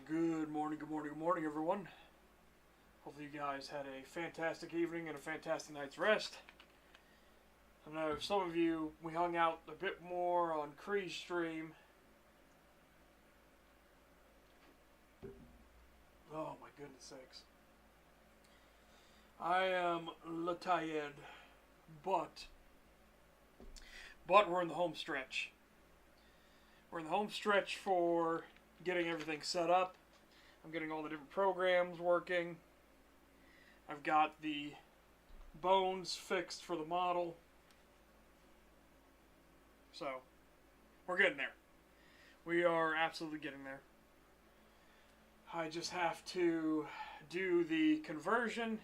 Good morning, everyone. Hopefully you guys had a fantastic evening and a fantastic night's rest. I know some of you, we hung out a bit more on Kree's stream. Oh my goodness sakes. I am tired, but we're in the home stretch. We're in the home stretch for getting everything set up. I'm getting all the different programs working. I've got the bones fixed for the model. So, we're getting there. We are absolutely getting there. I just have to do the conversion,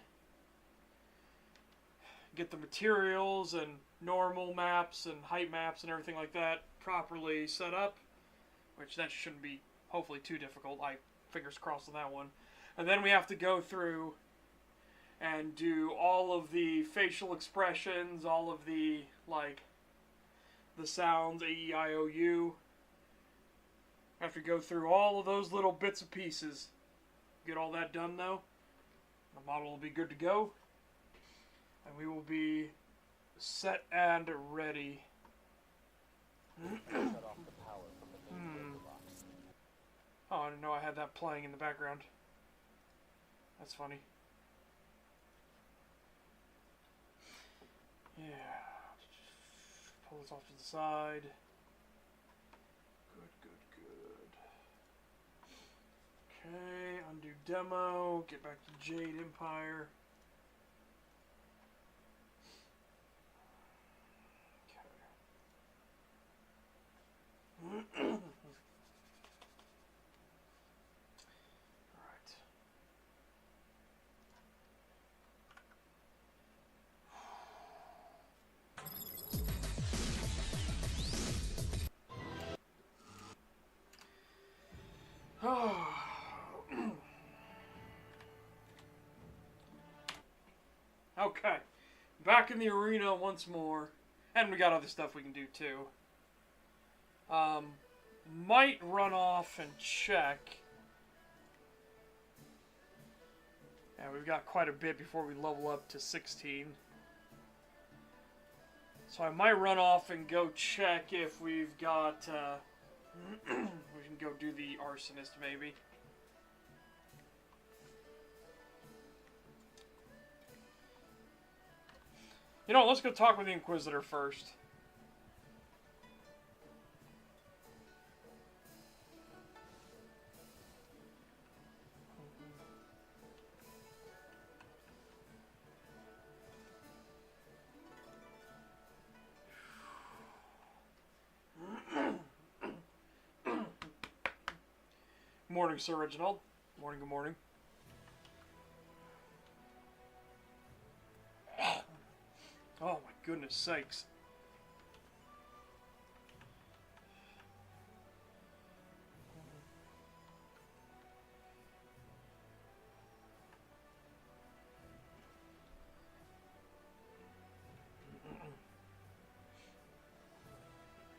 get the materials and normal maps and height maps and everything like that properly set up, which that shouldn't be hopefully too difficult. Fingers crossed on that one. And then we have to go through and do all of the facial expressions, all of the, the sounds, A-E-I-O-U. I have to go through all of those little bits and pieces. Get all that done, though. The model will be good to go. And we will be set and ready. Shut off the power from the main breaker box. Oh, I didn't know I had that playing in the background. That's funny. Yeah. Pull this off to the side. Good. Okay, undo demo. Get back to Jade Empire. Okay. Okay, back in the arena once more, and we got other stuff we can do too. Might run off and check. Yeah, we've got quite a bit before we level up to 16. So I might run off and go check if we've got, we can go do the arsonist maybe. You know, let's go talk with the Inquisitor first. Morning, Sir Reginald. Morning, good morning. Oh my goodness sakes.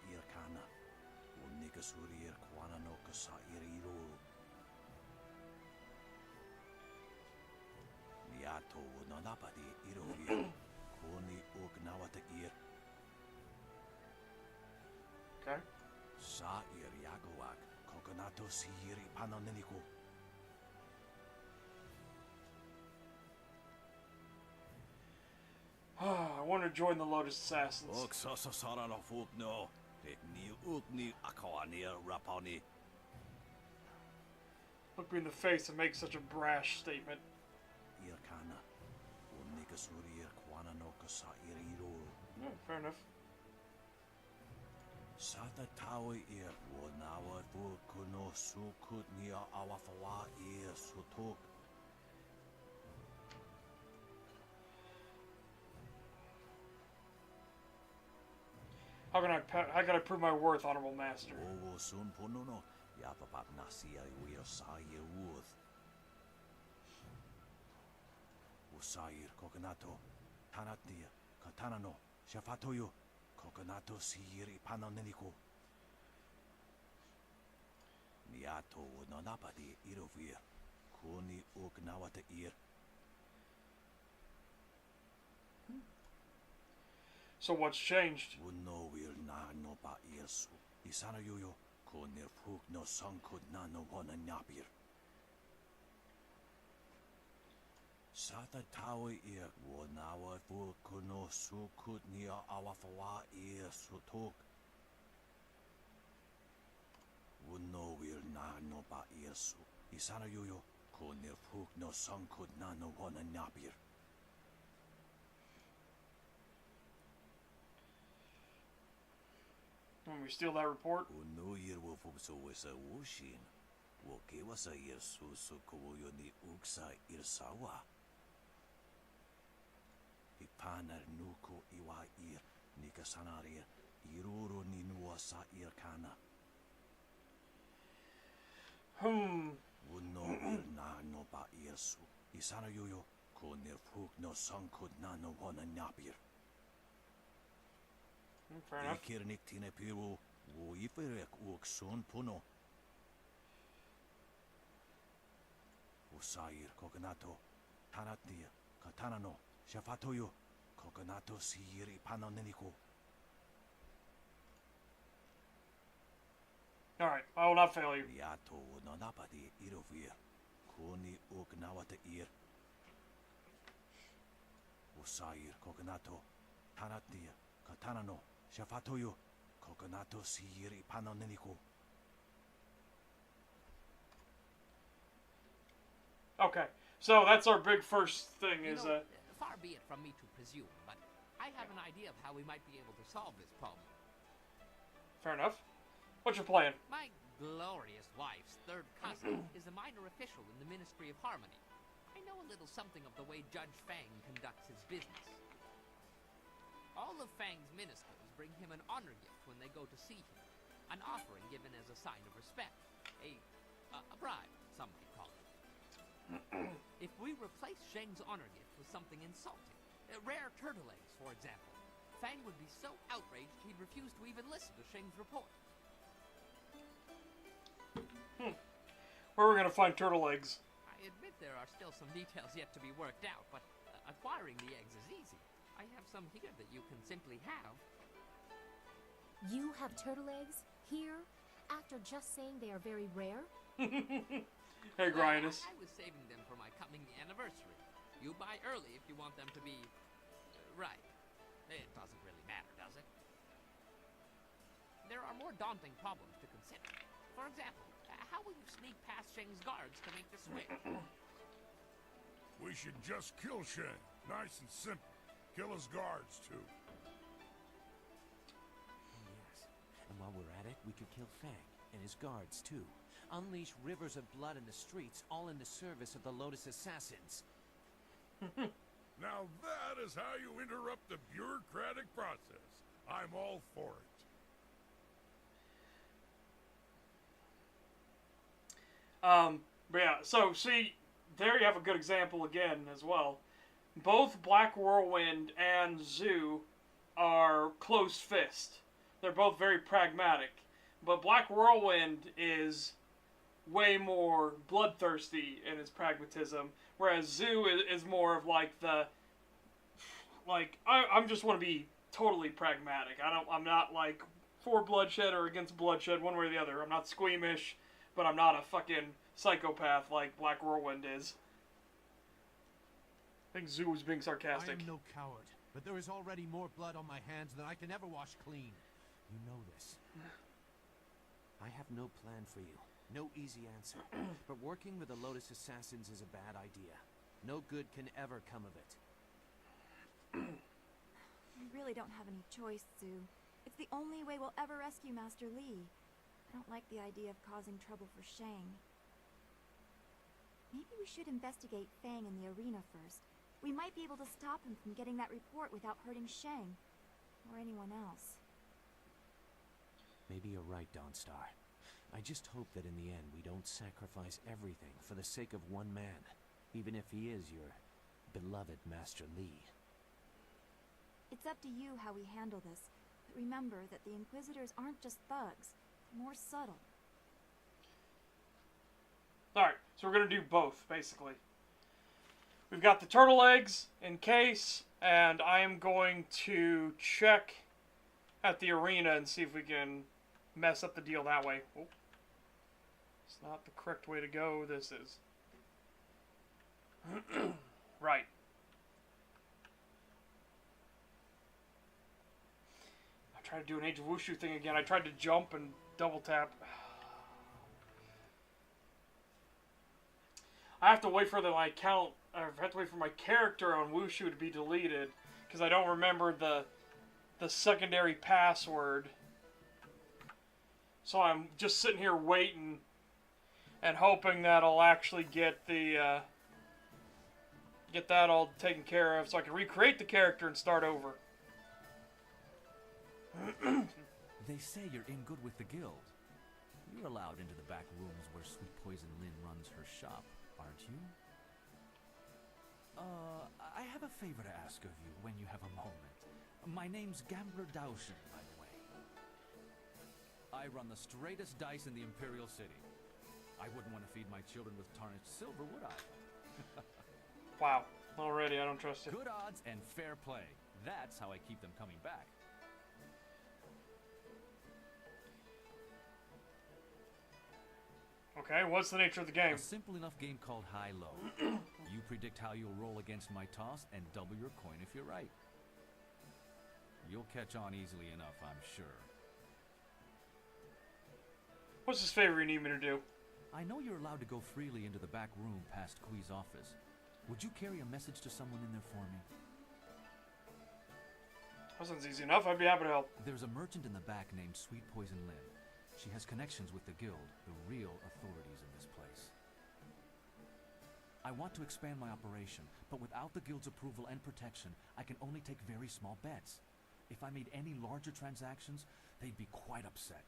Irkana, o Nigasuri Kwana no Kasa Iriro. Niato Nanapati Irohi. Okay. Sa Iriagowak, Coconato Siri Panonenico. I want to join the Lotus Assassins. Oxasasara no Fukno, Ni Ukni Akawani Rapani. Look me in the face and make such a brash statement. Irkana, o Nigasuri Kwana no Kasa Iriro. Yeah, fair enough. Sata tawi ir wonawa fu kuno sukut nia awafawa ir sutuk. How can I prove my worth, Honorable Master? Owo sun punono yapapap nasia wir sair worth. Usair kokonato tanatia katanano shafatoyo. Coconato siri panonenico. Yato no napati irovir. Kuni ugnawata ir. So what's changed? Uno will na no ba irsu. Isana yuyo. Kunir fuk no sankud na no wana nyapir. Sata tawi ir wanawa fuk kuno sukut nia awafawa ir sutuk. Uno will na no ba irsu. Isana yuyo. Kunir fuk no sankud na no wana nyapir. When we steal that report? Uno ir wufubso wisa wushin. Woke wasa ir susukuyo ni uksa ir sawa. Ipanar nuko iwa ir nikasanarir iruro ni nuasa ir kana. Uno ir na no ba irsu. Isana yuyo konir fuk no sankud na no wana nyapir. Fair enough. Ikirnik tine piru wo iferek uksun puno. Usair kokonato tanatia katanano shafatoyo kokonato siri panoneniko. Alright, I will not fail you. Yato no napati irovir. Kuni ugnawata ir. Usair kokonato tanatia katanano shafatoyo kokonato siri panoneniko. Okay, so that's our big first thing is, Far be it from me to presume, but I have an idea of how we might be able to solve this problem. fair enough. What's your plan? My glorious wife's third cousin is a minor official in the Ministry of Harmony. I know a little something of the way Judge Fang conducts his business. All of Fang's ministers bring him an honor gift when they go to see him, an offering given as a sign of respect, a bribe, some might call it. If we replace Sheng's honor gift with something insulting, rare turtle eggs, for example, Fang would be so outraged he'd refuse to even listen to Sheng's report. Where are we gonna find turtle eggs? I admit there are still some details yet to be worked out, but acquiring the eggs is easy. I have some here that you can simply have. You have turtle eggs here after just saying they are very rare? Hey, Grindus. I was saving them for my coming anniversary. You buy early if you want them to be right. It doesn't really matter, does it? There are more daunting problems to consider. For example, how will you sneak past Sheng's guards to make the switch? We should just kill Sheng. Nice and simple. Kill his guards, too. Yes. And while we're at it, we could kill Fang and his guards, too. Unleash rivers of blood in the streets, all in the service of the Lotus Assassins. Now that is how you interrupt the bureaucratic process. I'm all for it. But yeah, so see, there you have a good example again as well. Both Black Whirlwind and Zoo are close fist. They're both very pragmatic. But Black Whirlwind is way more bloodthirsty in his pragmatism, whereas Zoo is more of like the, like, I'm just want to be totally pragmatic. I'm not like for bloodshed or against bloodshed one way or the other. I'm not squeamish, but I'm not a fucking psychopath like Black Whirlwind is. I think Zoo was being sarcastic. I am no coward, but there is already more blood on my hands than I can ever wash clean. You know this. I have no plan for you. No easy answer. But working with the Lotus Assassins is a bad idea. No good can ever come of it. We really don't have any choice, Zoo. It's the only way we'll ever rescue Master Li. I don't like the idea of causing trouble for Shang. Maybe we should investigate Fang in the arena first. We might be able to stop him from getting that report without hurting Shang. Or anyone else. Maybe you're right, Dawnstar. I just hope that in the end we don't sacrifice everything for the sake of one man, even if he is your beloved Master Li. It's up to you how we handle this, but remember that the Inquisitors aren't just thugs. They're more subtle. Alright, so we're going to do both, basically. We've got the turtle eggs in case, and I am going to check at the arena and see if we can mess up the deal that way. Oh. It's not the correct way to go, this is. Right. I tried to do an Age of Wushu thing again. I tried to jump and double tap. I have to wait for my account. I have to wait for my character on Wushu to be deleted because I don't remember the secondary password. So I'm just sitting here waiting and hoping that I'll actually get the get that all taken care of so I can recreate the character and start over. They say you're in good with the guild. You're allowed into the back rooms where Sweet Poison Lynn runs her shop, aren't you? I have a favor to ask of you when you have a moment. My name's Gambler Daoshin, by the way. I run the straightest dice in the Imperial City. I wouldn't want to feed my children with tarnished silver, would I? Wow. Already, I don't trust you. Good odds and fair play. That's how I keep them coming back. Okay, what's the nature of the game? A simple enough game called High-Low. You predict how you'll roll against my toss and double your coin if you're right. You'll catch on easily enough, I'm sure. What's this favor you need me to do? I know you're allowed to go freely into the back room past Kui's office. Would you carry a message to someone in there for me? That sounds easy enough. I'd be happy to help. There's a merchant in the back named Sweet Poison Lynn. She has connections with the guild, the real authorities in this place. I want to expand my operation, but without the guild's approval and protection, I can only take very small bets. If I made any larger transactions, they'd be quite upset.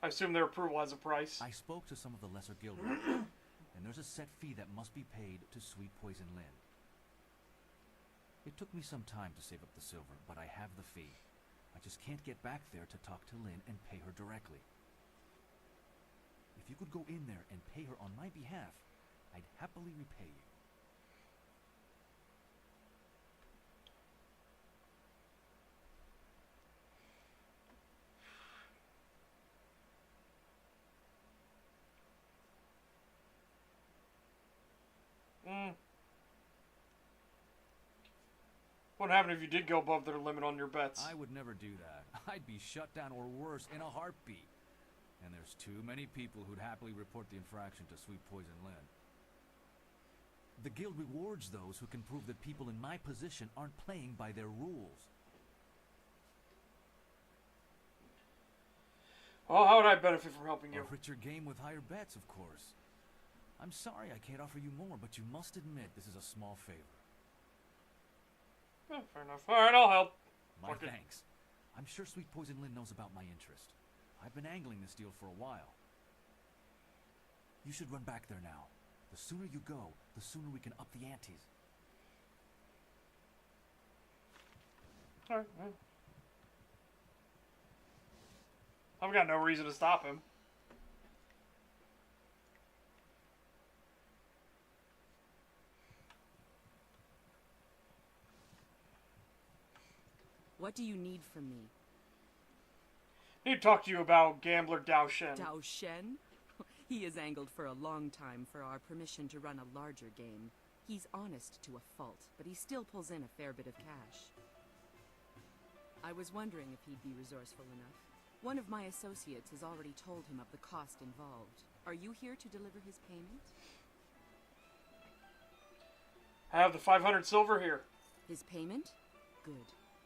I assume their approval has a price. I spoke to some of the lesser guild members, and there's a set fee that must be paid to Sweet Poison Lynn. It took me some time to save up the silver, but I have the fee. I just can't get back there to talk to Lynn and pay her directly. If you could go in there and pay her on my behalf, I'd happily repay you. What would happen if you did go above their limit on your bets? I would never do that. I'd be shut down or worse in a heartbeat. And there's too many people who'd happily report the infraction to Sweet Poison Lynn. The guild rewards those who can prove that people in my position aren't playing by their rules. Well, how would I benefit from helping you? A richer game with higher bets, of course. I'm sorry I can't offer you more, but you must admit this is a small favor. Fair enough. Alright, I'll help. My thanks. I'm sure Sweet Poison Lynn knows about my interest. I've been angling this deal for a while. You should run back there now. The sooner you go, the sooner we can up the antes. Alright, well. I've got no reason to stop him. What do you need from me? I need to talk to you about Gambler Daoshin. Daoshin? He has angled for a long time for our permission to run a larger game. He's honest to a fault, but he still pulls in a fair bit of cash. I was wondering if he'd be resourceful enough. One of my associates has already told him of the cost involved. Are you here to deliver his payment? I have the 500 silver here. His payment? Good.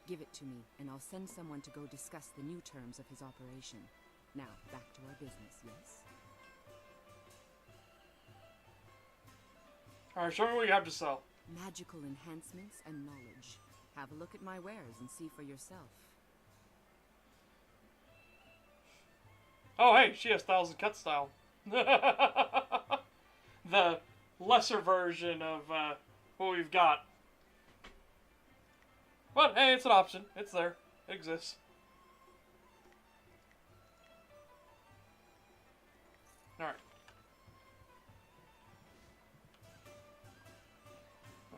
Give it to me, and I'll send someone to go discuss the new terms of his operation. Now, back to our business, yes? Alright, show me what you have to sell. Magical enhancements and knowledge. Have a look at my wares and see for yourself. Oh, hey, she has styles and cut style. The lesser version of what we've got. But, hey, it's an option. It's there. It exists.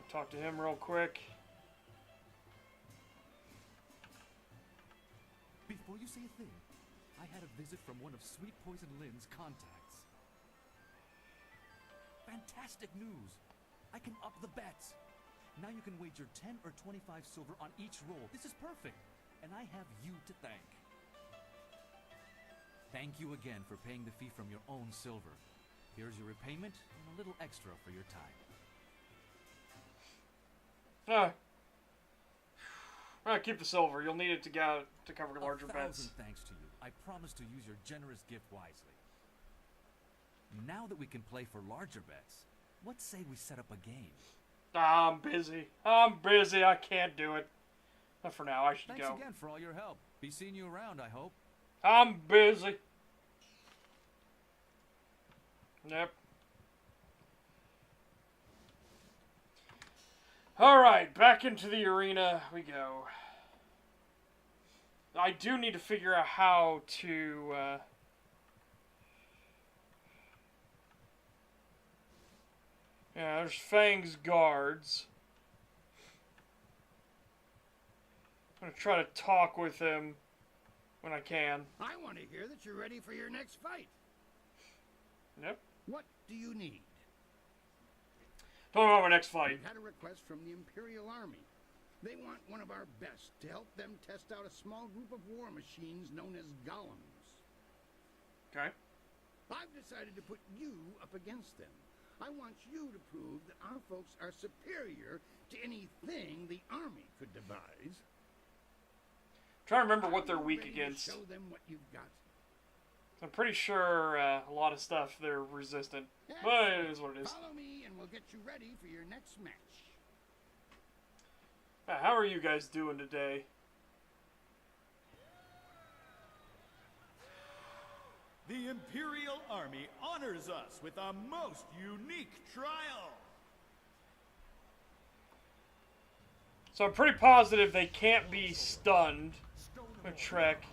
Talk to him real quick. Before you say a thing, I had a visit from one of Sweet Poison Lynn's contacts. Fantastic news! I can up the bets. Now you can wager 10 or 25 silver on each roll. This is perfect, and I have you to thank. Thank you again for paying the fee from your own silver. Here's your repayment and a little extra for your time. Keep the silver. You'll need it to cover larger bets. Thanks to you. I promise to use your generous gift wisely. Now that we can play for larger bets, what say we set up a game? I'm busy. I can't do it. But for now, I should go. Thanks again for all your help. Be seeing you around, I hope. I'm busy. Yep. Alright, back into the arena we go. I do need to figure out how to... Yeah, there's Fang's guards. I'm gonna try to talk with him when I can. I want to hear that you're ready for your next fight. Yep. What do you need? Tell me about my next fight. We've had a request from the Imperial Army. They want one of our best to help them test out a small group of war machines known as golems. Okay. I've decided to put you up against them. I want you to prove that our folks are superior to anything the Army could devise. Trying to remember what they're weak against. Show them what you've got. I'm pretty sure a lot of stuff they're resistant, but it is what it is. Follow me and we'll get you ready for your next match. How are you guys doing today? The Imperial Army honors us with a most unique trial. So I'm pretty positive they can't be stunned with Trek.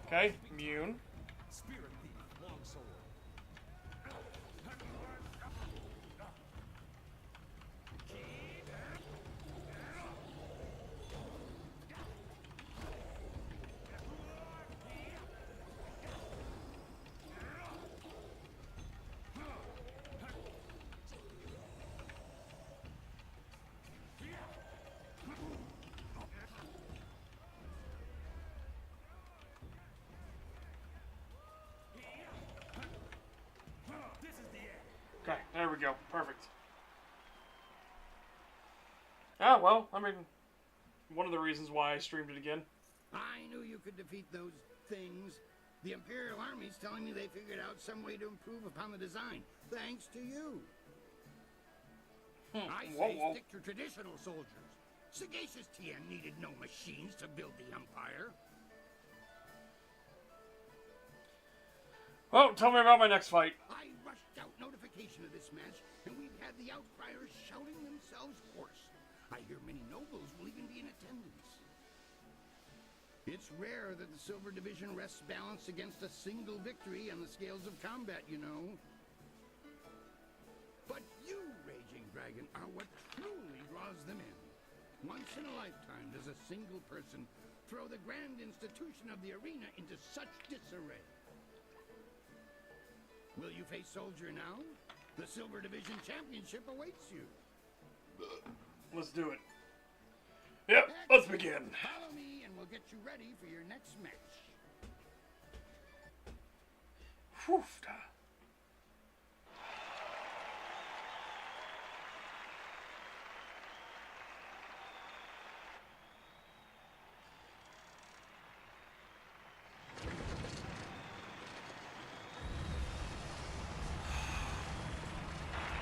Okay, immune. Spirit thief, long sword. Okay, there we go. Perfect. Ah, well, I mean, one of the reasons why I streamed it again. I knew you could defeat those things. The Imperial Army's telling me they figured out some way to improve upon the design, thanks to you. I say stick to traditional soldiers. Sagacious Tien needed no machines to build the Empire. Well, tell me about my next fight. I rushed out notification of this match, and we've had the outcriers shouting themselves hoarse. I hear many nobles will even be in attendance. It's rare that the Silver Division rests balanced against a single victory on the scales of combat, you know. But you, Raging Dragon, are what truly draws them in. Once in a lifetime does a single person throw the grand institution of the arena into such disarray. Will you face Soldier now? The Silver Division Championship awaits you. Let's do it. Yep, let's begin. Follow me and we'll get you ready for your next match. Whew.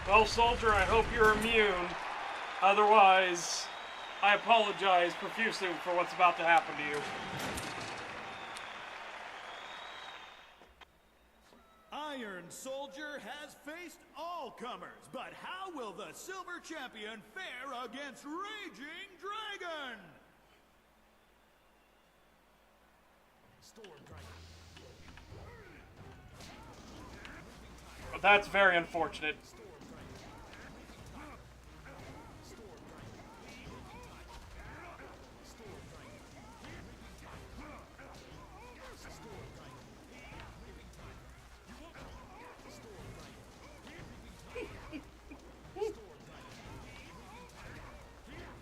Well, Soldier, I hope you're immune. Otherwise, I apologize profusely for what's about to happen to you. Iron Soldier has faced all comers, but how will the Silver Champion fare against Raging Dragon? Storm Dragon. That's very unfortunate.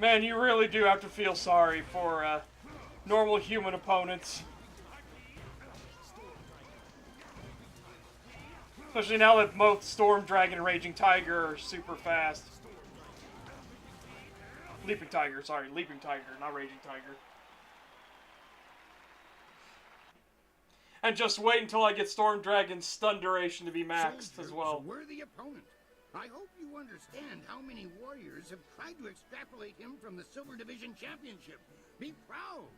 Man, you really do have to feel sorry for normal human opponents. Especially now that both Storm Dragon and Raging Tiger are super fast. Leaping Tiger, sorry. Leaping Tiger, not Raging Tiger. And just wait until I get Storm Dragon's stun duration to be maxed as well. A worthy opponent. I hope you understand how many warriors have tried to extrapolate him from the Silver Division Championship. Be proud.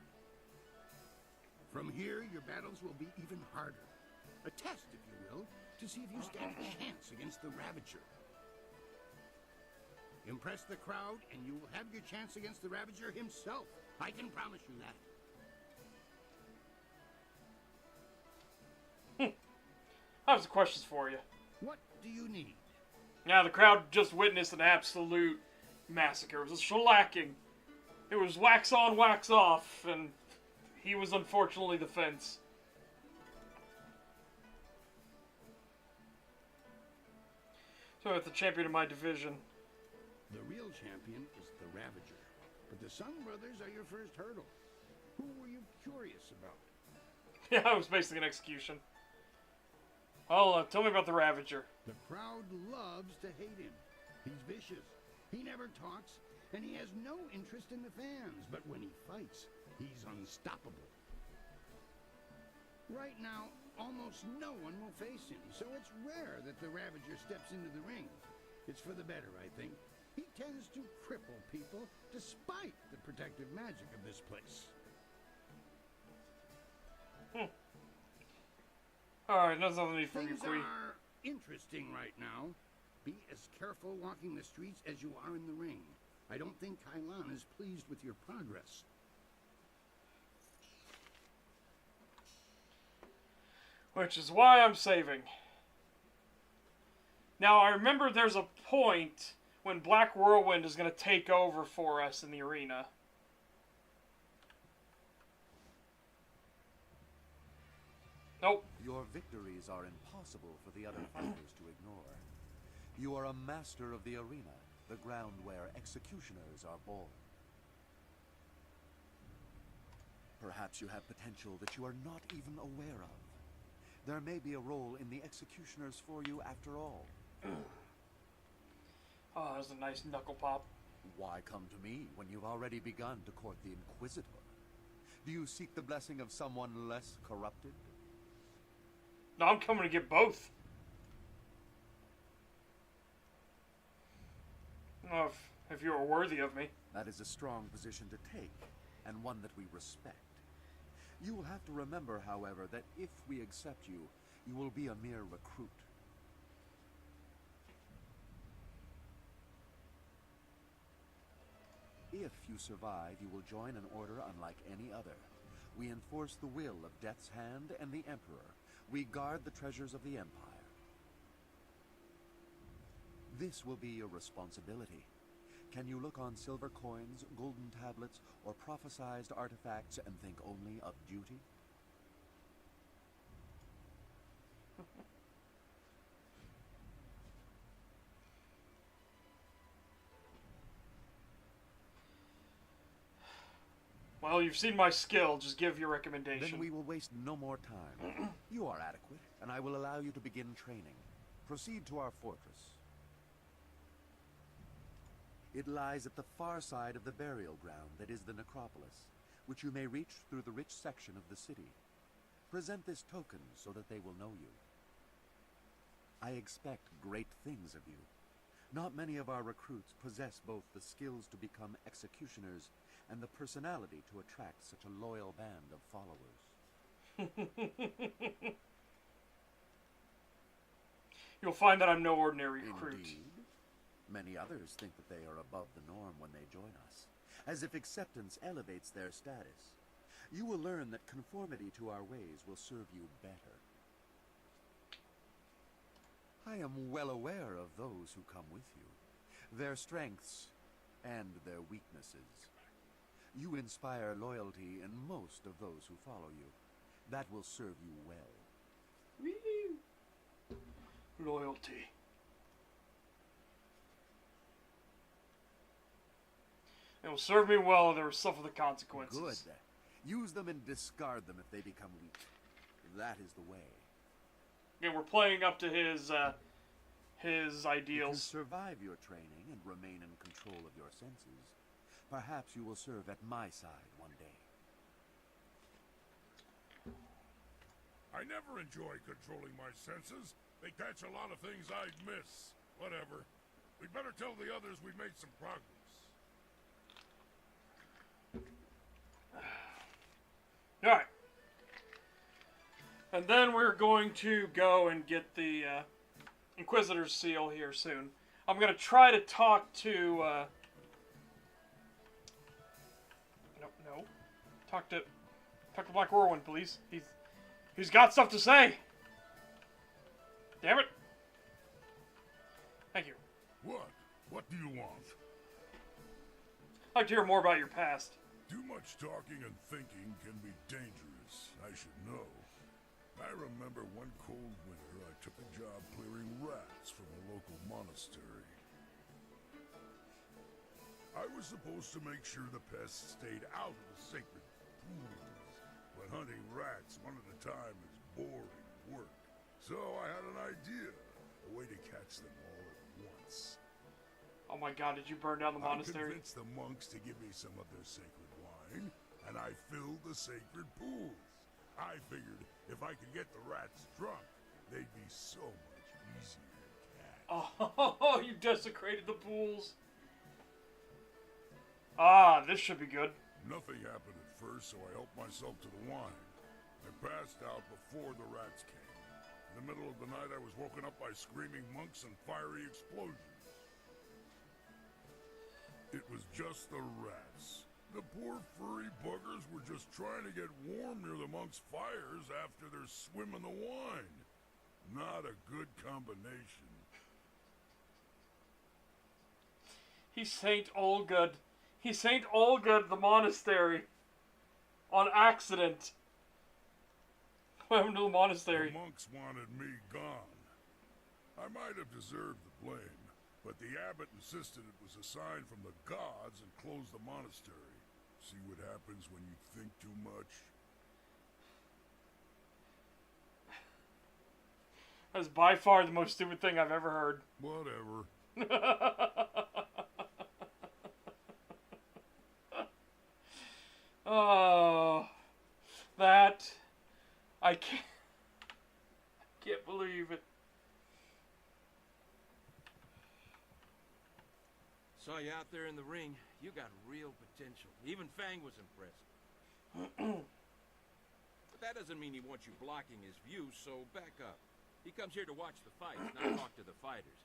From here, your battles will be even harder. A test, if you will, to see if you stand a chance against the Ravager. Impress the crowd, and you will have your chance against the Ravager himself. I can promise you that. I have some questions for you. What do you need? Now, the crowd just witnessed an absolute massacre. It was a shellacking. It was wax on, wax off, and he was unfortunately the fence. So it's the champion of my division. The real champion is the Ravager, but the Sun Brothers are your first hurdle. Who were you curious about? Yeah, it was basically an execution. Well, tell me about the Ravager. The crowd loves to hate him. He's vicious. He never talks, and he has no interest in the fans. But when he fights, he's unstoppable. Right now, almost no one will face him, so it's rare that the Ravager steps into the ring. It's for the better, I think. He tends to cripple people despite the protective magic of this place. Alright, that's all I need from you, Things Queen. are interesting right now. Be as careful walking the streets as you are in the ring. I don't think Kailan is pleased with your progress. Which is why I'm saving. Now, I remember there's a point when Black Whirlwind is going to take over for us in the arena. Nope. Your victories are impossible for the other fighters to ignore. You are a master of the arena, the ground where executioners are born. Perhaps you have potential that you are not even aware of. There may be a role in the executioners for you after all. Oh, that was a nice knuckle pop. Why come to me when you've already begun to court the Inquisitor? Do you seek the blessing of someone less corrupted? No, I'm coming to get both. Oh, if you are worthy of me. That is a strong position to take, and one that we respect. You will have to remember, however, that if we accept you, you will be a mere recruit. If you survive, you will join an order unlike any other. We enforce the will of Death's Hand and the Emperor. We guard the treasures of the Empire. This will be your responsibility. Can you look on silver coins, golden tablets, or prophesized artifacts and think only of duty? Well, you've seen my skill. Just give your recommendation. Then we will waste no more time. You are adequate, and I will allow you to begin training. Proceed to our fortress. It lies at the far side of the burial ground that is the necropolis, which you may reach through the rich section of the city. Present this token so that they will know you. I expect great things of you. Not many of our recruits possess both the skills to become executioners and the personality to attract such a loyal band of followers. You'll find that I'm no ordinary recruit. Indeed. Many others think that they are above the norm when they join us, as if acceptance elevates their status. You will learn that conformity to our ways will serve you better. I am well aware of those who come with you, their strengths and their weaknesses. You inspire loyalty in most of those who follow you. That will serve you well. Woo! Loyalty. They will serve me well, or they will suffer the consequences. Good. Use them and discard them if they become weak. That is the way. Again, we're playing up to his If ideals. you survive your training and remain in control of your senses, perhaps you will serve at my side one day. I never enjoy controlling my senses. They catch a lot of things I'd miss. Whatever. We'd better tell the others we've made some progress. Alright. And then we're going to go and get the Inquisitor's seal here soon. I'm going to try to talk to... No. Talk to Black Whirlwind, please. He's got stuff to say. Damn it. Thank you. What? What do you want? I'd like to hear more about your past. Too much talking and thinking can be dangerous. I should know. I remember one cold winter I took a job clearing rats from a local monastery. I was supposed to make sure the pests stayed out of the sacred pools. But hunting rats one at a time is boring work. So I had an idea, a way to catch them all at once. Oh my god, did you burn down the monastery? I convinced the monks to give me some of their sacred wine, and I filled the sacred pools. I figured if I could get the rats drunk, they'd be so much easier to catch. Oh, you desecrated the pools. Ah, this should be good. Nothing happened at first, so I helped myself to the wine. I passed out before the rats came. In the middle of the night, I was woken up by screaming monks and fiery explosions. It was just the rats. The poor furry buggers were just trying to get warm near the monks' fires after their swim in the wine. Not a good combination. He Saint Allgood. He Saint Allgood the monastery. On accident. What happened to the monastery? The monks wanted me gone. I might have deserved the blame, but the abbot insisted it was a sign from the gods and closed the monastery. See what happens when you think too much? That's by far the most stupid thing I've ever heard. Whatever. Oh, that I can't believe it. Saw you out there in the ring. You got real potential. Even Fang was impressed. But that doesn't mean he wants you blocking his view, so back up. He comes here to watch the fights, not talk to the fighters.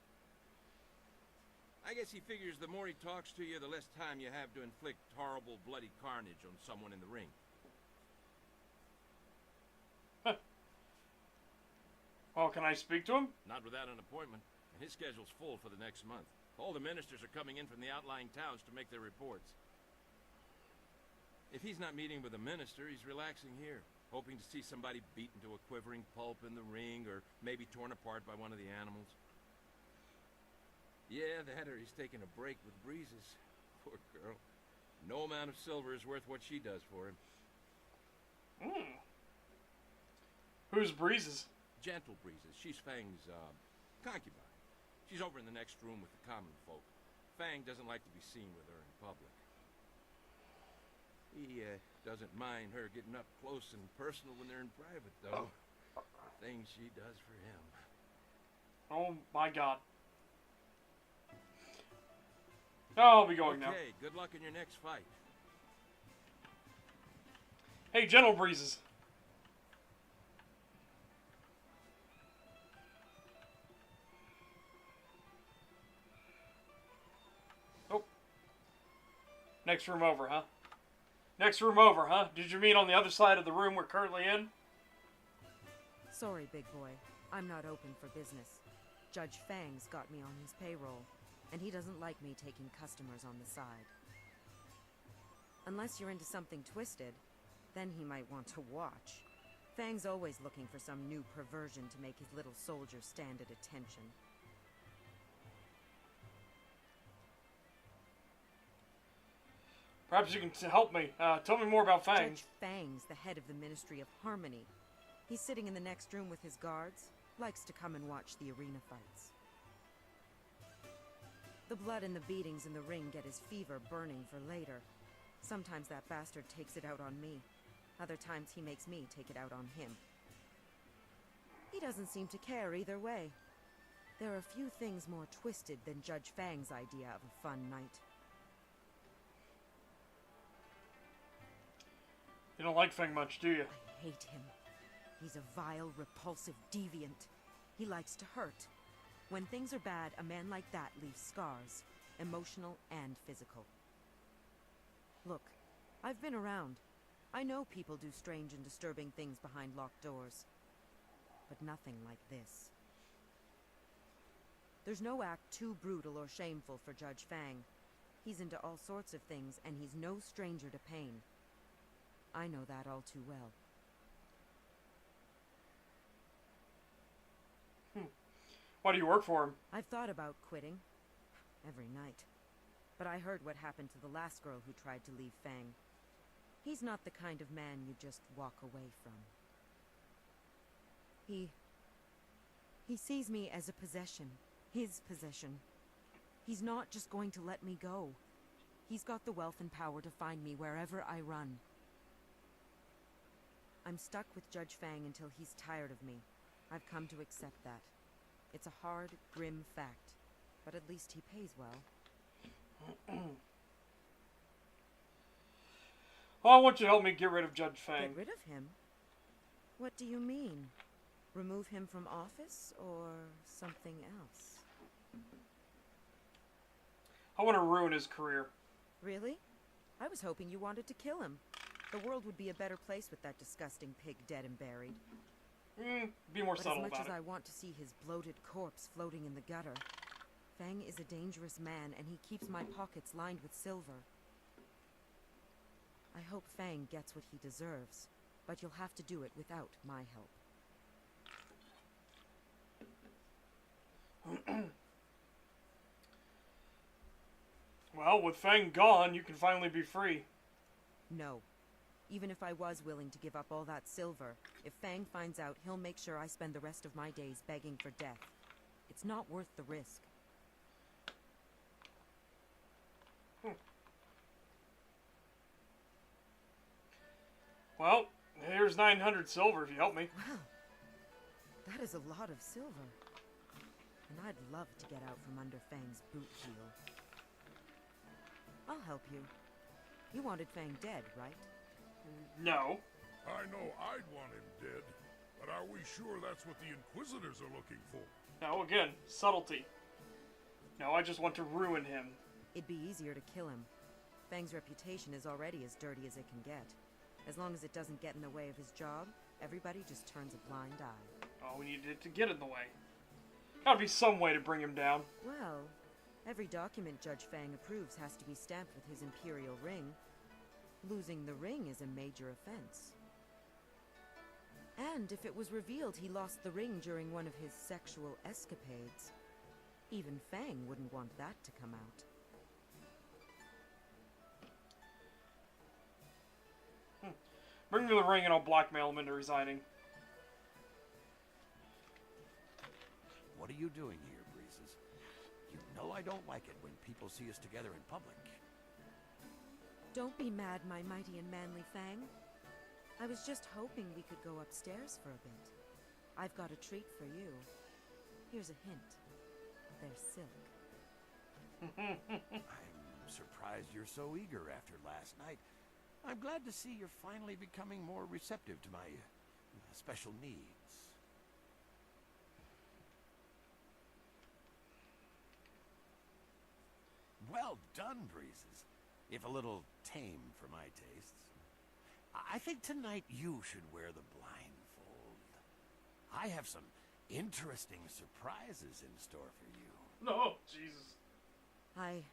I guess he figures the more he talks to you, the less time you have to inflict horrible, bloody carnage on someone in the ring. Well, can I speak to him? Not without an appointment. His schedule's full for the next month. All the ministers are coming in from the outlying towns to make their reports. If he's not meeting with a minister, he's relaxing here, hoping to see somebody beaten to a quivering pulp in the ring, or maybe torn apart by one of the animals. Yeah, that or he's taking a break with Breezes. Poor girl. No amount of silver is worth what she does for him. Who's Breezes? Gentle Breezes. She's Fang's, concubine. She's over in the next room with the common folk. Fang doesn't like to be seen with her in public. He, doesn't mind her getting up close and personal when they're in private, though. The things she does for him. Oh, my God. I'll be going now. Okay, good luck in your next fight. Hey, Gentle Breezes. Oh. Next room over, huh? Next room over, huh? Did you mean on the other side of the room we're currently in? Sorry, big boy. I'm not open for business. Judge Fang's got me on his payroll, and he doesn't like me taking customers on the side. Unless you're into something twisted, then he might want to watch. Fang's always looking for some new perversion to make his little soldier stand at attention. Perhaps you can help me. Tell me more about Fang. Judge Fang's the head of the Ministry of Harmony. He's sitting in the next room with his guards. Likes to come and watch the arena fights. The blood and the beatings in the ring get his fever burning for later. Sometimes that bastard takes it out on me. Other times he makes me take it out on him. He doesn't seem to care either way. There are few things more twisted than Judge Fang's idea of a fun night. You don't like Fang much, do you? I hate him. He's a vile, repulsive deviant. He likes to hurt. When things are bad, a man like that leaves scars, emotional and physical. Look, I've been around. I know people do strange and disturbing things behind locked doors. But nothing like this. There's no act too brutal or shameful for Judge Fang. He's into all sorts of things, and he's no stranger to pain. I know that all too well. Why do you work for him? I've thought about quitting. Every night. But I heard what happened to the last girl who tried to leave Fang. He's not the kind of man you just walk away from. He sees me as a possession. His possession. He's not just going to let me go. He's got the wealth and power to find me wherever I run. I'm stuck with Judge Fang until he's tired of me. I've come to accept that. It's a hard, grim fact, but at least he pays well. Well, I want you to help me get rid of Judge Fang. Get rid of him? What do you mean? Remove him from office, or something else? I want to ruin his career. Really? I was hoping you wanted to kill him. The world would be a better place with that disgusting pig dead and buried. Be more but subtle as much about as it. I want to see his bloated corpse floating in the gutter, Fang is a dangerous man, and he keeps my pockets lined with silver. I hope Fang gets what he deserves, but you'll have to do it without my help. Well, with Fang gone, you can finally be free. No. Even if I was willing to give up all that silver, if Fang finds out, he'll make sure I spend the rest of my days begging for death. It's not worth the risk. Well, here's 900 silver if you help me. Wow. That is a lot of silver. And I'd love to get out from under Fang's boot heel. I'll help you. You wanted Fang dead, right? No. I know I'd want him dead, but are we sure that's what the Inquisitors are looking for? No, again, subtlety. No, I just want to ruin him. It'd be easier to kill him. Fang's reputation is already as dirty as it can get. As long as it doesn't get in the way of his job, everybody just turns a blind eye. Oh, we needed it to get in the way. Gotta be some way to bring him down. Well, every document Judge Fang approves has to be stamped with his Imperial ring. Losing the ring is a major offense. And if it was revealed he lost the ring during one of his sexual escapades, even Fang wouldn't want that to come out. Bring me the ring and I'll blackmail him into resigning. What are you doing here, Breezes? You know I don't like it when people see us together in public. Don't be mad, my mighty and manly Fang. I was just hoping we could go upstairs for a bit. I've got a treat for you. Here's a hint. They're silk. I'm surprised you're so eager after last night. I'm glad to see you're finally becoming more receptive to my special needs. Well done, Breezes. If a little tame for my tastes. I think tonight you should wear the blindfold. I have some interesting surprises in store for you. No, Jesus. I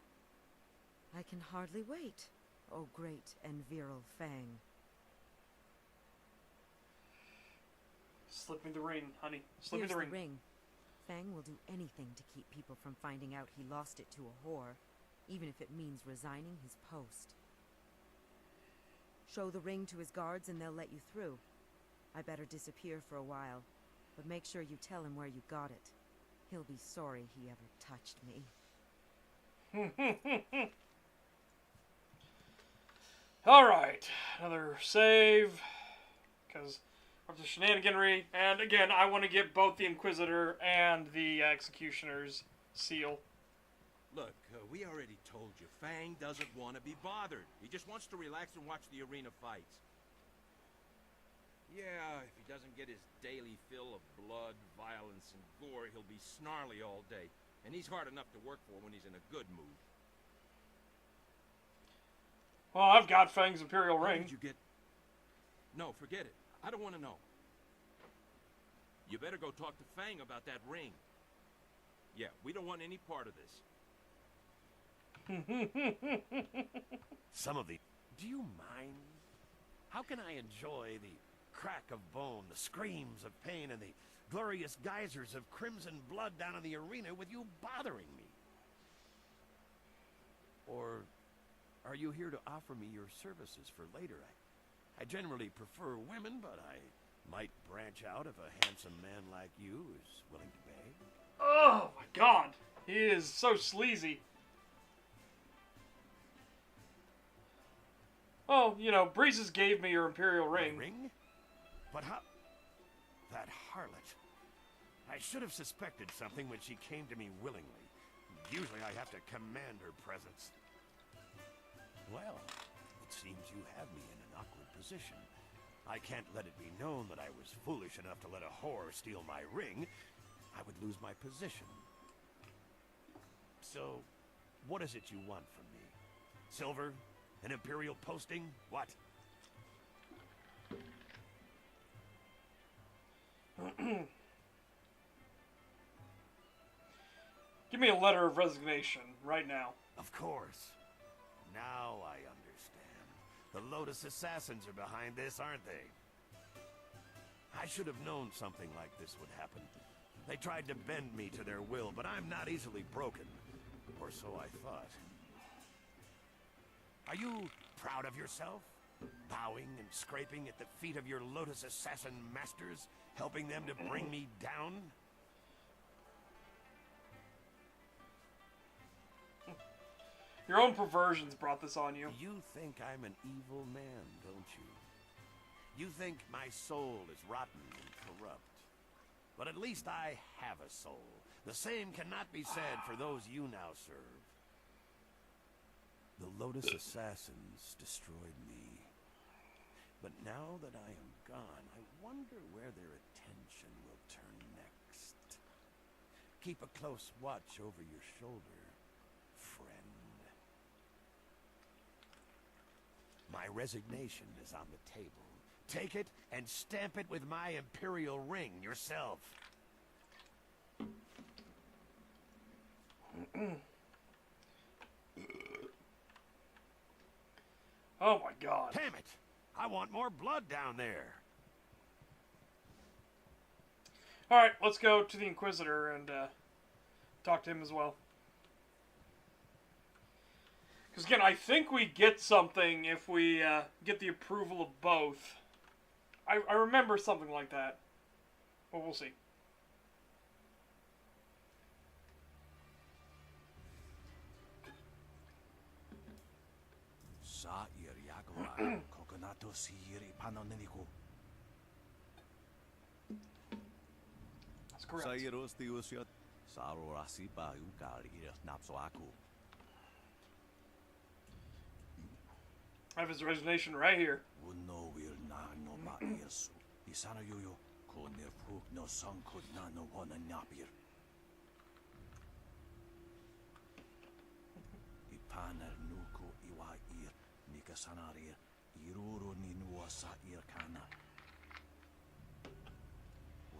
can hardly wait, oh great and virile Fang. Slip me the ring, honey. Slip Here's me the the ring. Fang will do anything to keep people from finding out he lost it to a whore, even if it means resigning his post. Show the ring to his guards and they'll let you through. I better disappear for a while, but make sure you tell him where you got it. He'll be sorry he ever touched me. Alright, another save, because of the shenaniganry, and again, I want to get both the Inquisitor and the Executioner's seal. Look, we already told you, Fang doesn't want to be bothered. He just wants to relax and watch the arena fights. Yeah, if he doesn't get his daily fill of blood, violence, and gore, he'll be snarly all day. And he's hard enough to work for when he's in a good mood. Well, I've got Fang's Imperial How Ring. did you get... No, forget it. I don't want to know. You better go talk to Fang about that ring. Yeah, we don't want any part of this. Some of the... Do you mind? How can I enjoy the crack of bone, the screams of pain, and the glorious geysers of crimson blood down in the arena with you bothering me? Or are you here to offer me your services for later? I generally prefer women, but I might branch out if a handsome man like you is willing to pay. Oh my god, he is so sleazy. Oh, you know, Breezes gave me your Imperial Ring. Ring? But how... That harlot. I should have suspected something when she came to me willingly. Usually I have to command her presence. Well, it seems you have me in an awkward position. I can't let it be known that I was foolish enough to let a whore steal my ring. I would lose my position. So, what is it you want from me? Silver? An Imperial posting? What? Give me a letter of resignation right now. Of course. Now I understand. The Lotus Assassins are behind this, aren't they? I should have known something like this would happen. They tried to bend me to their will, but I'm not easily broken. Or so I thought. Are you proud of yourself? Bowing and scraping at the feet of your Lotus Assassin masters, helping them to bring me down? Your own perversions brought this on you. You think I'm an evil man, don't you? You think my soul is rotten and corrupt. But at least I have a soul. The same cannot be said for those you now serve. The Lotus Assassins destroyed me. But now that I am gone, I wonder where their attention will turn next. Keep a close watch over your shoulder, friend. My resignation is on the table. Take it and stamp it with my Imperial ring yourself. Oh my god. Damn it! I want more blood down there. Alright, let's go to the Inquisitor and talk to him as well. Because again, I think we get something if we get the approval of both. I remember something like that. But we'll see. That's correct. I have his resignation right here.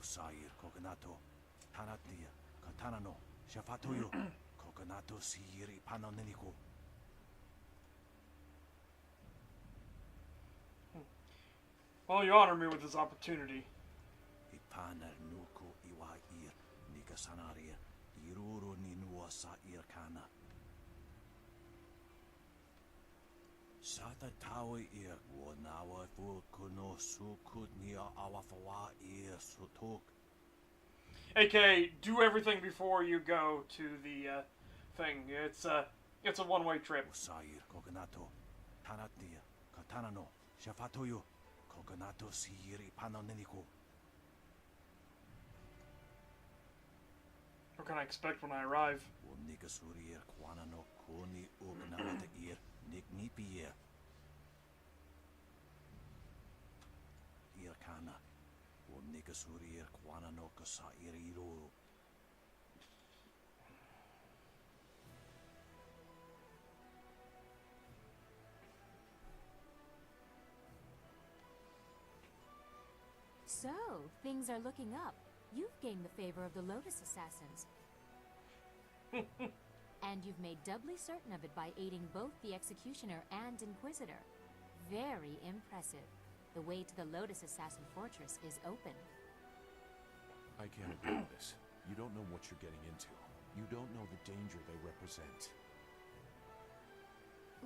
Usair Coconato Tanatia Katanano Shafatoyo Coconato Siri Panonenico. Well, you honor me with this opportunity. Ipanar Nuko Iwair Nikasanaria Iruro Ninua Sair Kana. Sata tawa ia wanawa fu kuno sukut nia awafawa ia sutuk. AKA, do everything before you go to the thing. It's a one-way trip. Usair kokonato tanatia katanano shafatoyo kokonato siri panoneniko. What can I expect when I arrive? Womnika surir kwanano koni ugnawata ir niknipier. Irkana womnika surir kwanano kasairiro. So, things are looking up. You've gained the favor of the Lotus Assassins. And you've made doubly certain of it by aiding both the Executioner and Inquisitor. Very impressive. The way to the Lotus Assassin Fortress is open. I can't agree with this. You don't know what you're getting into. You don't know the danger they represent.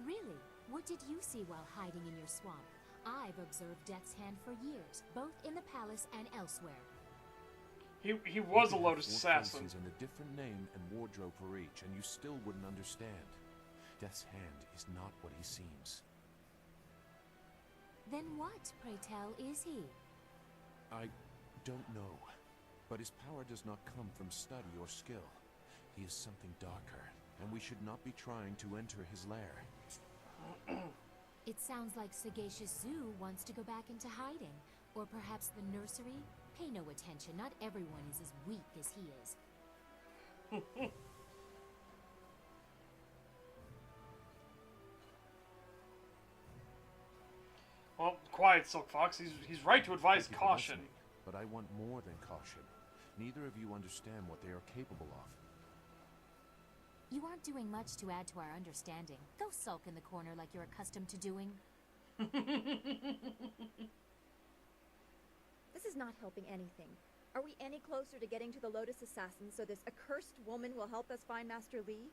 Really? What did you see while hiding in your swamp? I've observed Death's Hand for years, both in the palace and elsewhere. He was a Lotus Assassin. And a different name and wardrobe for each, and you still wouldn't understand. Death's Hand is not what he seems. Then what, pray tell, is he? I don't know. But his power does not come from study or skill. He is something darker, and we should not be trying to enter his lair. It sounds like Sagacious Zoo wants to go back into hiding. Or perhaps the nursery? Pay no attention, not everyone is as weak as he is. Well, quiet, Silk Fox. He's right to advise caution. But I want more than caution. Neither of you understand what they are capable of. You aren't doing much to add to our understanding. Go sulk in the corner like you're accustomed to doing. This is not helping anything. Are we any closer to getting to the Lotus Assassins so this accursed woman will help us find Master Li?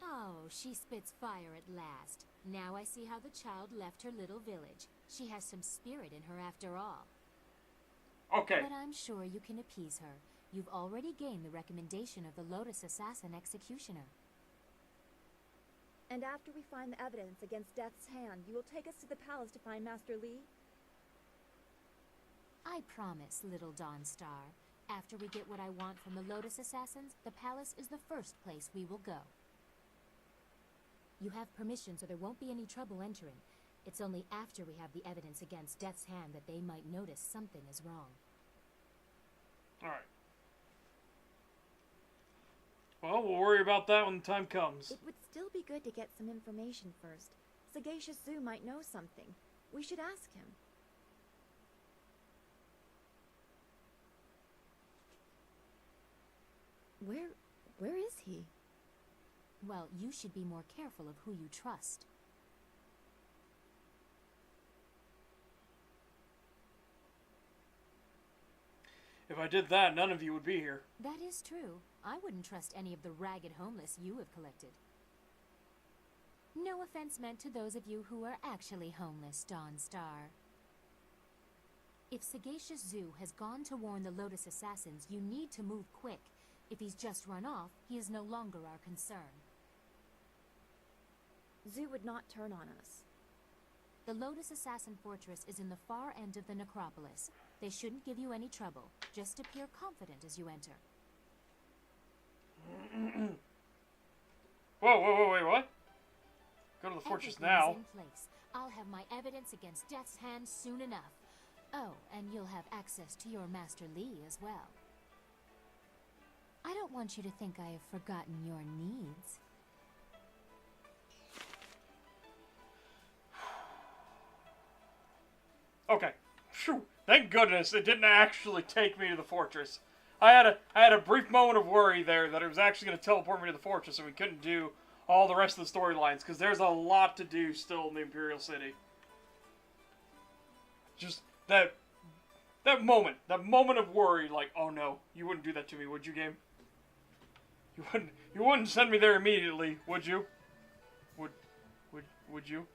Oh, she spits fire at last. Now I see how the child left her little village. She has some spirit in her after all. Okay. But I'm sure you can appease her. You've already gained the recommendation of the Lotus Assassin Executioner. And after we find the evidence against Death's Hand, you will take us to the palace to find Master Li? I promise, little Dawnstar. After we get what I want from the Lotus Assassins, the palace is the first place we will go. You have permission, so there won't be any trouble entering. It's only after we have the evidence against Death's Hand that they might notice something is wrong. Alright. Well, we'll worry about that when the time comes. It would still be good to get some information first. Sagacious Zoo might know something. We should ask him. Where is he? Well, you should be more careful of who you trust. If I did that, none of you would be here. That is true. I wouldn't trust any of the ragged homeless you have collected. No offense meant to those of you who are actually homeless, Dawnstar. If Sagacious Zoo has gone to warn the Lotus Assassins, you need to move quick. If he's just run off, he is no longer our concern. Zoo would not turn on us. The Lotus Assassin Fortress is in the far end of the necropolis. They shouldn't give you any trouble. Just appear confident as you enter. Whoa, wait, what? Go to the fortress now. Everything's in place. I'll have my evidence against Death's Hand soon enough. Oh, and you'll have access to your Master Li as well. I don't want you to think I have forgotten your needs. Okay. Phew. Thank goodness it didn't actually take me to the fortress. I had a brief moment of worry there that it was actually going to teleport me to the fortress and we couldn't do all the rest of the storylines, because there's a lot to do still in the Imperial City. Just that moment of worry, like, oh no, you wouldn't do that to me, would you, game? You wouldn't send me there immediately, would you? Would you?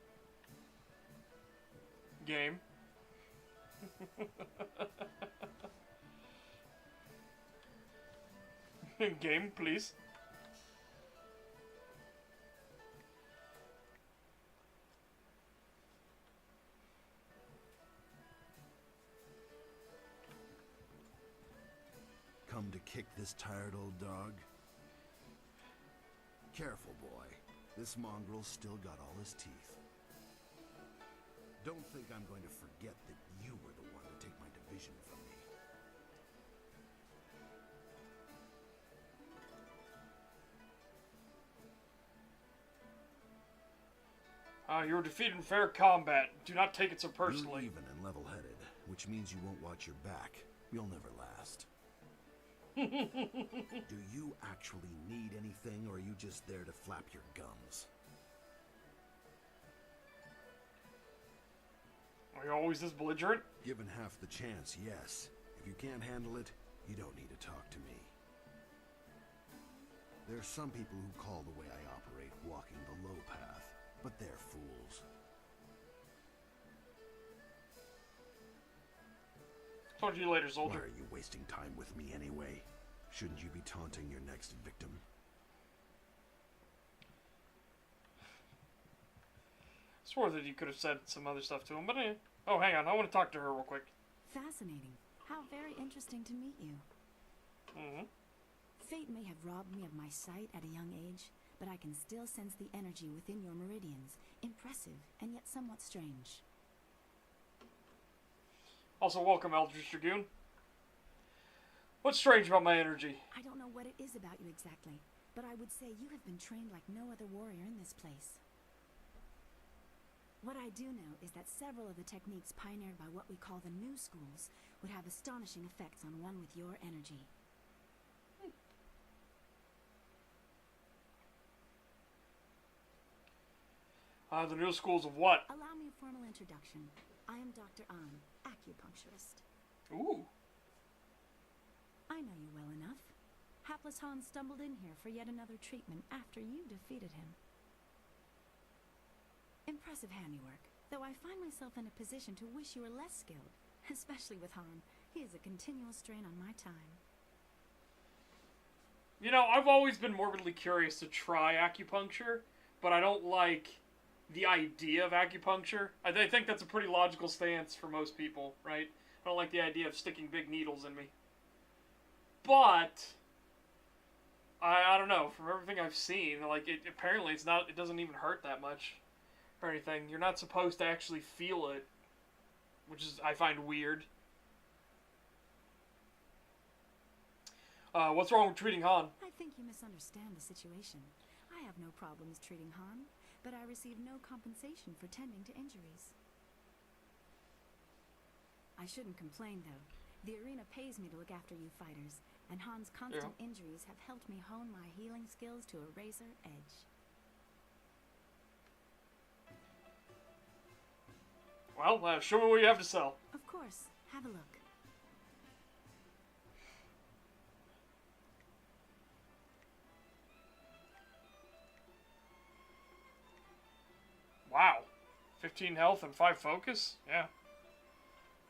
Game. Game, please. Come to kick this tired old dog? Careful, boy. This mongrel's still got all his teeth. Don't think I'm going to forget that you were the one to take my division from me. You were defeated in fair combat. Do not take it so personally. You're even and level-headed, which means you won't watch your back. You'll never last. Do you actually need anything, or are you just there to flap your gums? Are you always this belligerent? Given half the chance, yes. If you can't handle it, you don't need to talk to me. There's some people who call the way I operate walking the low path, but they're fools. Talk to you later, soldier. Why are you wasting time with me anyway? Shouldn't you be taunting your next victim? Swore that you could have said some other stuff to him, but oh, hang on. I want to talk to her real quick. Fascinating. How very interesting to meet you. Mm-hmm. Fate may have robbed me of my sight at a young age, but I can still sense the energy within your meridians. Impressive, and yet somewhat strange. Also, welcome, Eldritch Dragoon. What's strange about my energy? I don't know what it is about you exactly, but I would say you have been trained like no other warrior in this place. What I do know is that several of the techniques pioneered by what we call the new schools would have astonishing effects on one with your energy. The new schools of what? Allow me a formal introduction. I am Dr. An, acupuncturist. Ooh. I know you well enough. Hapless Hans stumbled in here for yet another treatment after you defeated him. Impressive handiwork, though I find myself in a position to wish you were less skilled, especially with Han. He is a continual strain on my time. You know, I've always been morbidly curious to try acupuncture, but I don't like the idea of acupuncture. I think that's a pretty logical stance for most people, right? I don't like the idea of sticking big needles in me. But I don't know, from everything I've seen, like apparently it doesn't even hurt that much or anything. You're not supposed to actually feel it, which is I find weird. What's wrong with treating Han? I think you misunderstand the situation. I have no problems treating Han, but I receive no compensation for tending to injuries. I shouldn't complain, though. The arena pays me to look after you fighters, and Han's constant injuries have helped me hone my healing skills to a razor edge. Well, show me what you have to sell. Of course. Have a look. Wow. 15 health and 5 focus? Yeah.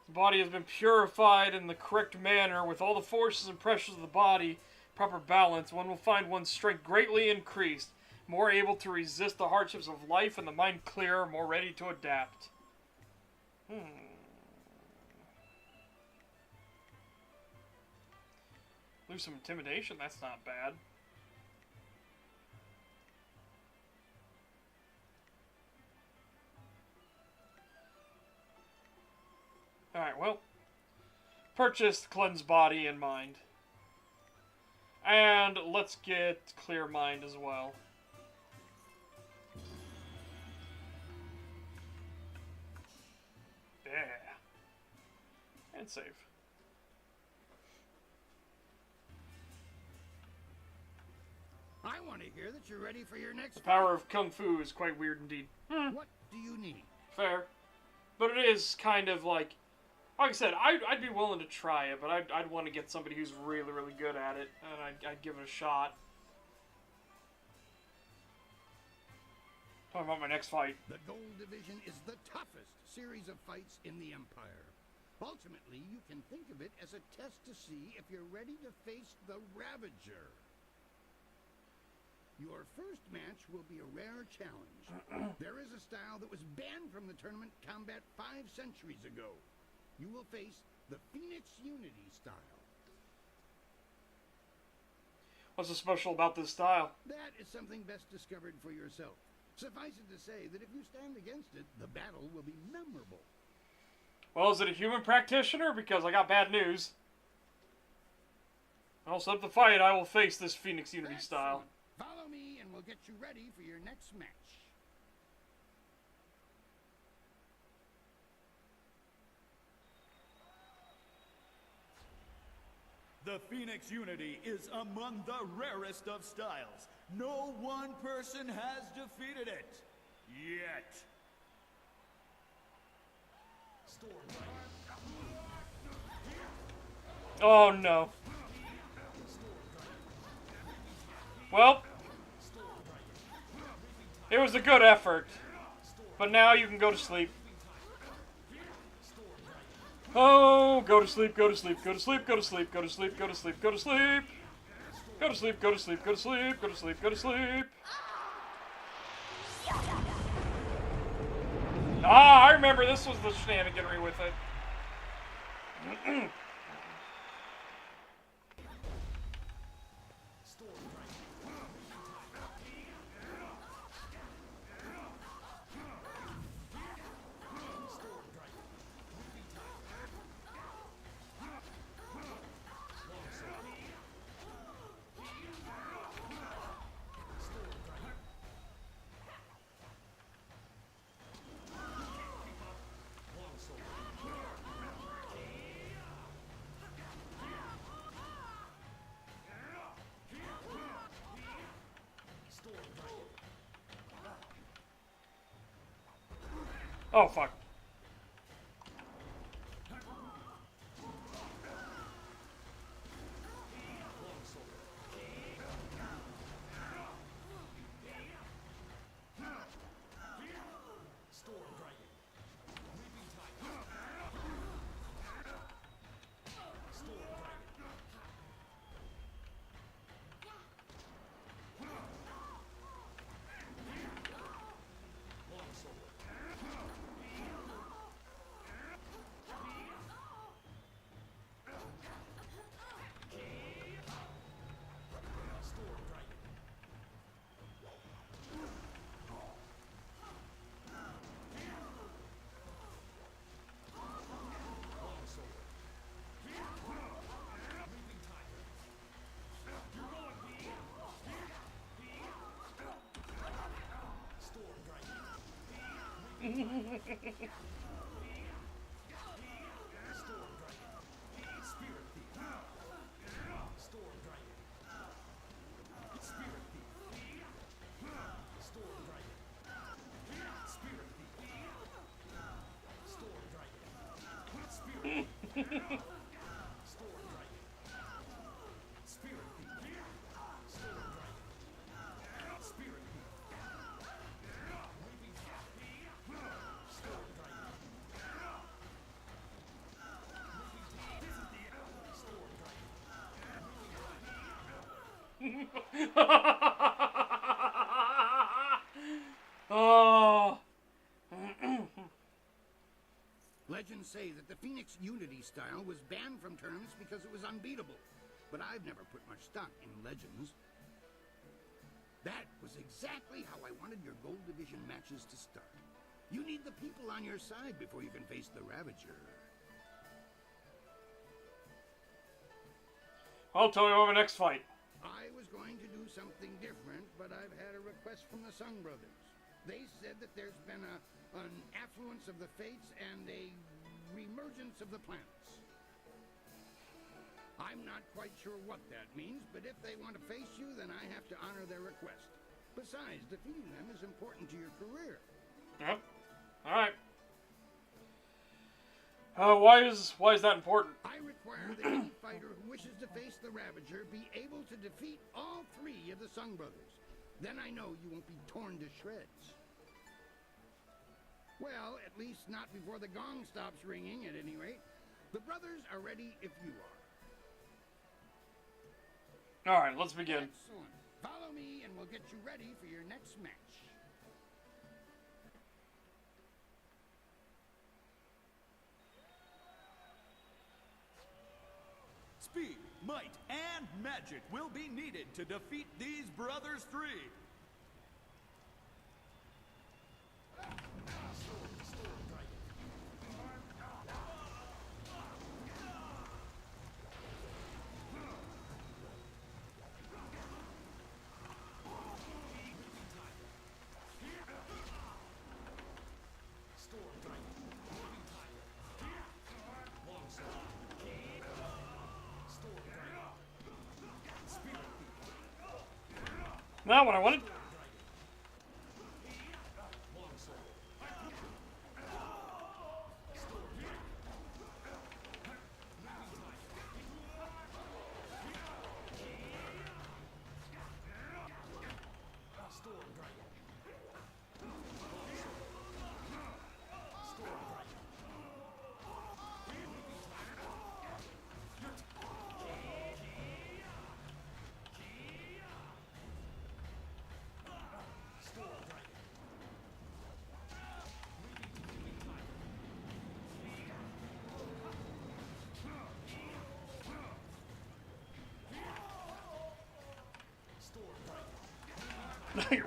The body has been purified in the correct manner with all the forces and pressures of the body, proper balance. One will find one's strength greatly increased, more able to resist the hardships of life, and the mind clearer, more ready to adapt. Lose some intimidation, that's not bad. Alright, well, purchased cleanse body and mind. And let's get clear mind as well. Yeah. And save. I want to hear that you're ready for your next The power of Kung Fu is quite weird indeed. What do you need? Fair. But it is kind of like I said, I'd be willing to try it, but I'd want to get somebody who's really, really good at it, and I'd give it a shot. Talking about my next fight. The Gold Division is the toughest series of fights in the Empire. Ultimately, you can think of it as a test to see if you're ready to face the Ravager. Your first match will be a rare challenge. There is a style that was banned from the tournament combat 5 centuries ago. You will face the Phoenix Unity style. What's so special about this style? That is something best discovered for yourself. Suffice it to say that if you stand against it, the battle will be memorable. Well, is it a human practitioner? Because I got bad news. I'll set up the fight. I will face this Phoenix Unity style. Follow me and we'll get you ready for your next match. The Phoenix Unity is among the rarest of styles. No one person has defeated it. Yet. Oh no. Well, it was a good effort, but now you can go to sleep. Oh, go to sleep, go to sleep, go to sleep, go to sleep, go to sleep, go to sleep, go to sleep. Go to sleep, go to sleep, go to sleep, go to sleep, go to sleep. Ah, I remember this was the shenaniganry with it. Oh, fuck. Oh. Legends say that the Phoenix Unity style was banned from tournaments because it was unbeatable. But I've never put much stock in legends. That was exactly how I wanted your Gold Division matches to start. You need the people on your side before you can face the Ravager. I'll tell you about my next fight. I was going to do something different, but I've had a request from the Sung Brothers. They said that there's been an affluence of the fates and a reemergence of the planets. I'm not quite sure what that means, but if they want to face you, then I have to honor their request. Besides, defeating them is important to your career. Yep. All right. Why is that important? I require that any fighter who wishes to face the Ravager be able to defeat all 3 of the Sung Brothers. Then I know you won't be torn to shreds. Well, at least not before the gong stops ringing, at any rate. The brothers are ready if you are. Alright, let's begin. Excellent. Follow me and we'll get you ready for your next match. Speed, might, and magic will be needed to defeat these brothers three. Not what I wanted.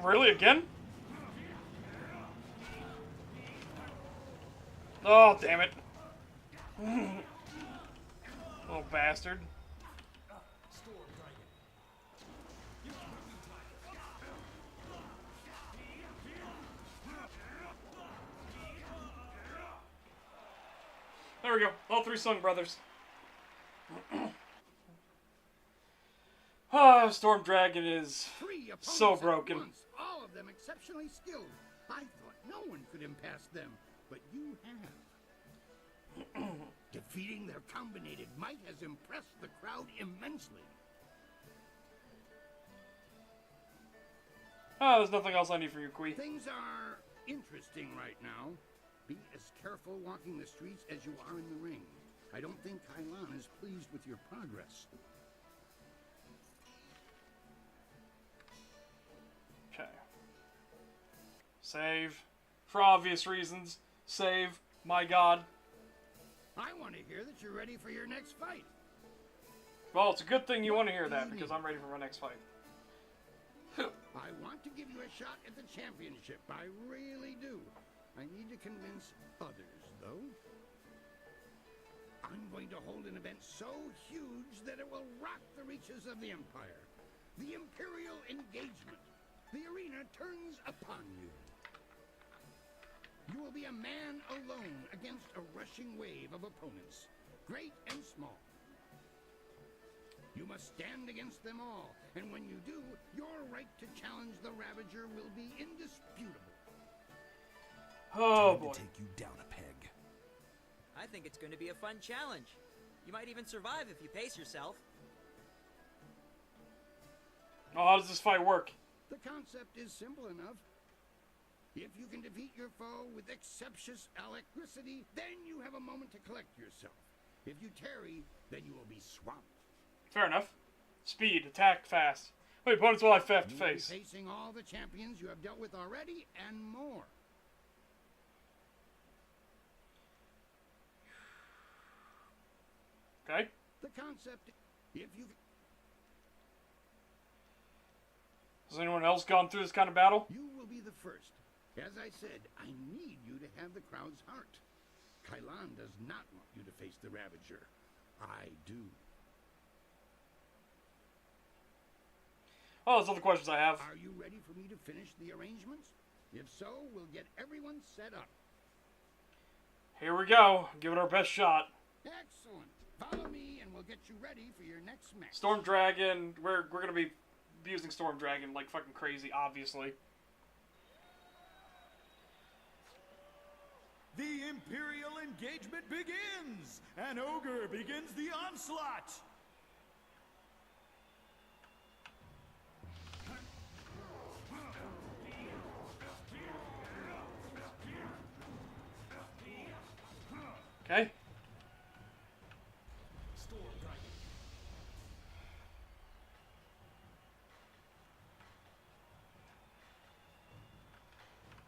Really, again? Oh, damn it. Little bastard. There we go. All three Sung brothers. Ah, Storm Dragon is so broken. All of them exceptionally skilled. I thought no one could impass them, but you have. Defeating their combinated might has impressed the crowd immensely. Oh, there's nothing else I need from you, Kui. Things are interesting right now. Be as careful walking the streets as you are in the ring. I don't think Kailan is pleased with your progress. Okay. Save. For obvious reasons. Save. My god. I want to hear that you're ready for your next fight. Well, it's a good thing you want to hear that, because I'm ready for my next fight. I want to give you a shot at the championship. I really do. I need to convince others, though. I'm going to hold an event so huge that it will rock the reaches of the Empire. The Imperial Engagement. The arena turns upon you. You will be a man alone against a rushing wave of opponents, great and small. You must stand against them all, and when you do, your right to challenge the Ravager will be indisputable. Oh, boy. Time to take you down a peg. I think it's going to be a fun challenge. You might even survive if you pace yourself. Oh, how does this fight work? The concept is simple enough. If you can defeat your foe with exceptious alacrity, then you have a moment to collect yourself. If you tarry, then you will be swamped. Fair enough. Speed, attack fast. Wait, opponents will have to face. Facing all the champions you have dealt with already and more. Okay. The concept, if you... Has anyone else gone through this kind of battle? You will be the first. As I said, I need you to have the crowd's heart. Kailan does not want you to face the Ravager. I do. Oh, those are the questions I have. Are you ready for me to finish the arrangements? If so, we'll get everyone set up. Here we go. Give it our best shot. Excellent. Follow me and we'll get you ready for your next match. Storm Dragon. We're going to be using Storm Dragon like fucking crazy, obviously. The Imperial engagement begins! An ogre begins the onslaught! Okay.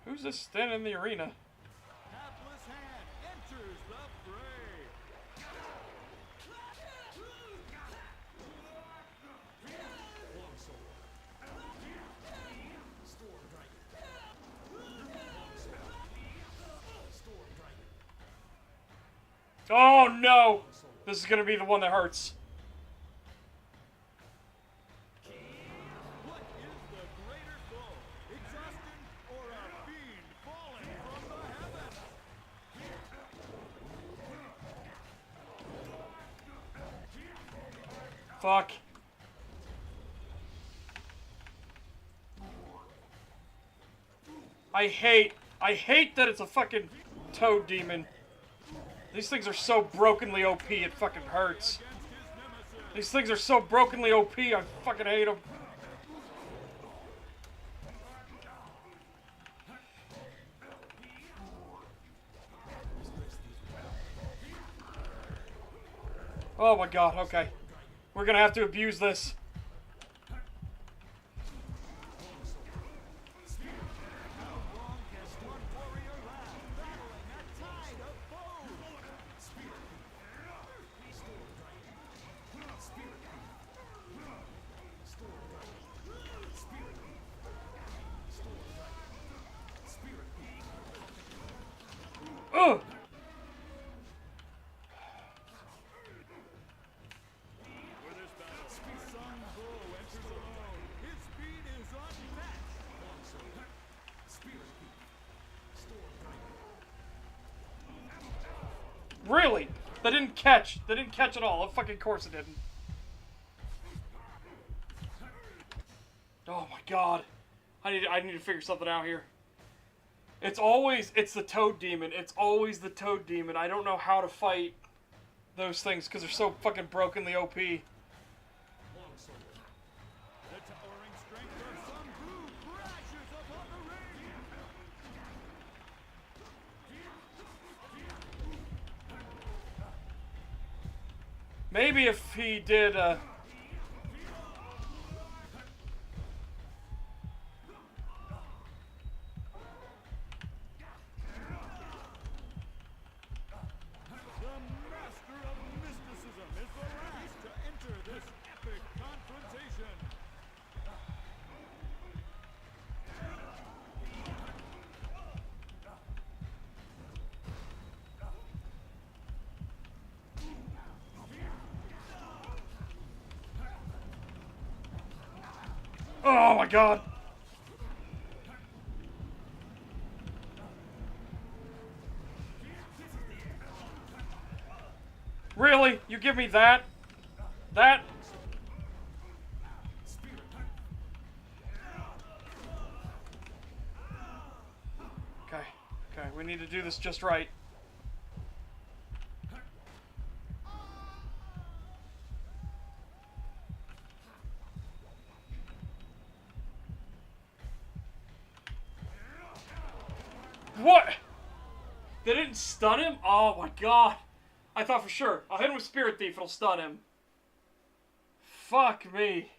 Who's this standing in the arena? Hapless Hand enters the fray. Oh no! This is gonna be the one that hurts. What is the greater foe? Exhaustion or a fiend falling from the heavens? Fuck. I hate that it's a fucking toad demon. These things are so brokenly OP, it fucking hurts. These things are so brokenly OP, I fucking hate them. Oh my god, okay. We're gonna have to abuse this. Ugh! Really? They didn't catch. They didn't catch at all. Of fucking course it didn't. Oh my god. I need to figure something out here. It's the toad demon. It's always the toad demon. I don't know how to fight those things because they're so fucking brokenly OP. Maybe if he did, oh my god. Really? You give me that? That? Okay. Okay, we need to do this just right. What? They didn't stun him? Oh my god. I thought for sure. I'll hit him with Spirit Thief, it'll stun him. Fuck me.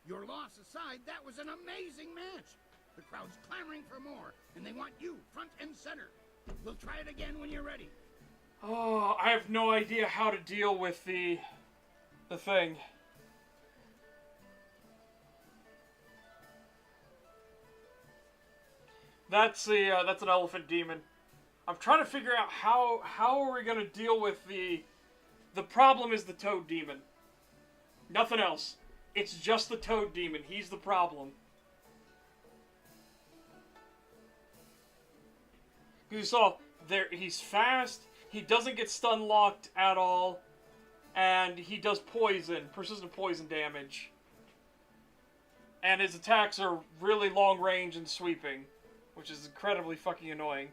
Your loss aside, that was an amazing match. The crowd's clamoring for more, and they want you front and center. We'll try it again when you're ready. Oh, I have no idea how to deal with the thing. That's an elephant demon. I'm trying to figure out how are we gonna deal with the problem is the toad demon. Nothing else. It's just the toad demon. He's the problem. You saw there he's fast, he doesn't get stun locked at all, and he does persistent poison damage. And his attacks are really long range and sweeping, which is incredibly fucking annoying.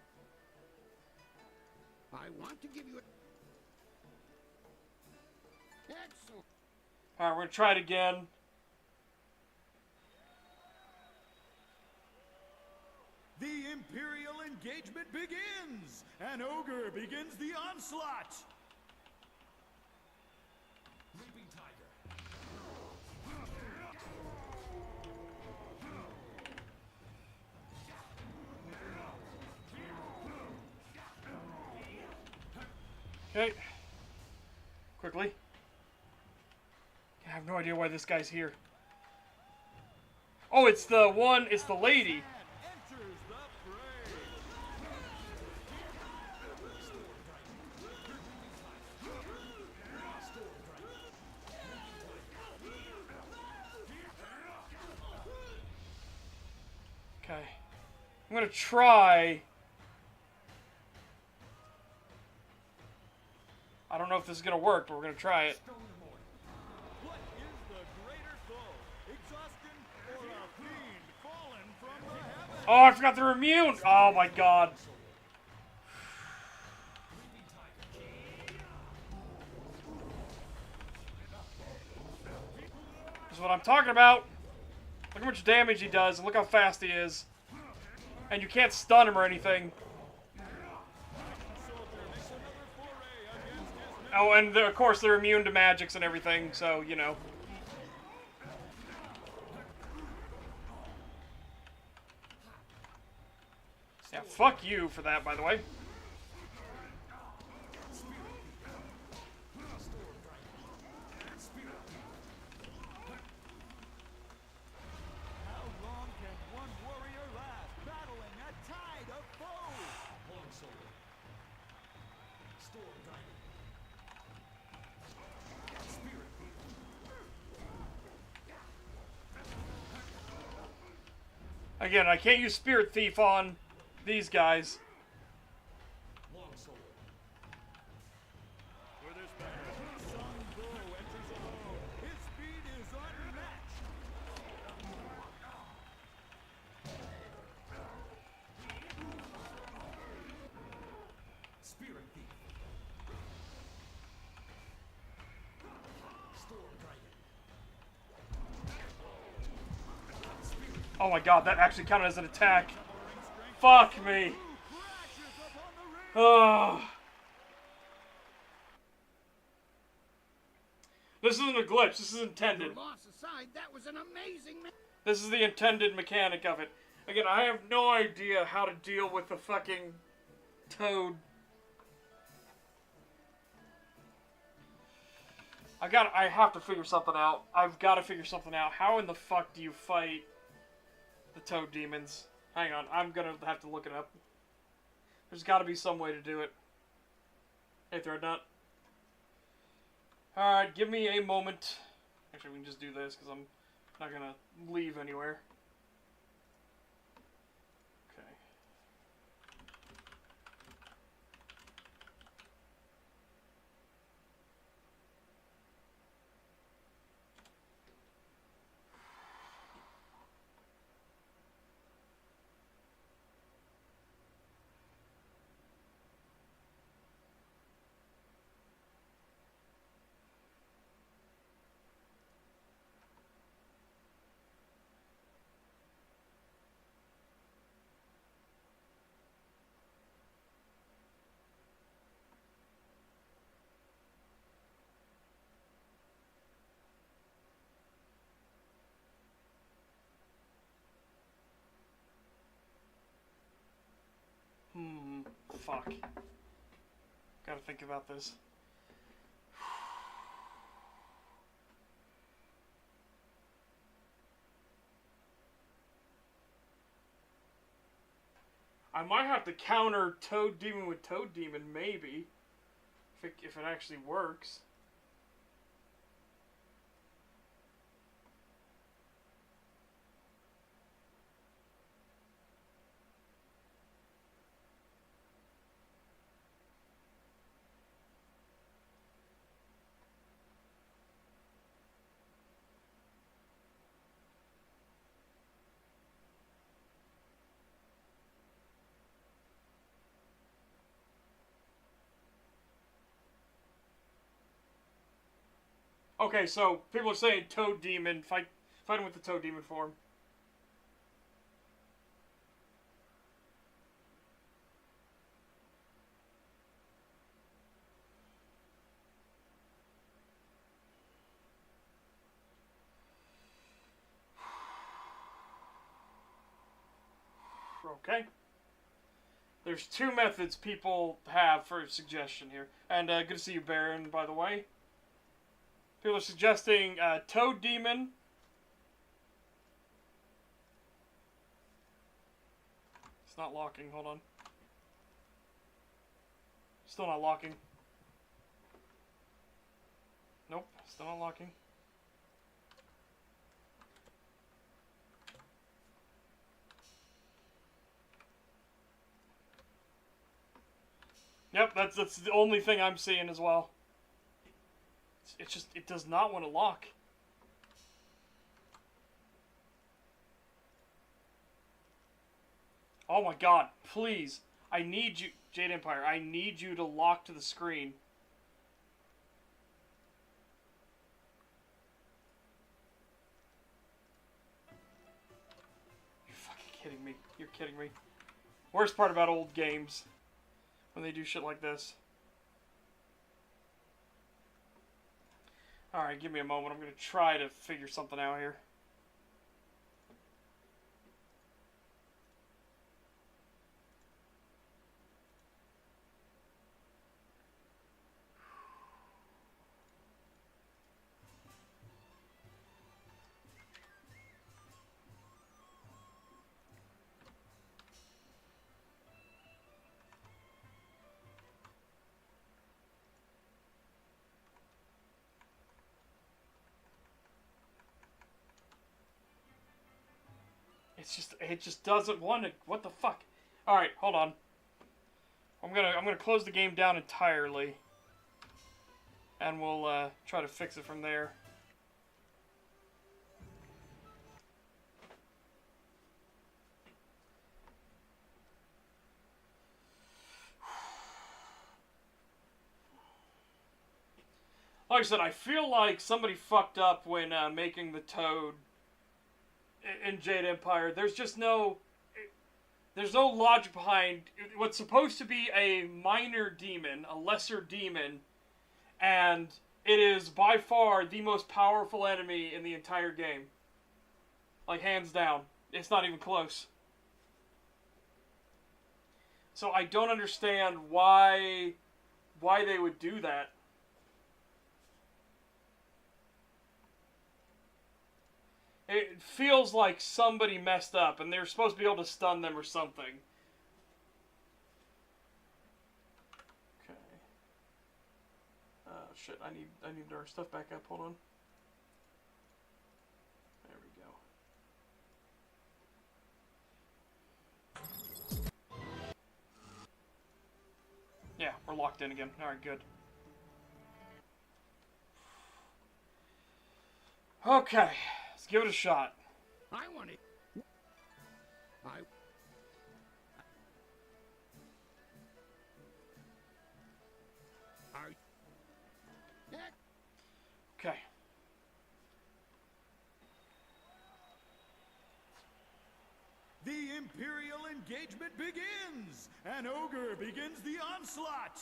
I want to give you a... Excellent. Alright, we're gonna try it again. The Imperial engagement begins! An ogre begins the onslaught! Leaping Tiger. Okay. Quickly. I have no idea why this guy's here. Oh, it's the one, it's the lady. Okay. I'm gonna try. I don't know if this is gonna work, but we're gonna try it. What is the greater foe? Exhaustion or a fiend fallen from the heavens? Oh, I forgot they're immune! Oh my god. This is what I'm talking about. Look how much damage he does, and look how fast he is. And you can't stun him or anything. Oh, and of course they're immune to magics and everything, so, you know. Yeah, fuck you for that, by the way. How long can one warrior last, battling a tide of foes? Long sword. Storm dragon. Spirit Again, I can't use Spirit Thief on these guys. Long sword. For this battle, Sun Bull enters alone. His speed is unmatched. Spirit Thief. Storm dragon. Oh my god, that actually counted as an attack. Fuck me. Oh. This isn't a glitch, this is intended. Your loss aside, that was an amazing This is the intended mechanic of it. Again, I have no idea how to deal with the fucking toad. I have to figure something out. I've got to figure something out. How in the fuck do you fight the toad demons? Hang on, I'm gonna have to look it up. There's got to be some way to do it. Hey, Threadnut. Alright, give me a moment. Actually, we can just do this, because I'm not gonna leave anywhere. Okay. Fuck. Gotta think about this. I might have to counter Toad Demon with Toad Demon, maybe. If it actually works. Okay, so people are saying Toad Demon, fight him with the Toad Demon form. Okay. There's two methods people have for a suggestion here. And good to see you, Baron, by the way. People are suggesting Toad Demon. It's not locking, hold on. Still not locking. Nope, still not locking. Yep, that's the only thing I'm seeing as well. It's just, it does not want to lock. Oh my god, please. I need you, Jade Empire, I need you to lock to the screen. You're fucking kidding me. You're kidding me. Worst part about old games. When they do shit like this. Alright, give me a moment. I'm going to try to figure something out here. It just doesn't want to. What the fuck? All right, hold on. I'm gonna close the game down entirely, and we'll try to fix it from there. Like I said, I feel like somebody fucked up when making the Toad in Jade Empire. There's no logic behind what's supposed to be a minor demon, a lesser demon, and it is by far the most powerful enemy in the entire game. Like, hands down. It's not even close. So I don't understand why they would do that. It feels like somebody messed up, and they're supposed to be able to stun them or something. Okay. Oh shit! I need our stuff back up. Hold on. There we go. Yeah, we're locked in again. All right, good. Okay. Let's give it a shot. I want it. Okay. The Imperial engagement begins! An ogre begins the onslaught!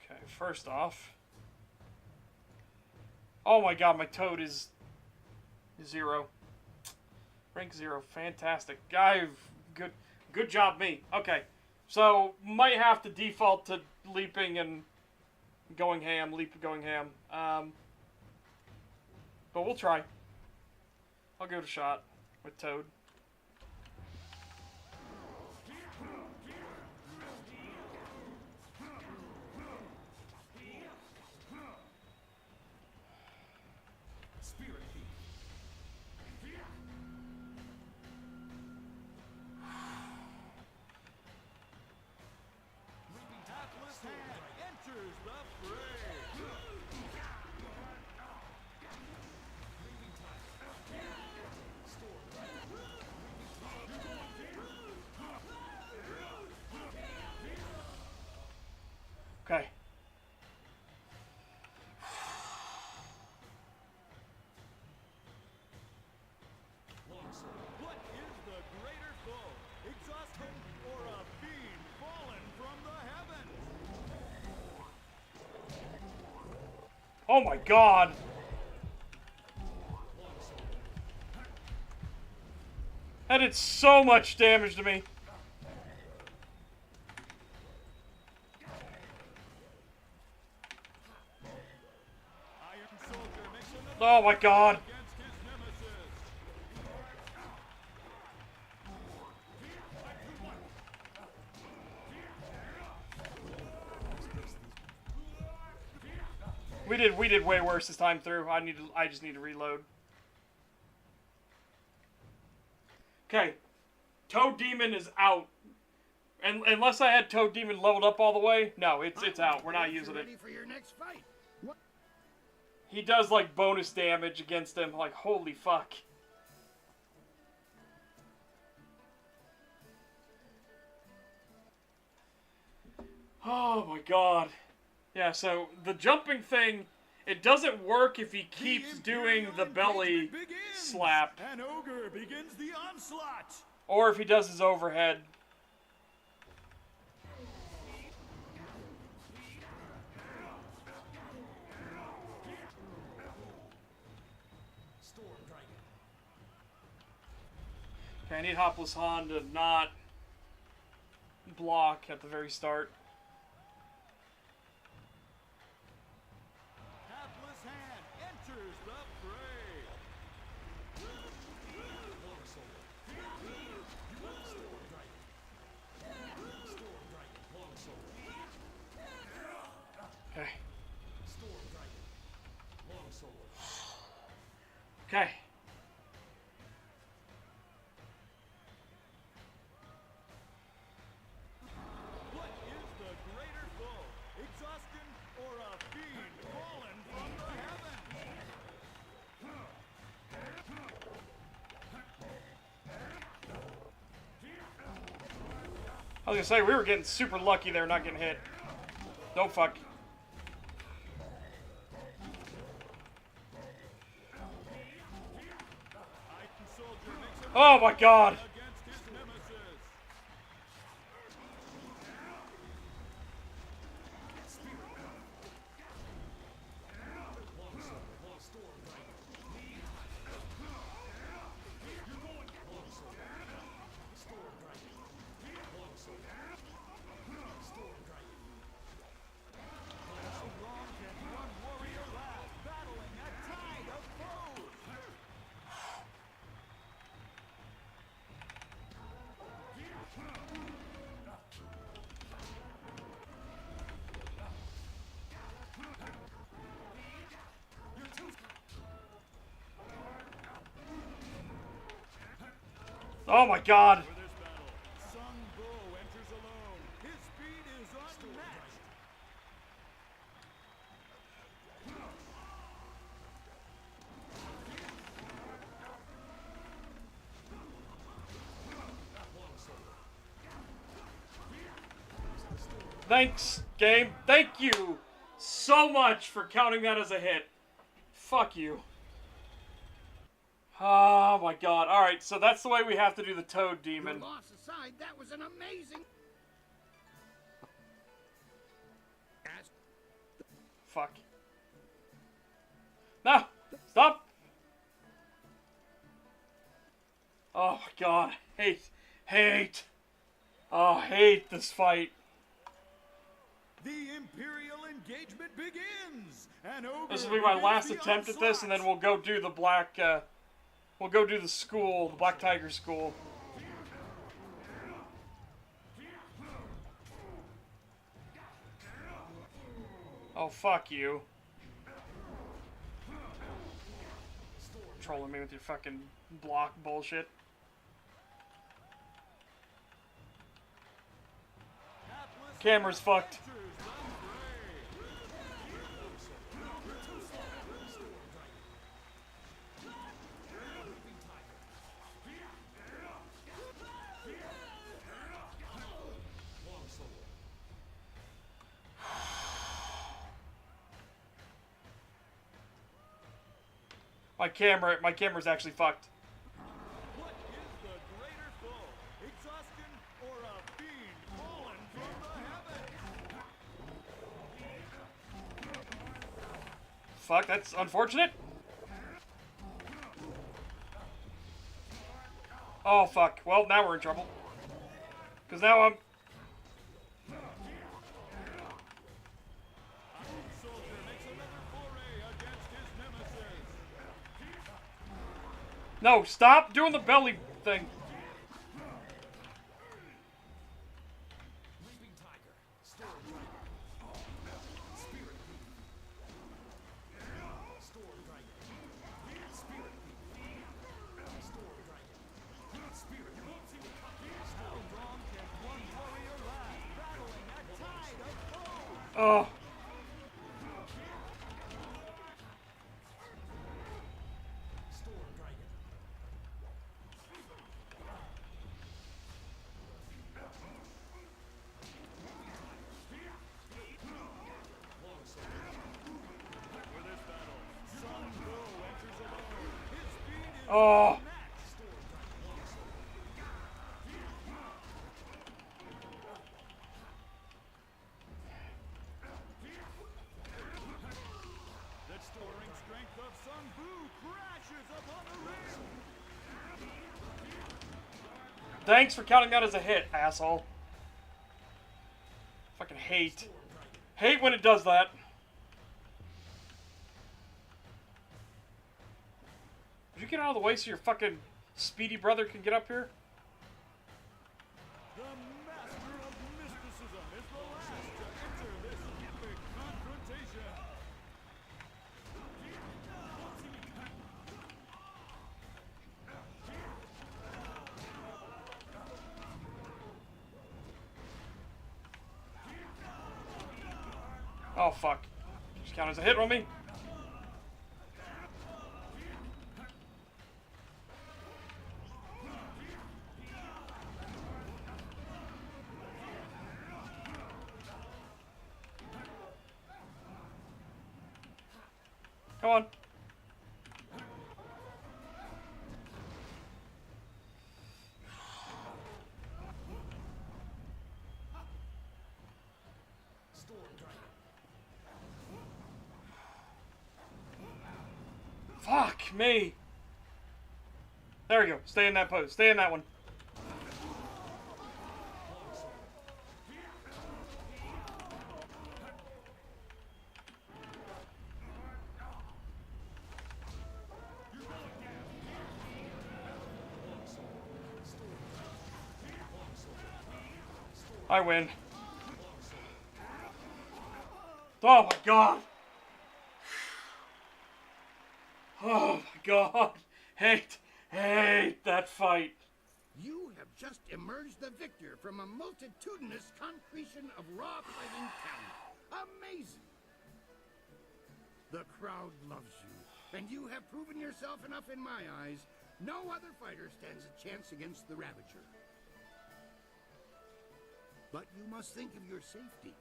Okay, first off. Oh my god, my Toad is 0. Rank 0. Fantastic. Good job, me. Okay. So, might have to default to leaping and going ham. But we'll try. I'll give it a shot with Toad. Okay. What is the greater foe? Exhaustion or a fiend fallen from the heavens? Oh my god! That did so much damage to me. Oh my god. We did way worse this time through. I just need to reload. Okay. Toad Demon is out. And unless I had Toad Demon leveled up all the way, no, it's out. We're not using it. Ready for your next fight. What? He does like bonus damage against him. Like, holy fuck. Oh my god. Yeah, so the jumping thing, it doesn't work if he keeps doing the belly slap. An ogre begins the onslaught. Or if he does his overhead. Okay, I need Hopless Han to not block at the very start. Hapless hand enters the fray. Okay. Okay. What is the greater foe? Exhaustion or a fiend fallen from the heavens? I was gonna say, we were getting super lucky there, not getting hit. Don't fuck. Oh my god! Oh my god! Thanks, game. Thank you so much for counting that as a hit. Fuck you. Oh my god. Alright, so that's the way we have to do the Toad Demon. Your loss aside, that was an amazing... Fuck. No! Stop! Oh my god. Hate. Oh, hate this fight. The Imperial engagement begins. This will be my last attempt at this, and then we'll go do the black, we'll go do the school, the Black Tiger School. Oh, fuck you. Trolling me with your fucking block bullshit. Camera's fucked. My camera's actually fucked. What is the greater foe? Exhaustion or a fiend fallen from the heavens? Fuck, that's unfortunate. Oh, fuck. Well, now we're in trouble. Because now I'm... No, stop doing the belly thing. Oh. Oh. Thanks for counting that as a hit, asshole. Fucking hate. Hate when it does that. Would you get out of the way so your fucking speedy brother can get up here? The master of mysticism is the last to enter this epic confrontation. Oh, fuck. Just count as a hit on me. Come on. Fuck me. There we go. Stay in that pose. Stay in that one. I win. Oh my god. Oh my god. Hate that fight. You have just emerged the victor from a multitudinous concretion of raw fighting talent. Amazing. The crowd loves you, and you have proven yourself enough in my eyes. No other fighter stands a chance against the Ravager. But you must think of your safety.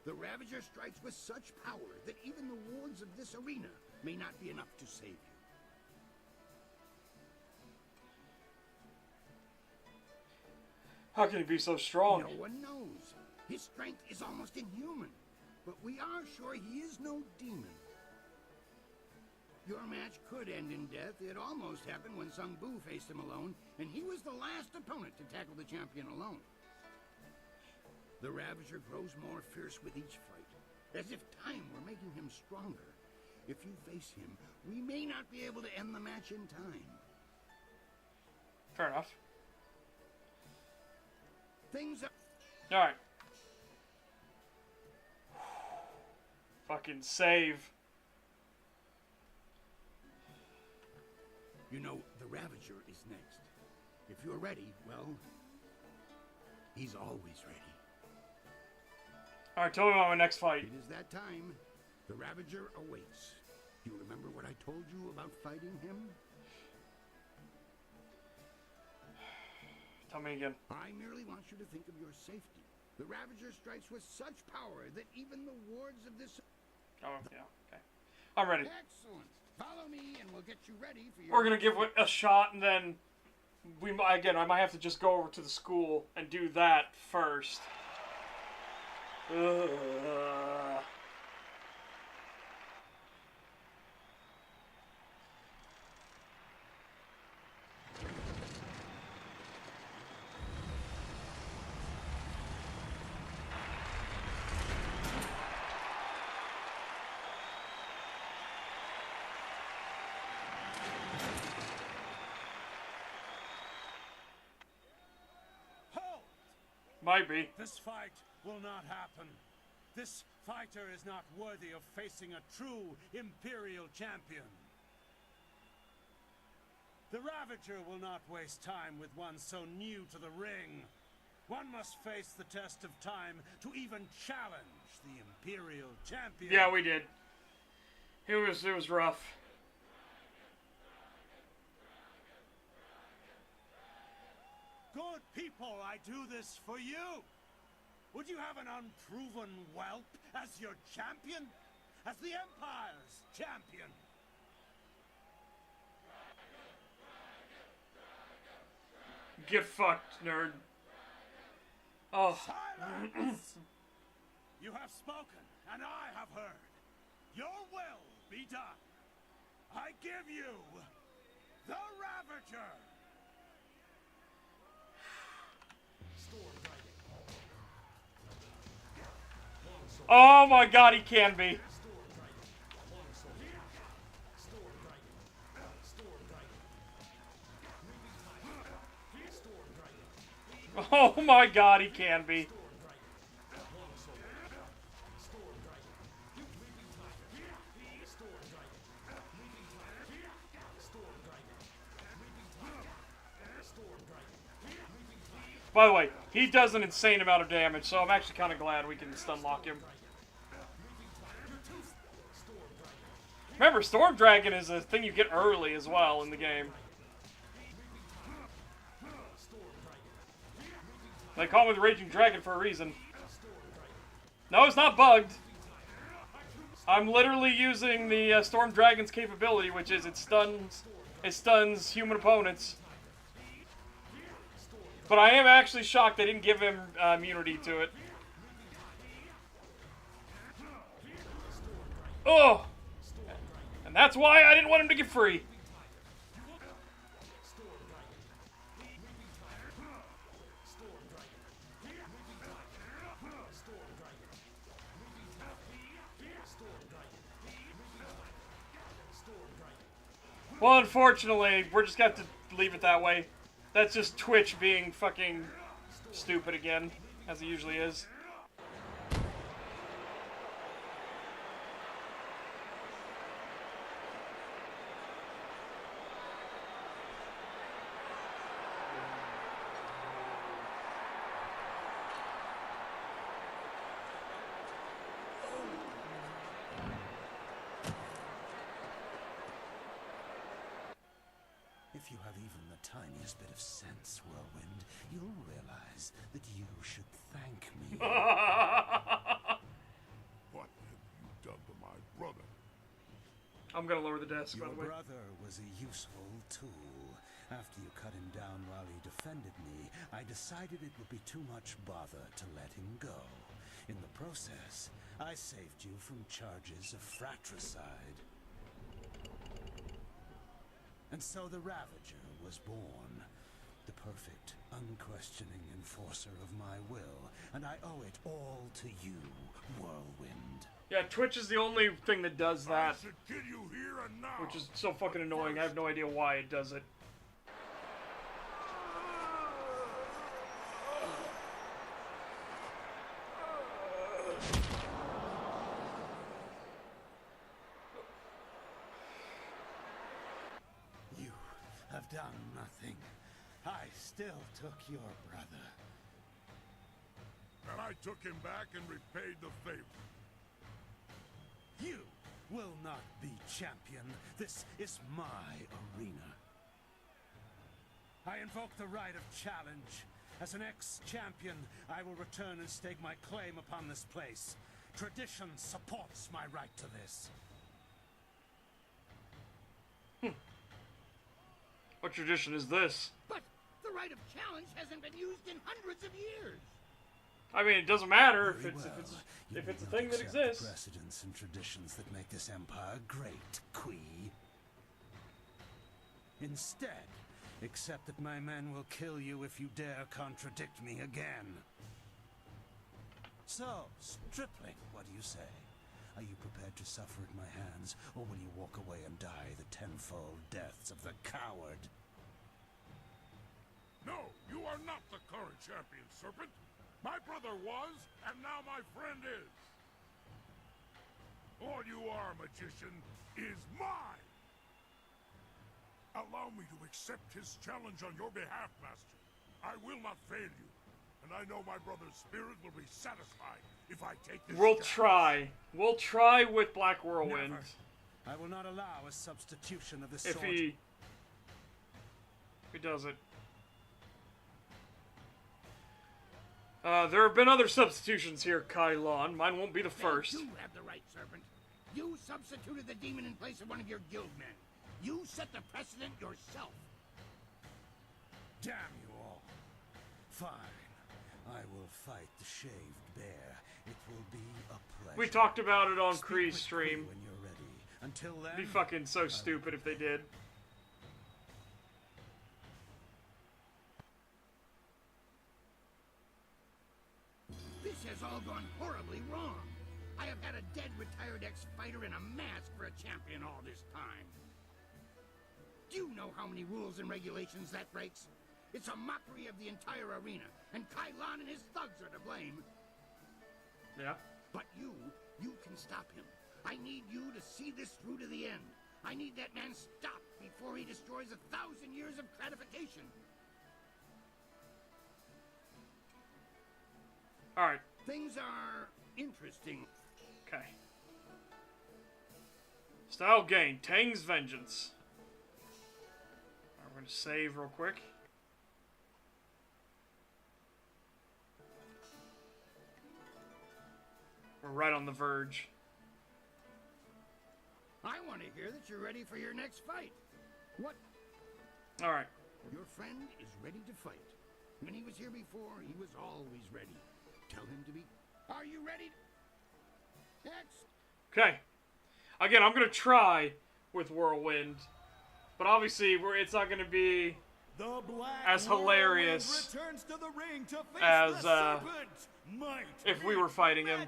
The Ravager strikes with such power that even the wards of this arena may not be enough to save you. How can he be so strong? No one knows. His strength is almost inhuman. But we are sure he is no demon. Your match could end in death. It almost happened when Sung Bu faced him alone, and he was the last opponent to tackle the champion alone. The Ravager grows more fierce with each fight, as if time were making him stronger. If you face him, we may not be able to end the match in time. Fair enough. Things are... Alright. Fucking save. You know, the Ravager is next. If you're ready, well, he's always ready. Alright, tell me about my next fight. It is that time. The Ravager awaits. Do you remember what I told you about fighting him? Tell me again. I merely want you to think of your safety. The Ravager strikes with such power that even the wards of this... Oh, yeah, okay. I'm ready. Excellent. Follow me and we'll get you ready for your... We're gonna give it a shot, and then again, I might have to just go over to the school and do that first. Might be. This fight will not happen. This fighter is not worthy of facing a true Imperial champion. The Ravager will not waste time with one so new to the ring. One must face the test of time to even challenge the Imperial champion. Yeah, we did. It was rough. Good people, I do this for you. Would you have an unproven whelp as your champion? As the Empire's champion? Get fucked, nerd. Oh. Silence! You have spoken, and I have heard. Your will be done. I give you the Ravager. Oh my god, he can be. Oh my god, he can be. By the way, he does an insane amount of damage, so I'm actually kind of glad we can stun lock him. Remember, Storm Dragon is a thing you get early as well in the game. They call me the Raging Dragon for a reason. No, it's not bugged. I'm literally using the Storm Dragon's capability, which is it stuns human opponents. But I am actually shocked they didn't give him immunity to it. Oh! And that's why I didn't want him to get free. Well, unfortunately, we're just going to have to leave it that way. That's just Twitch being fucking stupid again, as it usually is. If you have even the tiniest bit of sense, Whirlwind, you'll realize that you should thank me. What have you done to my brother? I'm gonna lower the desk, by the way. Your brother was a useful tool. After you cut him down while he defended me, I decided it would be too much bother to let him go. In the process, I saved you from charges of fratricide. And so the Ravager was born. The perfect, unquestioning enforcer of my will. And I owe it all to you, Whirlwind. Yeah, Twitch is the only thing that does that. I should get you here and now. Which is so fucking annoying. I have no idea why it does it. Have done nothing. I still took your brother. And I took him back and repaid the favor. You will not be champion. This is my arena. I invoke the right of challenge. As an ex-champion, I will return and stake my claim upon this place. Tradition supports my right to this. What tradition is this? But the right of challenge hasn't been used in hundreds of years. I mean, it doesn't matter if Very it's well. if it's a You thing that accept the exists. precedents and traditions that make this empire great, Quee. Instead, accept that my men will kill you if you dare contradict me again. So, Stripling, what do you say? Are you prepared to suffer at my hands, or will you walk away and die the tenfold deaths of the coward? No, you are not the current champion, Serpent. My brother was, and now my friend is. All you are, magician, is mine. Allow me to accept his challenge on your behalf, Master. I will not fail you, and I know my brother's spirit will be satisfied if I take this We'll challenge. try. We'll try with Black Whirlwind. Never. I will not allow a substitution of this If sort. he does it. There have been other substitutions here, Kylon. Mine won't be the first. You have the right, Serpent. You substituted the demon in place of one of your guild men. You set the precedent yourself. Damn you all. Fine. I will fight the shaved bear. It will be a pleasure. We talked about it on Speak Kree's with stream. Kree when you're ready. Until then, It'd be fucking so stupid if they did. This has all gone horribly wrong. I have had a dead retired ex-fighter in a mask for a champion all this time. Do you know how many rules and regulations that breaks? It's a mockery of the entire arena, and Kylon and his thugs are to blame. Yeah? But you can stop him. I need you to see this through to the end. I need that man stopped before he destroys 1,000 years of gratification. Alright. Things are interesting. Okay. Style gain. Tang's Vengeance. Alright, we're gonna save real quick. We're right on the verge. I want to hear that you're ready for your next fight. What? Alright. Your friend is ready to fight. When he was here before, he was always ready. Tell him to be... Are you ready? Okay. Again, I'm going to try with Whirlwind. But obviously, it's not going to be as hilarious as if we were fighting him.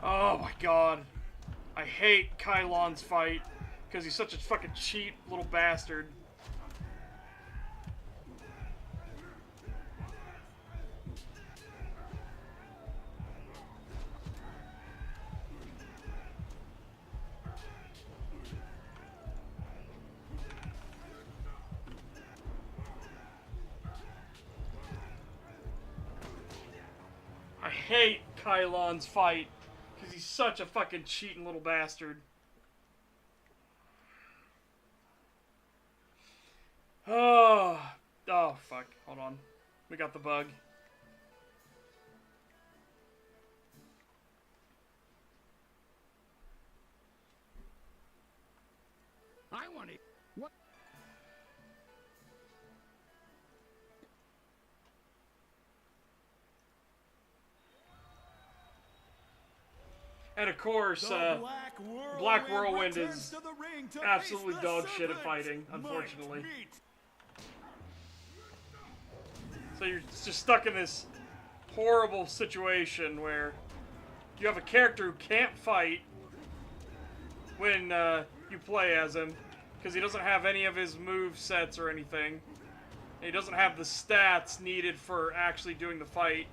Oh my god. I hate Kylon's fight because he's such a fucking cheat little bastard. I hate Kylon's fight because he's such a fucking cheating little bastard. Oh, fuck. Hold on. We got the bug. I want it. What? And of course, Black Whirlwind is absolutely dog shit at fighting, unfortunately. So you're just stuck in this horrible situation where you have a character who can't fight when you play as him, because he doesn't have any of his move sets or anything. And he doesn't have the stats needed for actually doing the fight.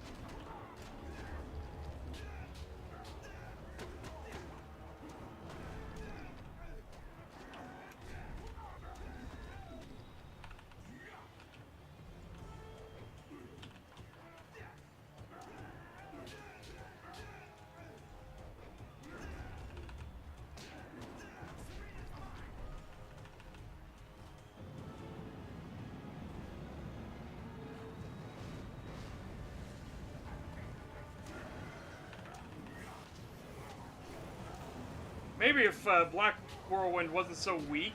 Maybe if Black Whirlwind wasn't so weak,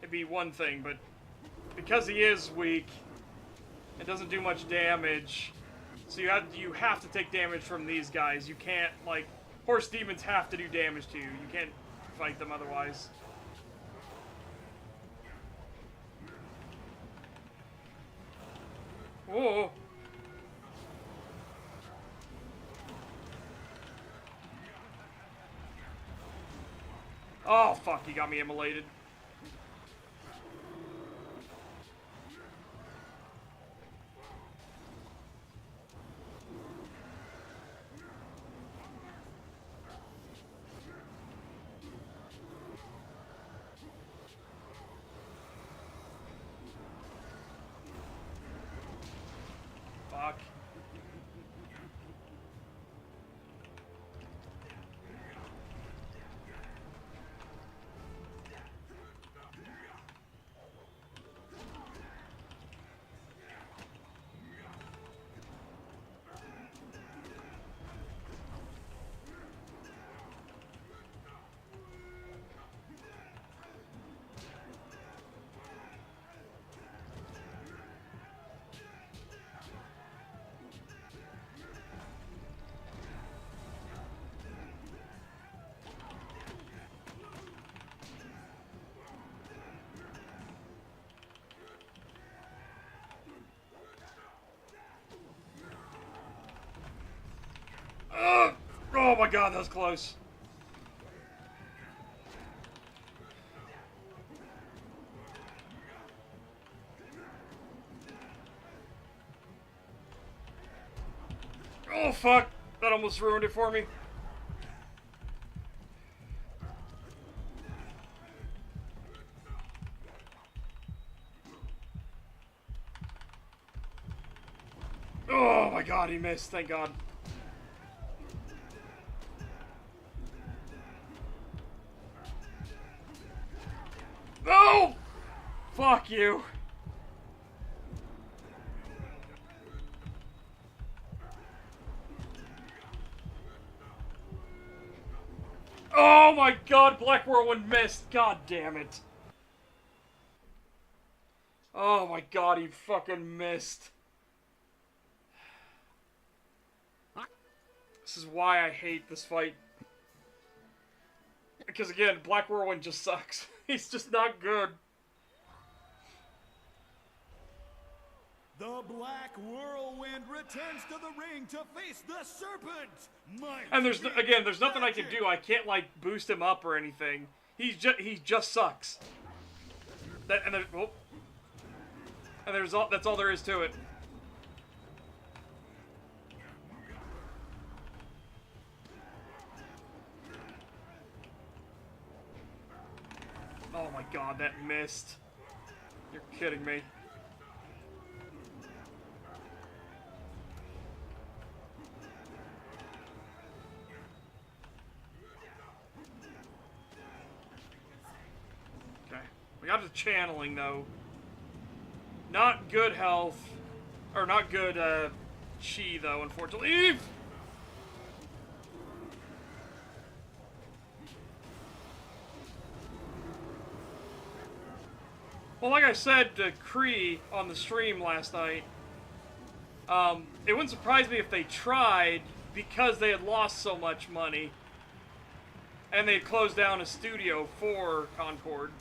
it'd be one thing, but because he is weak, it doesn't do much damage, so you have to take damage from these guys. You can't, like, horse demons have to do damage to you. You can't fight them otherwise. Whoa. Oh, fuck, he got me immolated. Fuck. Oh my god, that was close. Oh fuck, that almost ruined it for me. Oh my god, he missed, thank god. No! Fuck you. Oh my god, Black Whirlwind missed. God damn it. Oh my god, he fucking missed. This is why I hate this fight. Because again, Black Whirlwind just sucks. He's just not good. The Black Whirlwind returns to the ring to face the Serpent. And there's nothing I can do. I can't like boost him up or anything. He just sucks. That's all there is to it. Oh my god, that missed. You're kidding me. Okay. We got the channeling though. Not good health. Or not good chi though, unfortunately. Well, like I said to Cree on the stream last night, it wouldn't surprise me if they tried because they had lost so much money and they had closed down a studio for Concord.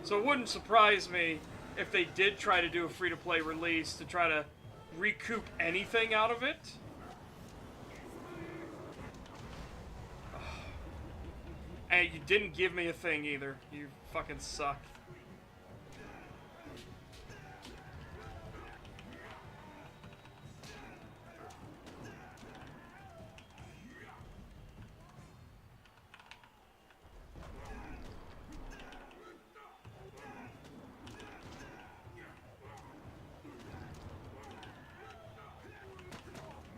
So it wouldn't surprise me if they did try to do a free-to-play release to try to recoup anything out of it. And you didn't give me a thing either. You fucking suck.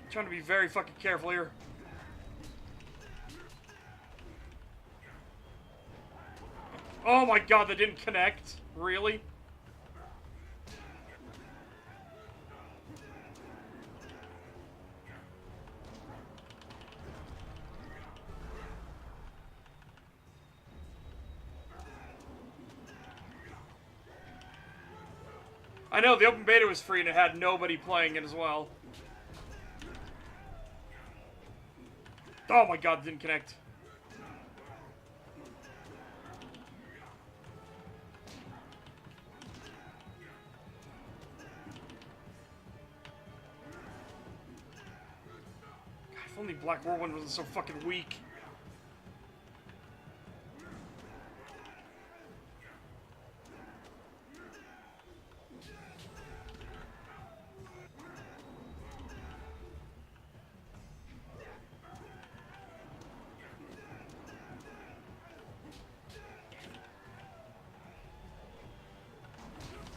Trying to be very fucking careful here. Oh my god, that didn't connect. Really? I know, the open beta was free and it had nobody playing it as well. Oh my god, it didn't connect. God, if only Black Whirlwind wasn't so fucking weak.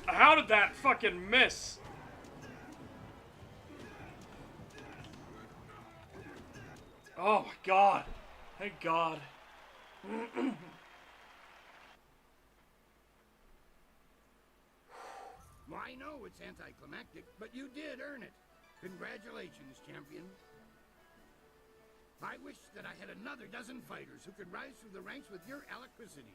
How did that fucking miss? Oh my god. Thank god. Well, I know it's anticlimactic, but you did earn it. Congratulations, champion. I wish that I had another dozen fighters who could rise through the ranks with your alacrity.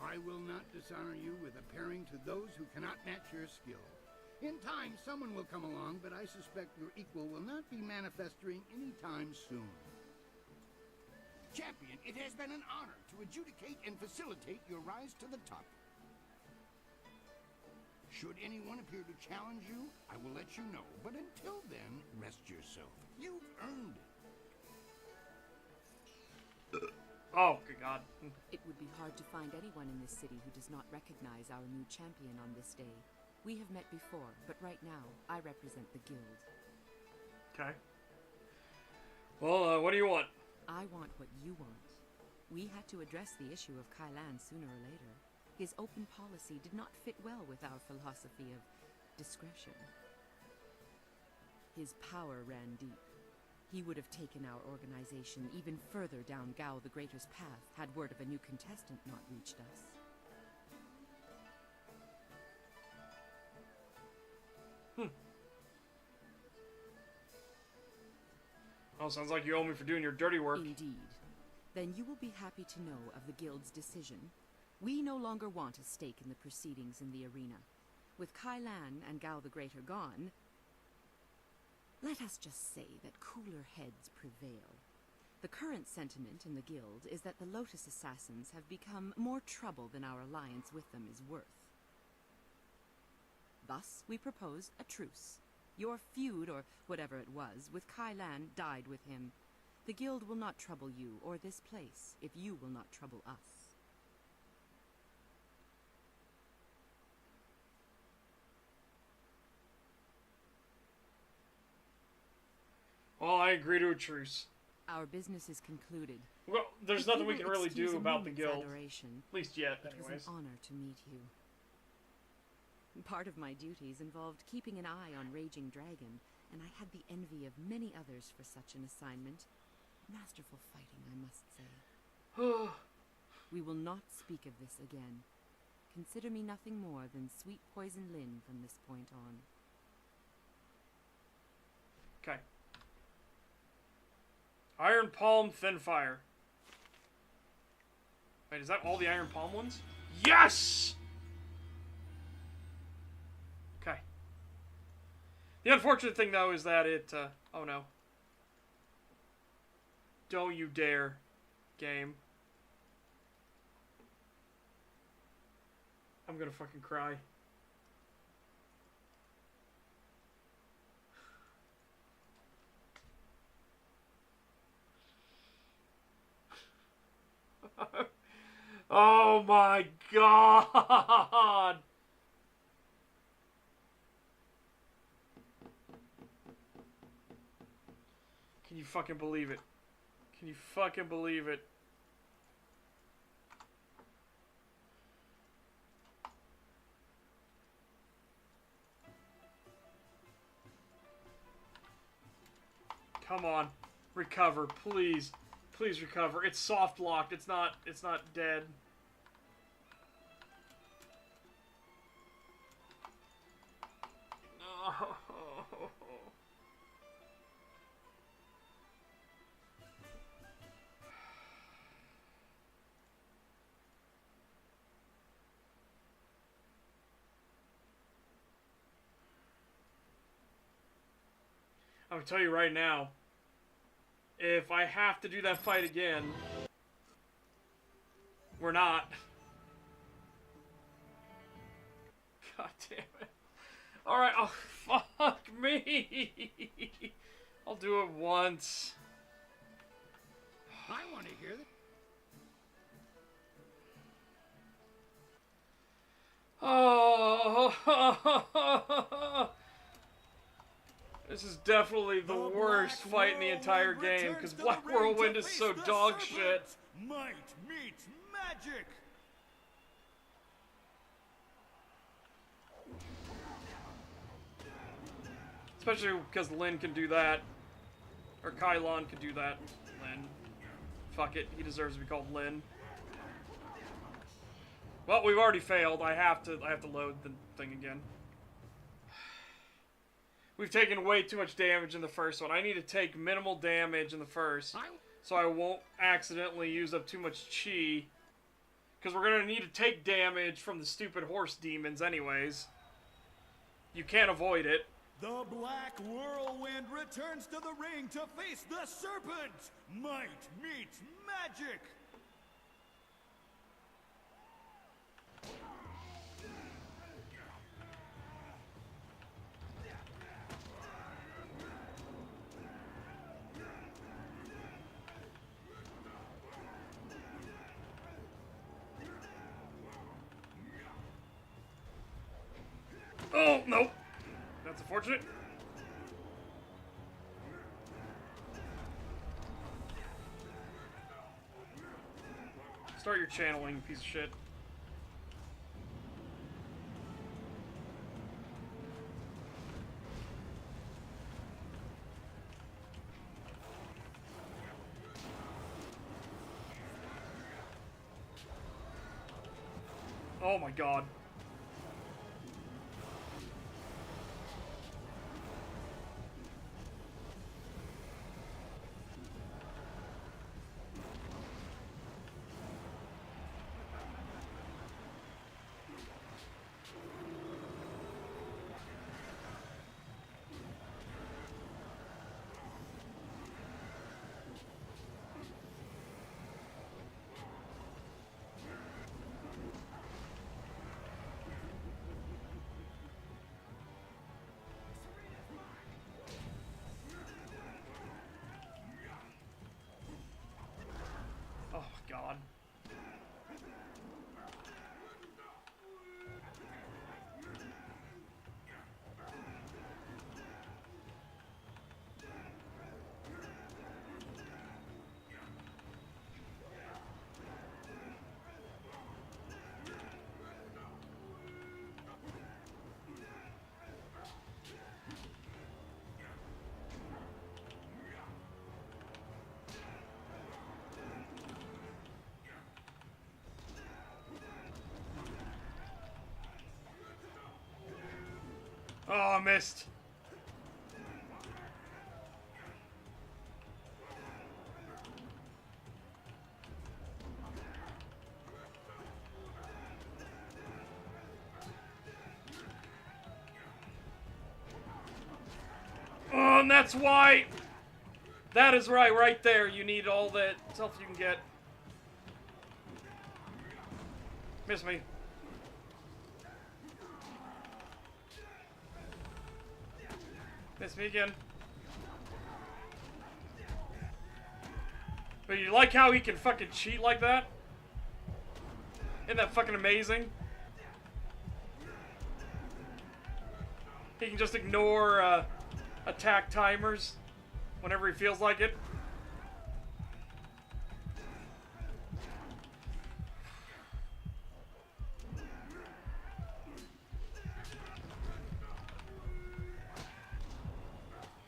I will not dishonor you with appearing to those who cannot match your skill. In time, someone will come along, but I suspect your equal will not be manifesting anytime soon. Champion, it has been an honor to adjudicate and facilitate your rise to the top. Should anyone appear to challenge you, I will let you know. But until then, rest yourself. You've earned it. Oh, good god. It would be hard to find anyone in this city who does not recognize our new champion on this day. We have met before, but right now, I represent the guild. Okay. Well, what do you want? I want what you want. We had to address the issue of Kailan sooner or later. His open policy did not fit well with our philosophy of discretion. His power ran deep. He would have taken our organization even further down Gao the Greater's path had word of a new contestant not reached us. Oh, sounds like you owe me for doing your dirty work. Indeed. Then you will be happy to know of the guild's decision. We no longer want a stake in the proceedings in the arena. With Kailan and Gao the Greater gone, let us just say that cooler heads prevail. The current sentiment in the guild is that the Lotus Assassins have become more trouble than our alliance with them is worth. Thus, we propose a truce. Your feud, or whatever it was, with Kailan died with him. The guild will not trouble you or this place if you will not trouble us. Well, I agree to a truce. Our business is concluded. Well, there's nothing we can really do about the guild. At least yet, anyways. It was an honor to meet you. Part of my duties involved keeping an eye on Raging Dragon, and I had the envy of many others for such an assignment. Masterful fighting, I must say. We will not speak of this again. Consider me nothing more than Sweet Poison Lynn from this point on. Okay. Iron Palm Thin Fire. Wait, is that all the Iron Palm ones? Yes! Okay. The unfortunate thing, though, is that it, oh no. Don't you dare, game. I'm gonna fucking cry. Oh my god! Can you fucking believe it? Can you fucking believe it? Come on. Recover, please. Please recover. It's soft locked. It's not dead. No. I'm gonna tell you right now, if I have to do that fight again, we're not. God damn it. Alright, oh, fuck me. I'll do it once. I want to hear that. Oh. This is definitely the worst fight in the entire game, because Black Whirlwind is so dog shit. Might meets magic. Especially because Lin can do that. Or Kylon can do that. Lin. Fuck it, he deserves to be called Lin. Well, we've already failed. I have to load the thing again. We've taken way too much damage in the first one. I need to take minimal damage in the first, so I won't accidentally use up too much chi. Because we're going to need to take damage from the stupid horse demons anyways. You can't avoid it. The Black Whirlwind returns to the ring to face the Serpent. Might meets magic. Oh, no. That's unfortunate. Start your channeling, piece of shit. Oh my god. Oh, God. Oh, I missed. Oh, and that's why. That is right there. You need all that stuff you can get. Miss me. Miss me again. But you like how he can fucking cheat like that? Isn't that fucking amazing? He can just ignore attack timers whenever he feels like it.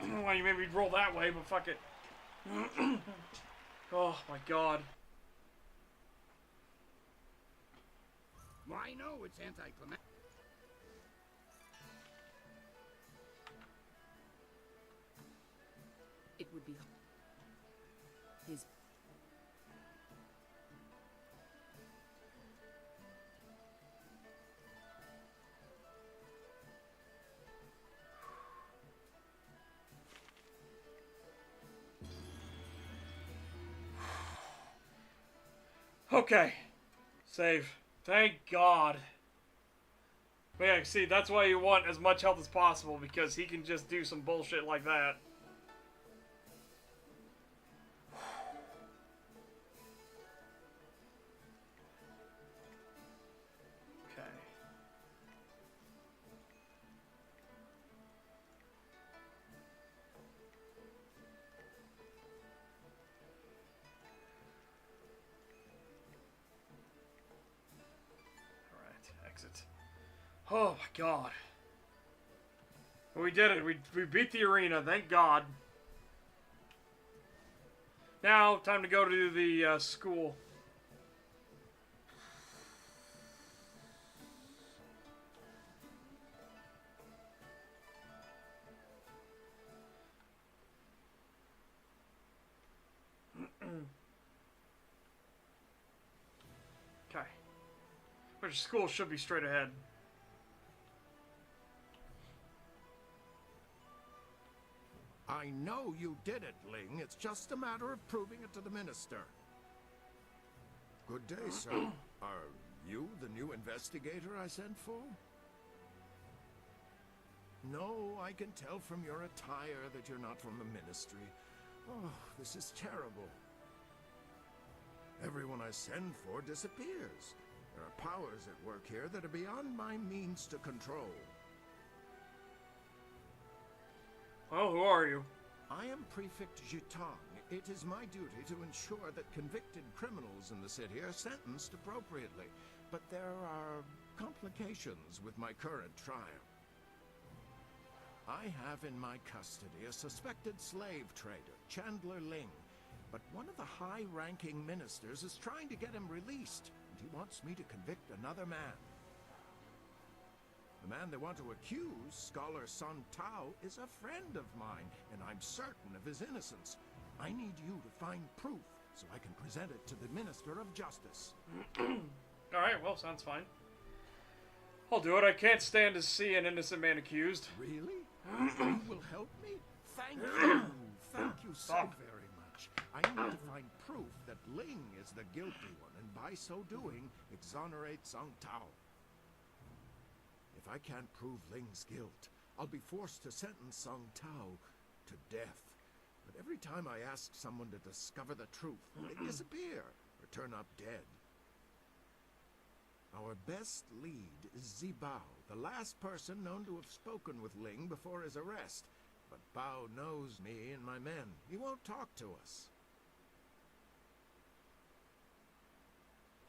I don't know why you made me roll that way, but fuck it. Oh my god. Well, I know it's anticlimactic. It would be his. Okay. Save. Thank God. But yeah, see, that's why you want as much health as possible, because he can just do some bullshit like that. Okay. Alright, exit. Oh my god. We did it. We beat the arena, thank God. Now, time to go to the school. Okay. Which school should be straight ahead. I know you did it, Ling. It's just a matter of proving it to the minister. Good day, sir. Are you the new investigator I sent for? No, I can tell from your attire that you're not from the ministry. Oh, this is terrible. Everyone I send for disappears. There are powers at work here that are beyond my means to control. Well, who are you? I am Prefect Jitang. It is my duty to ensure that convicted criminals in the city are sentenced appropriately. But there are complications with my current trial. I have in my custody a suspected slave trader, Chandler Ling. But one of the high-ranking ministers is trying to get him released, and he wants me to convict another man. The man they want to accuse, Scholar Sun Tao, is a friend of mine, and I'm certain of his innocence. I need you to find proof so I can present it to the Minister of Justice. Alright, well, sounds fine. I'll do it. I can't stand to see an innocent man accused. Really? You will help me? Thank you. Thank you so very much. I need to find proof that Ling is the guilty one, and by so doing, exonerate Sung Tao. If I can't prove Ling's guilt, I'll be forced to sentence Sung Tao to death. But every time I ask someone to discover the truth, they disappear or turn up dead. Our best lead is Zibao, the last person known to have spoken with Ling before his arrest. But Bao knows me and my men. He won't talk to us.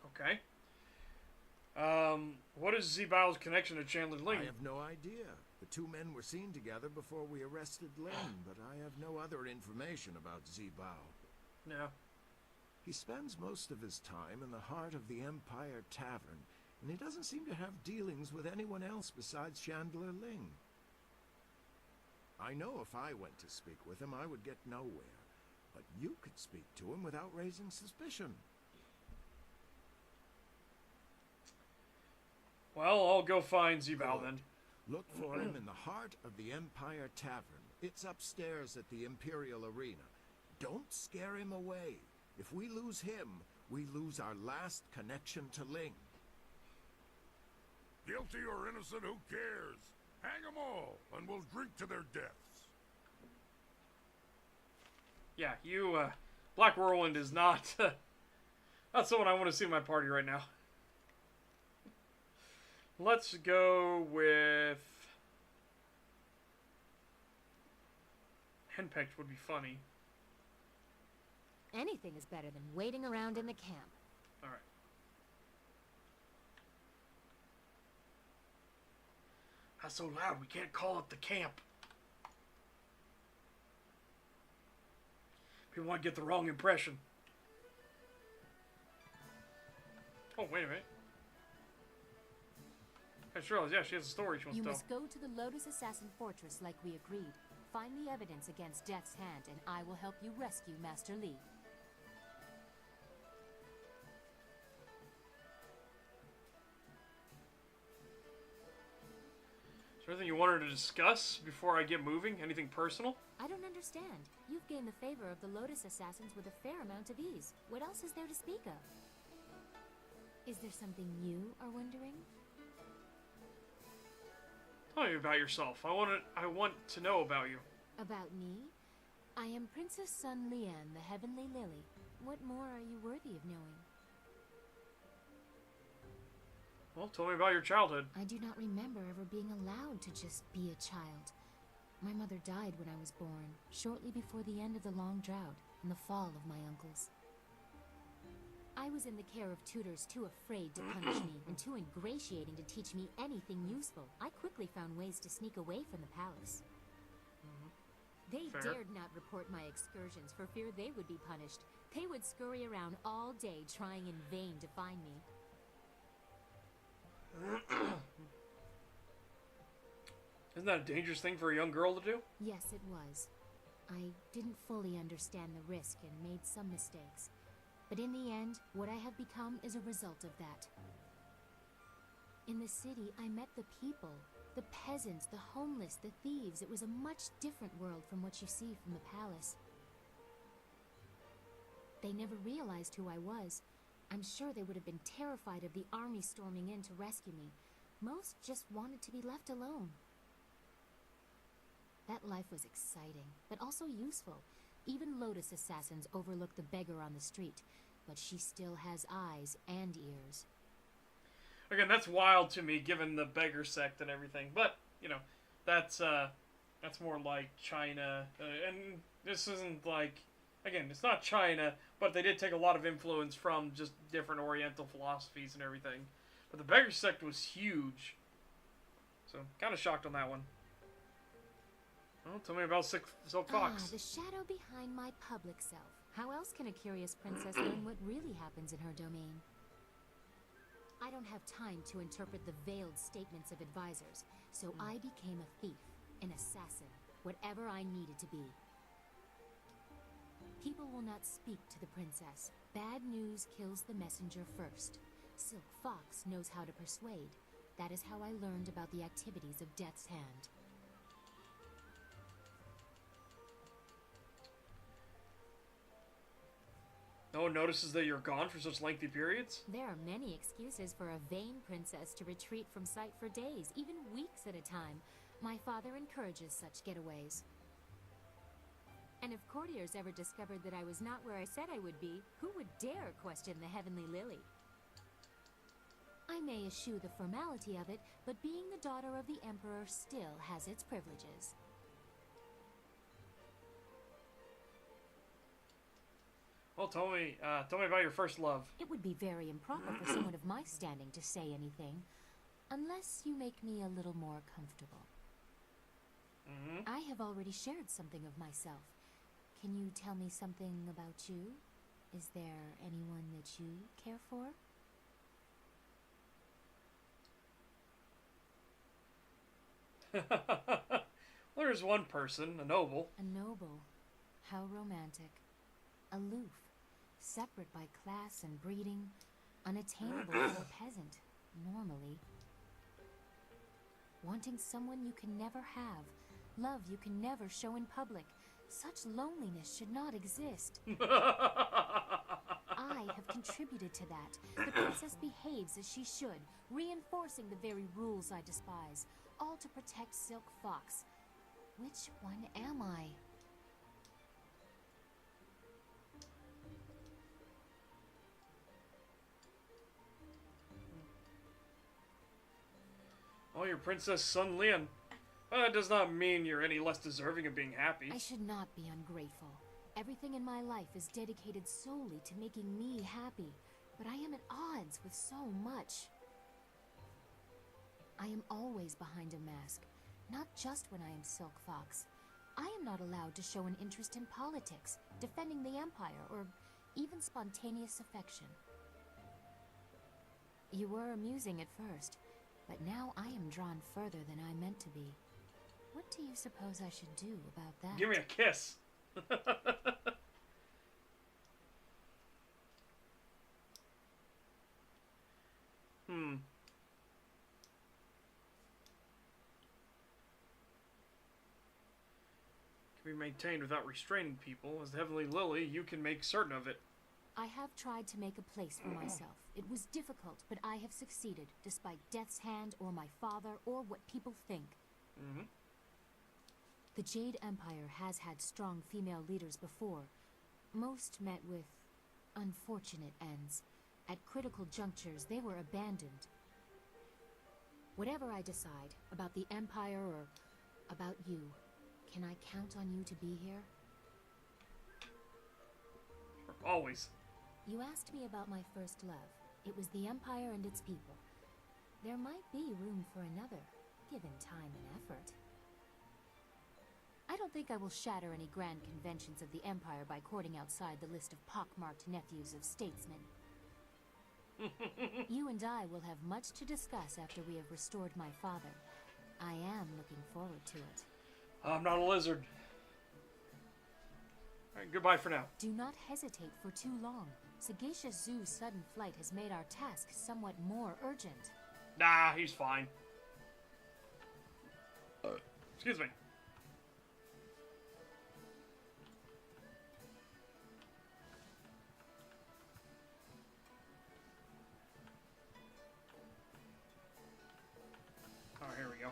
Okay. What is Zibao's connection to Chandler Ling? I have no idea. The two men were seen together before we arrested Ling, but I have no other information about Zibao. Yeah. He spends most of his time in the heart of the Empire Tavern, and he doesn't seem to have dealings with anyone else besides Chandler Ling. I know if I went to speak with him, I would get nowhere, but you could speak to him without raising suspicion. Well, I'll go find Zibao then. Look for him in the heart of the Empire Tavern. It's upstairs at the Imperial Arena. Don't scare him away. If we lose him, we lose our last connection to Ling. Guilty or innocent, who cares? Hang them all, and we'll drink to their deaths. Yeah, you, Black Whirlwind is not, not someone I want to see in my party right now. Let's go with... Henpecked would be funny. Anything is better than waiting around in the camp. Alright. That's so loud, we can't call it the camp. People might get the wrong impression. Oh, wait a minute. I just realized, yeah, she has a story she wants to tell. You must go to the Lotus Assassin Fortress like we agreed. Find the evidence against Death's Hand, and I will help you rescue Master Li. Is there anything you wanted to discuss before I get moving? Anything personal? I don't understand. You've gained the favor of the Lotus Assassins with a fair amount of ease. What else is there to speak of? Is there something you are wondering? Tell me about yourself. I want to know about you. About me? I am Princess Sun Lian, the Heavenly Lily. What more are you worthy of knowing? Well, tell me about your childhood. I do not remember ever being allowed to just be a child. My mother died when I was born, shortly before the end of the long drought and the fall of my uncles. I was in the care of tutors too afraid to punish me and too ingratiating to teach me anything useful. I quickly found ways to sneak away from the palace. They Fair. dared not report my excursions for fear they would be punished. They would scurry around all day trying in vain to find me. Isn't that a dangerous thing for a young girl to do? Yes, it was. I didn't fully understand the risk and made some mistakes. But in the end, what I have become is a result of that. In the city, I met the people. The peasants, the homeless, the thieves. It was a much different world from what you see from the palace. They never realized who I was. I'm sure they would have been terrified of the army storming in to rescue me. Most just wanted to be left alone. That life was exciting, but also useful. Even Lotus assassins overlook the beggar on the street, but she still has eyes and ears. Again, that's wild to me, given the beggar sect and everything. But you know, that's more like China, and this isn't like, again, it's not China, but they did take a lot of influence from just different Oriental philosophies and everything. But the beggar sect was huge, so kind of shocked on that one. Well, tell me about Silk Fox. The shadow behind my public self. How else can a curious princess learn what really happens in her domain? I don't have time to interpret the veiled statements of advisors, so I became a thief, an assassin, whatever I needed to be. People will not speak to the princess. Bad news kills the messenger first. Silk Fox knows how to persuade. That is how I learned about the activities of Death's Hand. No one notices that you're gone for such lengthy periods? There are many excuses for a vain princess to retreat from sight for days, even weeks at a time. My father encourages such getaways. And if courtiers ever discovered that I was not where I said I would be, who would dare question the Heavenly Lily? I may eschew the formality of it, but being the daughter of the Emperor still has its privileges. Well, tell me about your first love. It would be very improper for someone of my standing to say anything, unless you make me a little more comfortable. I have already shared something of myself. Can you tell me something about you? Is there anyone that you care for? There's one person, a noble. A noble. How romantic. Aloof. Separate by class and breeding. Unattainable for a peasant, normally. Wanting someone you can never have. Love you can never show in public. Such loneliness should not exist. I have contributed to that. The princess behaves as she should, reinforcing the very rules I despise, all to protect Silk Fox. Which one am I? you're Princess Sun Lian. That does not mean you're any less deserving of being happy. I should not be ungrateful. Everything in my life is dedicated solely to making me happy, but I am at odds with so much. I am always behind a mask, not just when I am Silk Fox. I am not allowed to show an interest in politics, defending the Empire, or even spontaneous affection. You were amusing at first, but now I am drawn further than I meant to be. What do you suppose I should do about that? Give me a kiss. Can be maintained without restraining people. As the Heavenly Lily, you can make certain of it. I have tried to make a place for myself. It was difficult, but I have succeeded, despite Death's Hand, or my father, or what people think. The Jade Empire has had strong female leaders before. Most met with unfortunate ends. At critical junctures, they were abandoned. Whatever I decide, about the Empire or about you, can I count on you to be here? Always. You asked me about my first love. It was the Empire and its people. There might be room for another, given time and effort. I don't think I will shatter any grand conventions of the Empire by courting outside the list of pockmarked nephews of statesmen. You and I will have much to discuss after we have restored my father. I am looking forward to it. I'm not a lizard. Alright, goodbye for now. Do not hesitate for too long. Sagacious Zoo's sudden flight has made our task somewhat more urgent. Nah, he's fine. Excuse me. Oh, here we go.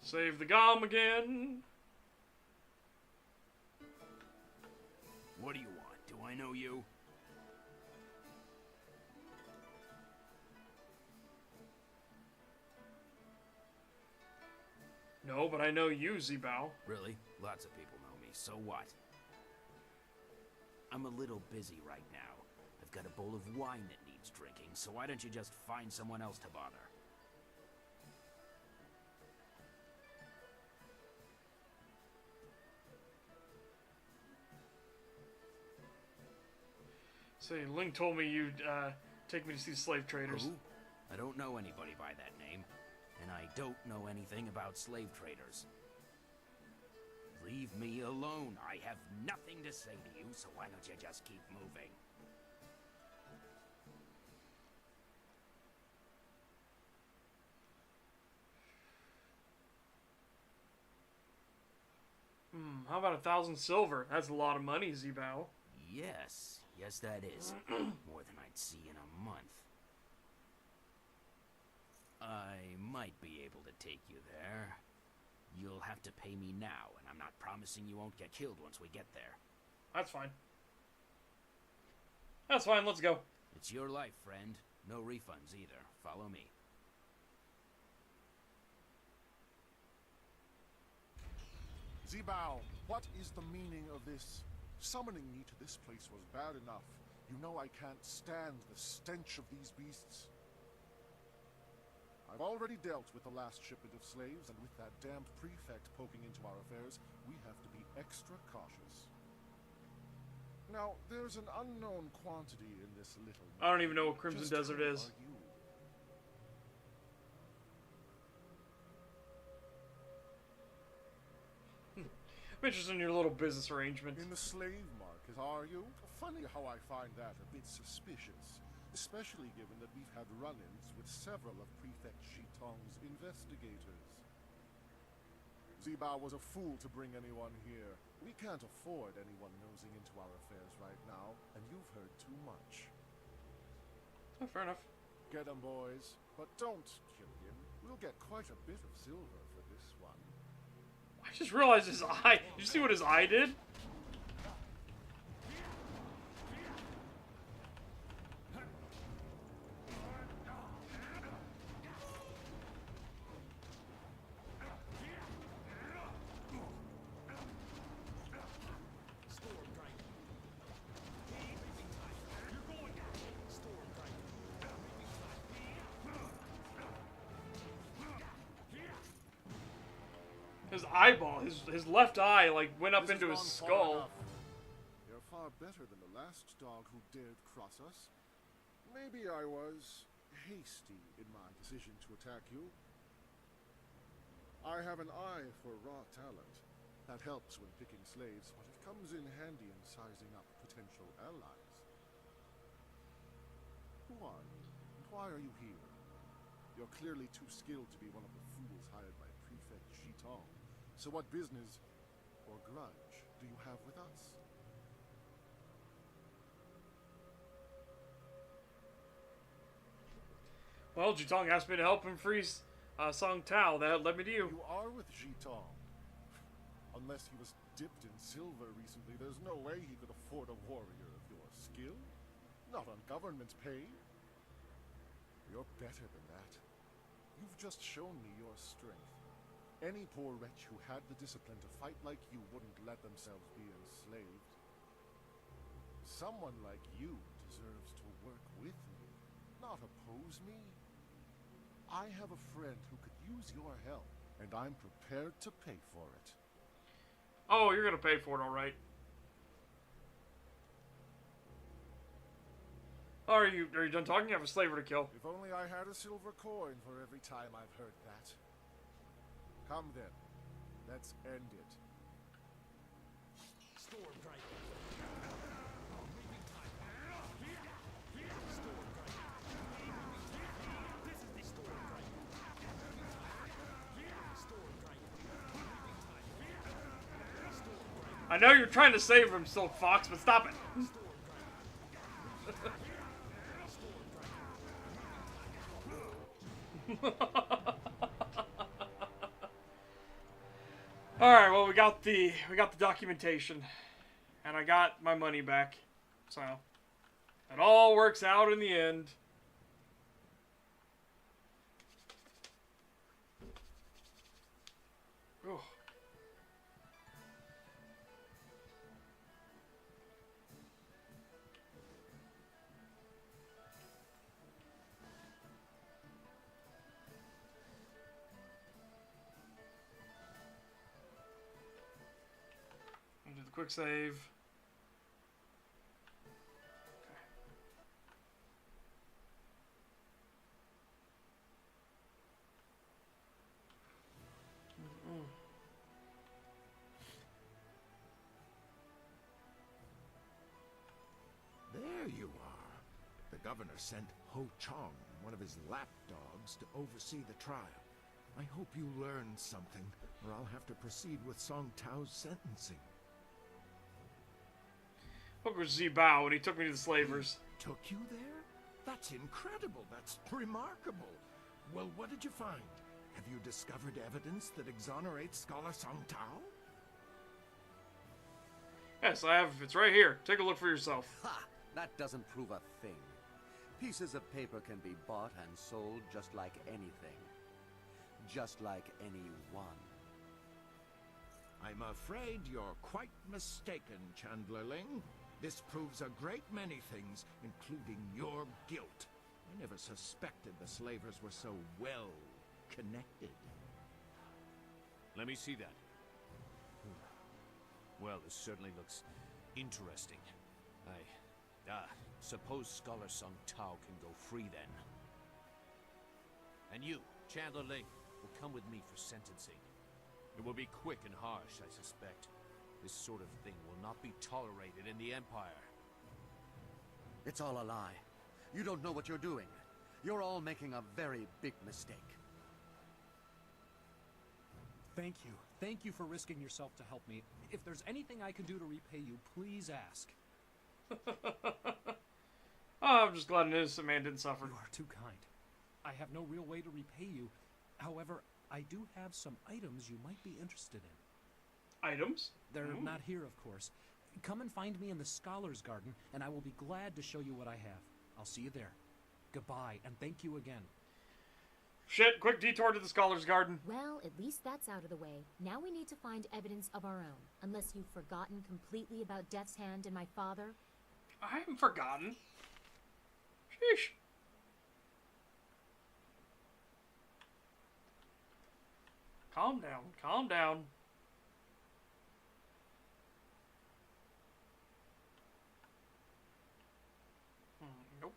Save the gum again. What do you want? Do I know you? No, but I know you, Zibao. Really? Lots of people know me, so what? I'm a little busy right now. I've got a bowl of wine that needs drinking, so why don't you just find someone else to bother? Say, Link told me you'd take me to see slave traders. Who? I don't know anybody by that name, and I don't know anything about slave traders. Leave me alone. I have nothing to say to you, so why don't you just keep moving? How about 1,000 silver? That's a lot of money, Zibao. Yes, yes that is. More than I'd see in a month. I might be able to take you there. You'll have to pay me now, and I'm not promising you won't get killed once we get there. That's fine. That's fine, let's go. It's your life, friend. No refunds either. Follow me. Zibao, what is the meaning of this? Summoning me to this place was bad enough. You know I can't stand the stench of these beasts. I've already dealt with the last shipment of slaves, and with that damned prefect poking into our affairs, we have to be extra cautious. Now, there's an unknown quantity in this little... I don't even know what Crimson Desert is. I'm interested in your little business arrangement. In the slave market, are you? Funny how I find that a bit suspicious. Especially given that we've had run-ins with several of Prefect Shitong's investigators. Zibao was a fool to bring anyone here. We can't afford anyone nosing into our affairs right now, and you've heard too much. Oh, fair enough. Get him, boys. But don't kill him. We'll get quite a bit of silver for this one. I just realized his eye. Did you see what his eye did? His eyeball, his left eye, like, went up This into has his gone far skull. enough. You're far better than the last dog who dared cross us. Maybe I was hasty in my decision to attack you. I have an eye for raw talent. That helps when picking slaves, but it comes in handy in sizing up potential allies. Who are you? And why are you here? You're clearly too skilled to be one of the fools hired by Prefect Giton. So what business or grudge do you have with us? Well, Jutong asked me to help him free Song Tao. That led me to you. You are with Giton. Unless he was dipped in silver recently, there's no way he could afford a warrior of your skill. Not on government pay. You're better than that. You've just shown me your strength. Any poor wretch who had the discipline to fight like you wouldn't let themselves be enslaved. Someone like you deserves to work with me, not oppose me. I have a friend who could use your help, and I'm prepared to pay for it. Oh, you're gonna pay for it, all right. Oh, are you done talking? You have a slaver to kill. If only I had a silver coin for every time I've heard that. Come then, let's end it. I know you're trying to save him, Silk Fox, but stop it. All right, well we got the documentation, and I got my money back, so it all works out in the end. Ooh. Do the quick save. There you are. The governor sent Ho Chong, one of his lapdogs, to oversee the trial. I hope you learned something, or I'll have to proceed with Song Tao's sentencing. Look at Zibao when he took me to the slavers. Took you there? That's incredible. That's remarkable. Well, what did you find? Have you discovered evidence that exonerates Scholar Song Tao? Yes, I have. It's right here. Take a look for yourself. Ha! That doesn't prove a thing. Pieces of paper can be bought and sold just like anything. Just like anyone. I'm afraid you're quite mistaken, Chandlerling. This proves a great many things, including your guilt. I never suspected the slavers were so well connected. Let me see that. Well, this certainly looks interesting. Suppose Scholar Sung Tao can go free then. And you, Chandler Ling, will come with me for sentencing. It will be quick and harsh, I suspect. This sort of thing will not be tolerated in the Empire. It's all a lie. You don't know what you're doing. You're all making a very big mistake. Thank you. Thank you for risking yourself to help me. If there's anything I can do to repay you, please ask. Oh, I'm just glad an innocent man didn't suffer. You are too kind. I have no real way to repay you. However, I do have some items you might be interested in. Items? They're not here, of course. Come and find me in the Scholar's Garden, and I will be glad to show you what I have. I'll see you there. Goodbye, and thank you again. Shit, quick detour to the Scholar's Garden. Well, at least that's out of the way. Now we need to find evidence of our own. Unless you've forgotten completely about Death's Hand and my father. I haven't forgotten. Sheesh. Calm down. Calm down. Nope.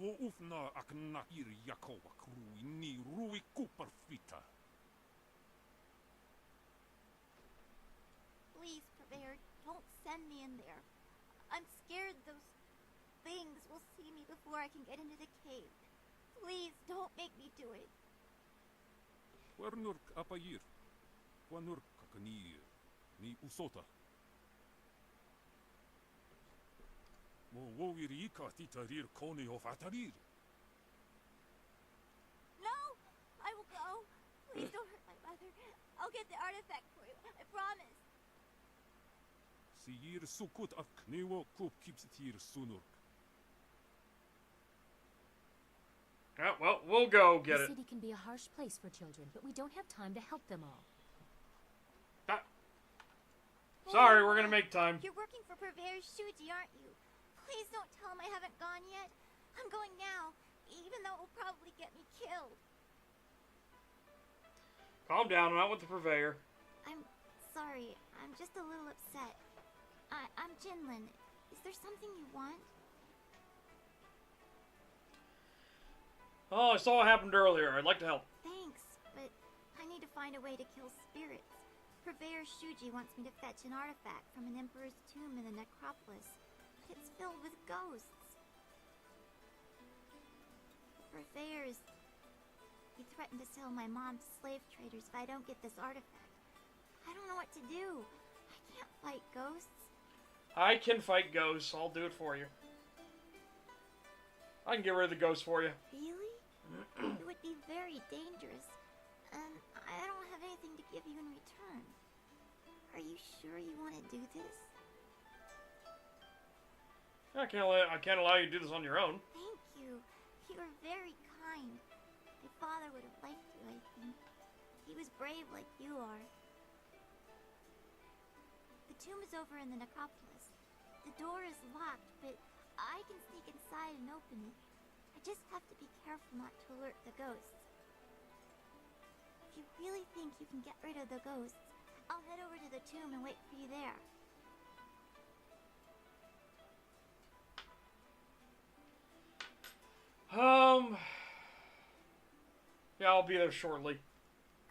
Woufna aknakir yakowa krui ni rui kuperfita. Please, Purveyor, don't send me in there. I'm scared those things will see me before I can get into the cave. Please, don't make me do it. Wernurk apayir. Wanurk kakani ni usota. Mo wowirika titarir koni of atarir. No! I will go. Please don't hurt my mother. I'll get the artifact for you. I promise. Siyir sukut akniwo kup kipsitir sunurk. Yeah, well, we'll go get The it. city can be a harsh place for children, but we don't have time to help them all. Sorry, we're gonna make time. You're working for Purveyor Shuji, aren't you? Please don't tell him I haven't gone yet. I'm going now, even though it will probably get me killed. Calm down, I'm not with the Purveyor. I'm sorry. I'm just a little upset. I'm Jinlin. Is there something you want? Oh, I saw what happened earlier. I'd like to help. Thanks, but I need to find a way to kill spirits. Purveyor Shuji wants me to fetch an artifact from an emperor's tomb in the necropolis, but it's filled with ghosts. Purveyor's... He threatened to sell my mom to slave traders if I don't get this artifact. I don't know what to do. I can't fight ghosts. I can fight ghosts. I'll do it for you. I can get rid of the ghosts for you. Really? It would be very dangerous. And I don't have anything to give you in return. Are you sure you want to do this? I can't allow you to do this on your own. Thank you. You are very kind. My father would have liked you, I think. He was brave like you are. The tomb is over in the necropolis. The door is locked, but I can sneak inside and open it. I just have to be careful not to alert the ghosts. If you really think you can get rid of the ghosts, I'll head over to the tomb and wait for you there. Yeah, I'll be there shortly.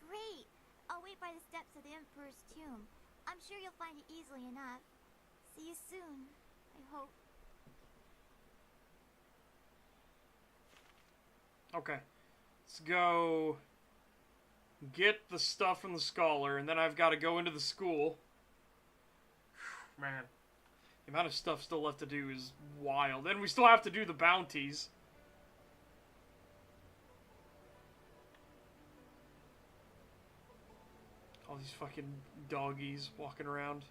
Great! I'll wait by the steps of the Emperor's tomb. I'm sure you'll find it easily enough. See you soon, I hope. Okay. Let's go get the stuff from the scholar, and then I've got to go into the school. Man, the amount of stuff still left to do is wild. And we still have to do the bounties. All these fucking doggies walking around.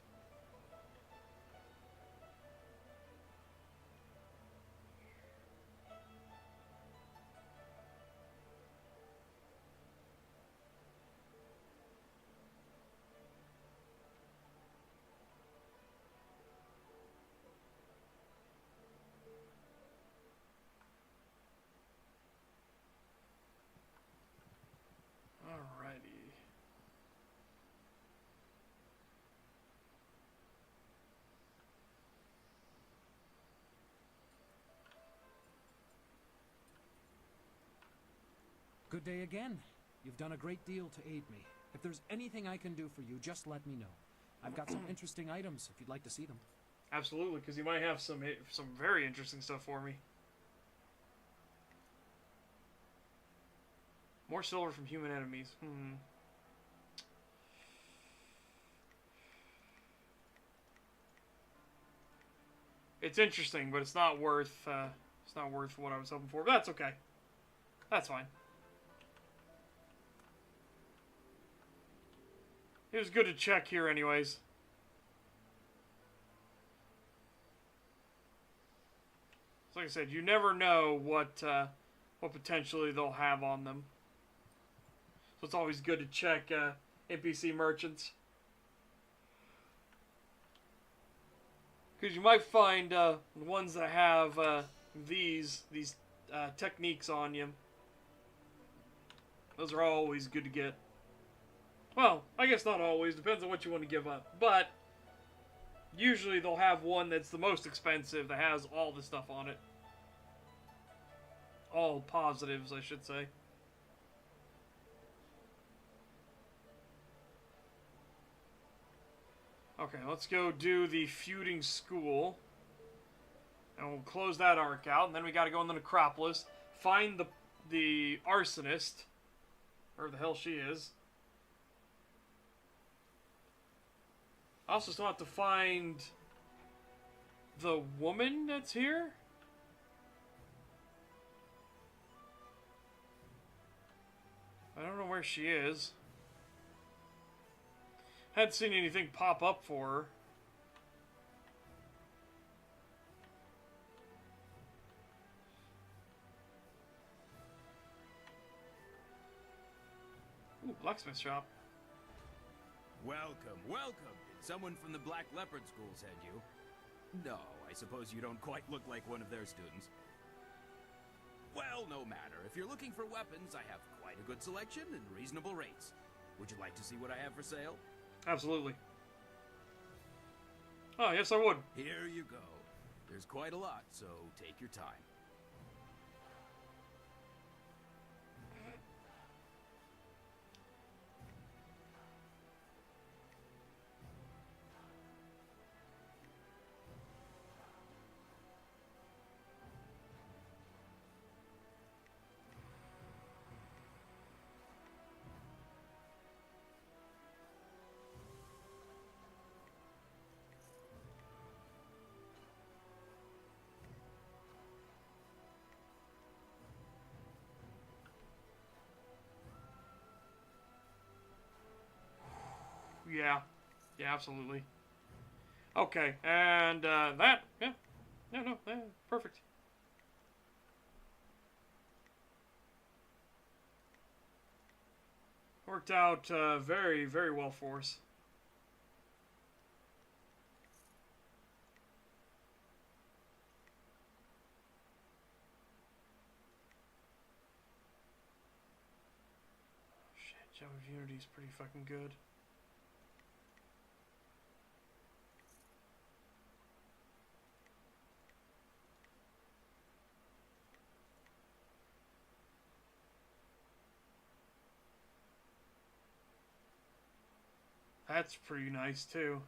Alrighty. Good day again. You've done a great deal to aid me. If there's anything I can do for you, just let me know. I've got some interesting items if you'd like to see them. Absolutely, because you might have some very interesting stuff for me. More silver from human enemies. It's interesting, but it's not worth what I was hoping for. But that's okay. That's fine. It was good to check here, anyways. So like I said, you never know what potentially they'll have on them. So it's always good to check NPC merchants. Because you might find ones that have these techniques on you. Those are always good to get. Well, I guess not always. Depends on what you want to give up. But usually they'll have one that's the most expensive that has all the stuff on it. All positives, I should say. Okay, let's go do the feuding school. And we'll close that arc out. And then we gotta go in the necropolis. Find the arsonist. Or the hell she is. I also still have to find the woman that's here. I don't know where she is. Hadn't seen anything pop up for her. Ooh, blacksmith shop. Welcome, welcome. Did someone from the Black Leopard School send you? No, I suppose you don't quite look like one of their students. Well, no matter. If you're looking for weapons, I have quite a good selection and reasonable rates. Would you like to see what I have for sale? Absolutely. Oh, yes I would. Here you go. There's quite a lot, so take your time. Yeah. Yeah, absolutely. Okay, and that, yeah. No, perfect. Worked out very, very well for us. Shit, Gem of Unity's pretty fucking good. That's pretty nice, too.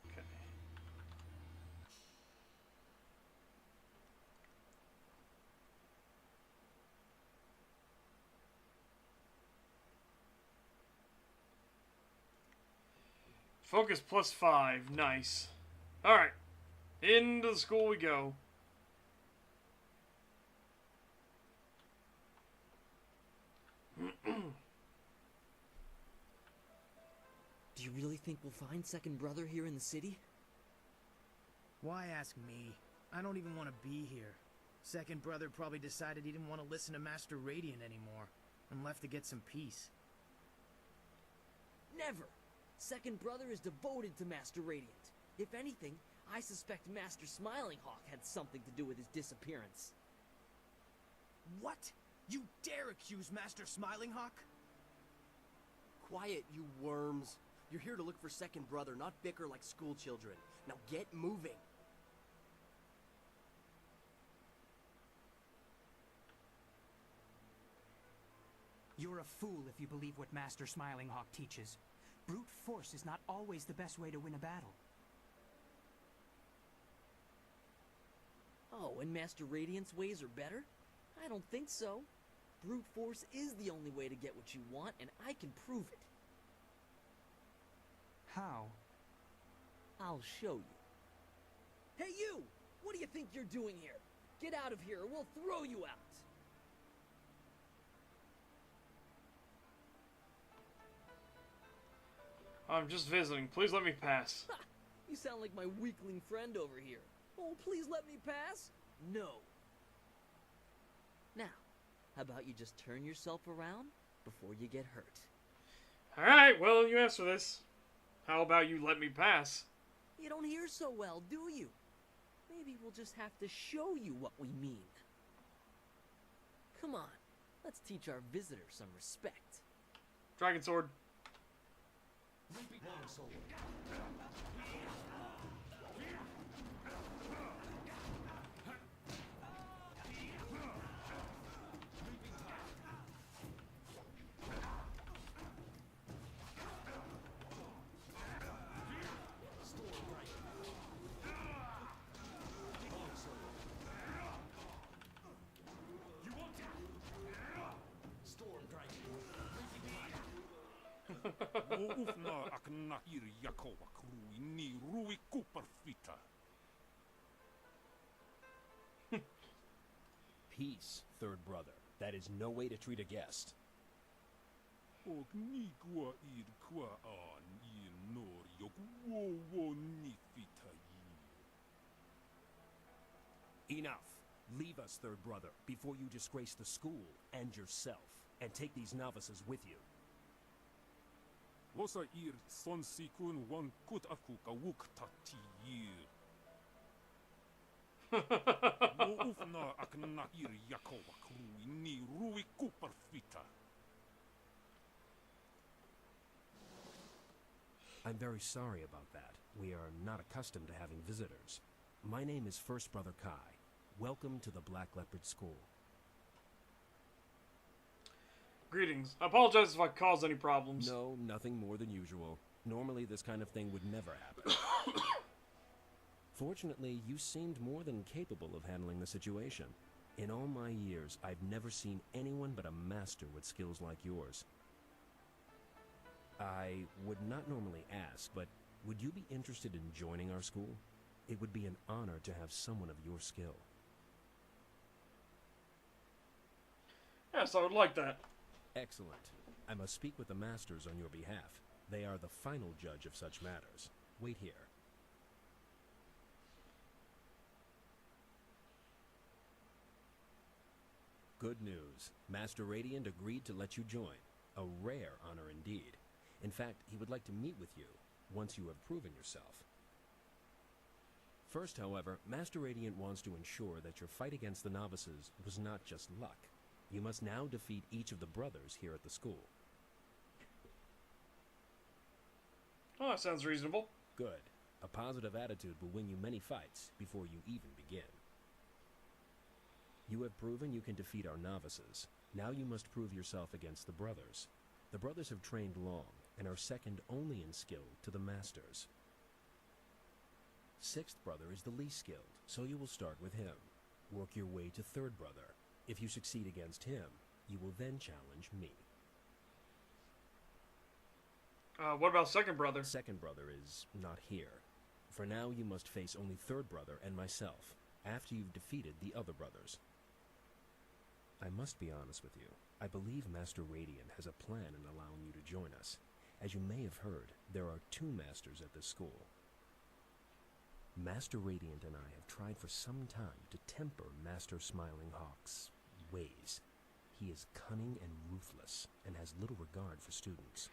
Okay. Focus +5. Nice. Alright. Into the school we go. Do you really think we'll find Second Brother here in the city? Why ask me? I don't even want to be here. Second Brother probably decided he didn't want to listen to Master Radiant anymore, and left to get some peace. Never! Second Brother is devoted to Master Radiant. If anything, I suspect Master Smiling Hawk had something to do with his disappearance. What? You dare accuse Master Smiling Hawk? Quiet, you worms. You're here to look for Second Brother, not bicker like school children. Now get moving. You're a fool if you believe what Master Smiling Hawk teaches. Brute force is not always the best way to win a battle. Oh, and Master Radiant's ways are better? I don't think so. Brute force is the only way to get what you want, and I can prove it. How? I'll show you. Hey you! What do you think you're doing here? Get out of here or we'll throw you out! I'm just visiting. Please let me pass. Ha! You sound like my weakling friend over here. Oh, please let me pass? No. How about you just turn yourself around before you get hurt? Alright, well, you asked for this. How about you let me pass? You don't hear so well, do you? Maybe we'll just have to show you what we mean. Come on, let's teach our visitor some respect. Dragon Sword. Peace, third brother. That is no way to treat a guest. Enough. Leave us, third brother, before you disgrace the school and yourself, and take these novices with you. I'm very sorry about that. We are not accustomed to having visitors. My name is First Brother Kai. Welcome to the Black Leopard School. Greetings. I apologize if I caused any problems. No, nothing more than usual. Normally this kind of thing would never happen. Fortunately, you seemed more than capable of handling the situation. In all my years, I've never seen anyone but a master with skills like yours. I would not normally ask, but would you be interested in joining our school? It would be an honor to have someone of your skill. Yes, I would like that. Excellent. I must speak with the masters on your behalf. They are the final judge of such matters. Wait here. Good news. Master Radiant agreed to let you join. A rare honor indeed. In fact, he would like to meet with you once you have proven yourself. First, however, Master Radiant wants to ensure that your fight against the novices was not just luck. You must now defeat each of the brothers here at the school. Oh, that sounds reasonable. Good. A positive attitude will win you many fights before you even begin. You have proven you can defeat our novices. Now you must prove yourself against the brothers. The brothers have trained long and are second only in skill to the masters. Sixth brother is the least skilled, so you will start with him. Work your way to third brother. If you succeed against him, you will then challenge me. What about second brother? Second brother is not here. For now, you must face only third brother and myself, after you've defeated the other brothers. I must be honest with you. I believe Master Radiant has a plan in allowing you to join us. As you may have heard, there are 2 masters at this school. Master Radiant and I have tried for some time to temper Master Smiling Hawk's ways. He is cunning and ruthless, and has little regard for students.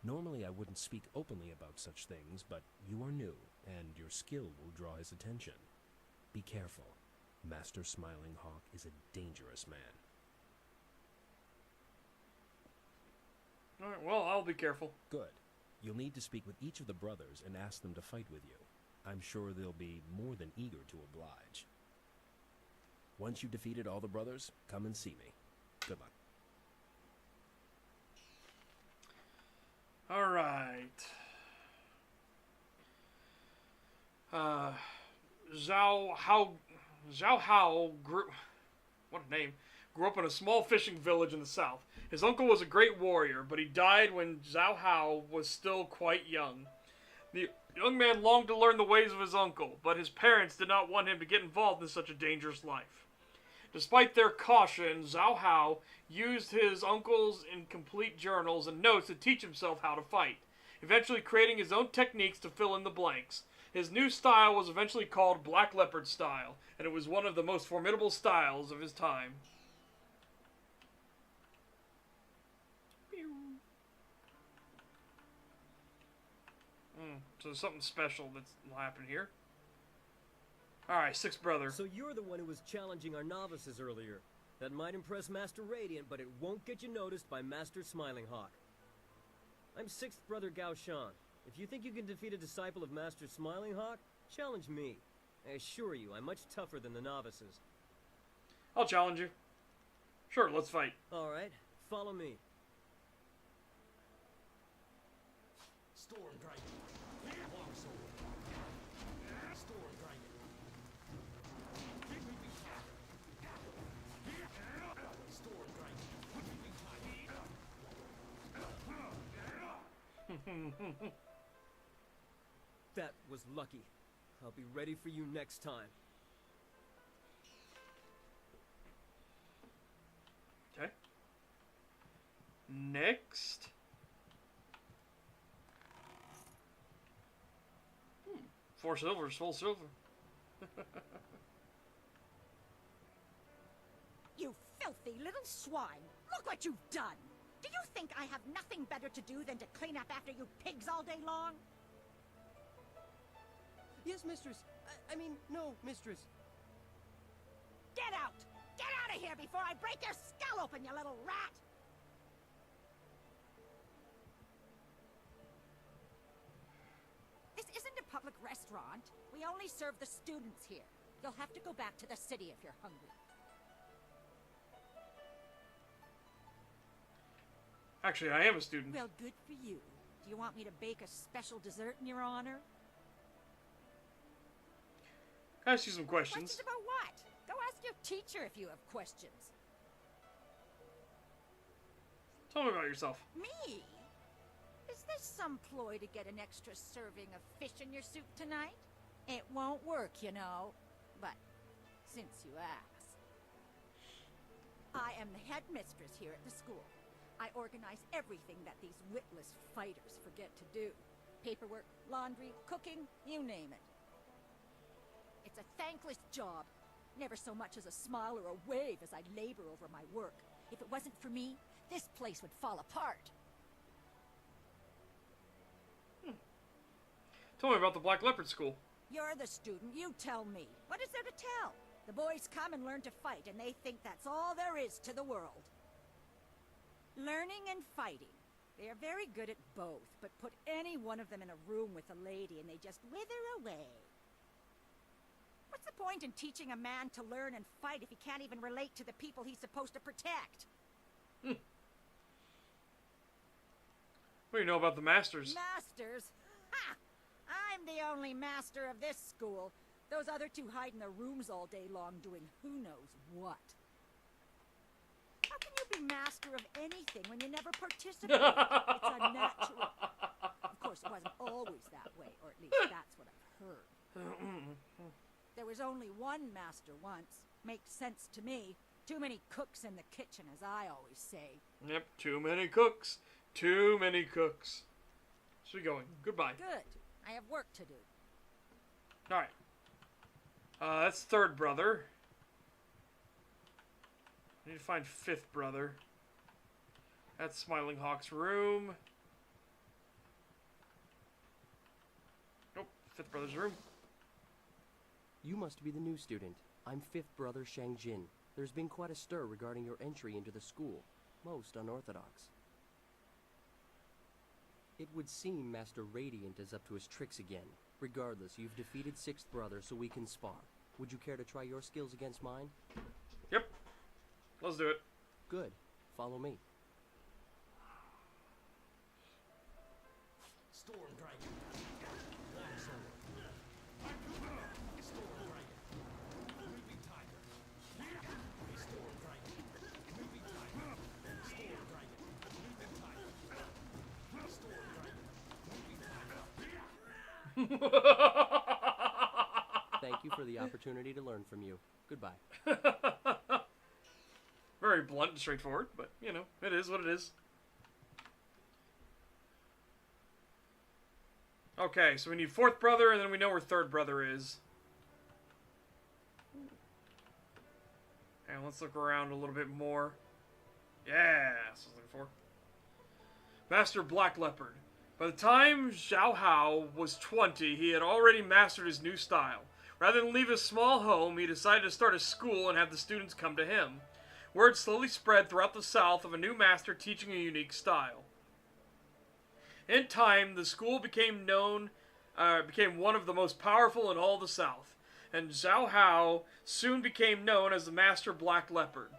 Normally I wouldn't speak openly about such things, but you are new, and your skill will draw his attention. Be careful. Master Smiling Hawk is a dangerous man. Alright, well, I'll be careful. Good. You'll need to speak with each of the brothers and ask them to fight with you. I'm sure they'll be more than eager to oblige. Once you've defeated all the brothers, come and see me. Good luck. Alright. Zhao Hao grew... What a name. Grew up in a small fishing village in the south. His uncle was a great warrior, but he died when Zhao Hao was still quite young. The young man longed to learn the ways of his uncle, but his parents did not want him to get involved in such a dangerous life. Despite their caution, Zhao Hao used his uncle's incomplete journals and notes to teach himself how to fight, eventually creating his own techniques to fill in the blanks. His new style was eventually called Black Leopard style, and it was one of the most formidable styles of his time. So there's something special that's happened here. Alright, sixth brother. So you're the one who was challenging our novices earlier. That might impress Master Radiant, but it won't get you noticed by Master Smiling Hawk. I'm sixth brother Gao Shan. If you think you can defeat a disciple of Master Smiling Hawk, challenge me. I assure you, I'm much tougher than the novices. I'll challenge you. Sure, let's fight. Alright, follow me. Storm Dragon. Long sword. Storm Dragon. Moving tiger. Storm Dragon. Moving tiger. That was lucky. I'll be ready for you next time. Okay. Next. 4 silvers, full silver. You filthy little swine! Look what you've done! Do you think I have nothing better to do than to clean up after you pigs all day long? Yes, mistress. I mean, no, mistress. Get out! Get out of here before I break your skull open, you little rat! This isn't a public restaurant. We only serve the students here. You'll have to go back to the city if you're hungry. Actually, I am a student. Well, good for you. Do you want me to bake a special dessert in your honor? Can I ask you some questions? Questions about what? Go ask your teacher if you have questions. Tell me about yourself. Me? Is this some ploy to get an extra serving of fish in your soup tonight? It won't work, you know. But since you ask, I am the headmistress here at the school. I organize everything that these witless fighters forget to do. Paperwork, laundry, cooking, you name it. It's a thankless job. Never so much as a smile or a wave as I labor over my work. If it wasn't for me, this place would fall apart. Tell me about the Black Leopard School. You're the student, you tell me. What is there to tell? The boys come and learn to fight, and they think that's all there is to the world. Learning and fighting. They are very good at both, but put any one of them in a room with a lady and they just wither away. What's the point in teaching a man to learn and fight if he can't even relate to the people he's supposed to protect? What do you know about the masters? Masters? Ha! I'm the only master of this school. Those other two hide in their rooms all day long doing who knows what. How can you be master of anything when you never participate? It's unnatural. Of course, it wasn't always that way, or at least that's what I've heard. There was only one master once. Makes sense to me. Too many cooks in the kitchen, as I always say. Yep, too many cooks. Too many cooks. So we going. Goodbye. Good. I have work to do. Alright. That's third brother. I need to find fifth brother. That's Smiling Hawk's room. Nope, fifth brother's room. You must be the new student. I'm fifth brother Shang Jin. There's been quite a stir regarding your entry into the school. Most unorthodox. It would seem Master Radiant is up to his tricks again. Regardless, you've defeated sixth brother, so we can spar. Would you care to try your skills against mine? Yep. Let's do it. Good. Follow me. Storm Dragon. Long sword. Storm Dragon. Moving tiger. Storm Dragon. Moving tiger. Storm Dragon. Moving tiger. Storm Dragon. Moving tiger. Thank you for the opportunity to learn from you. Goodbye. Very blunt and straightforward, but, you know, it is what it is. Okay, so we need fourth brother, and then we know where third brother is. And let's look around a little bit more. Yeah, that's what I was looking for. Master Black Leopard. By the time Zhao Hao was 20, he had already mastered his new style. Rather than leave his small home, he decided to start a school and have the students come to him. Word slowly spread throughout the South of a new master teaching a unique style. In time, the school became one of the most powerful in all the South, and Zhao Hao soon became known as the Master Black Leopard.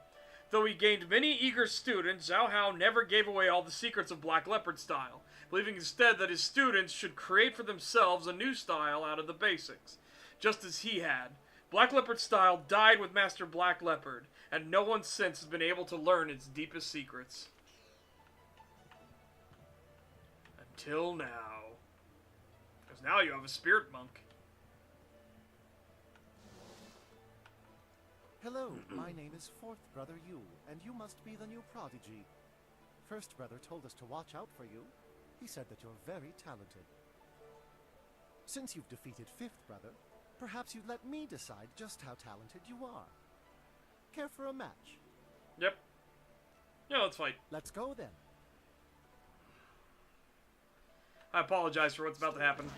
Though he gained many eager students, Zhao Hao never gave away all the secrets of Black Leopard style, believing instead that his students should create for themselves a new style out of the basics, just as he had. Black Leopard style died with Master Black Leopard, and no one since has been able to learn its deepest secrets. Until now. Because now you have a spirit monk. Hello, my name is Fourth Brother Yu, and you must be the new prodigy. First Brother told us to watch out for you. He said that you're very talented. Since you've defeated Fifth Brother, perhaps you'd let me decide just how talented you are. Care for a match? Yep. Yeah, let's fight. Let's go then. I apologize for what's about to happen.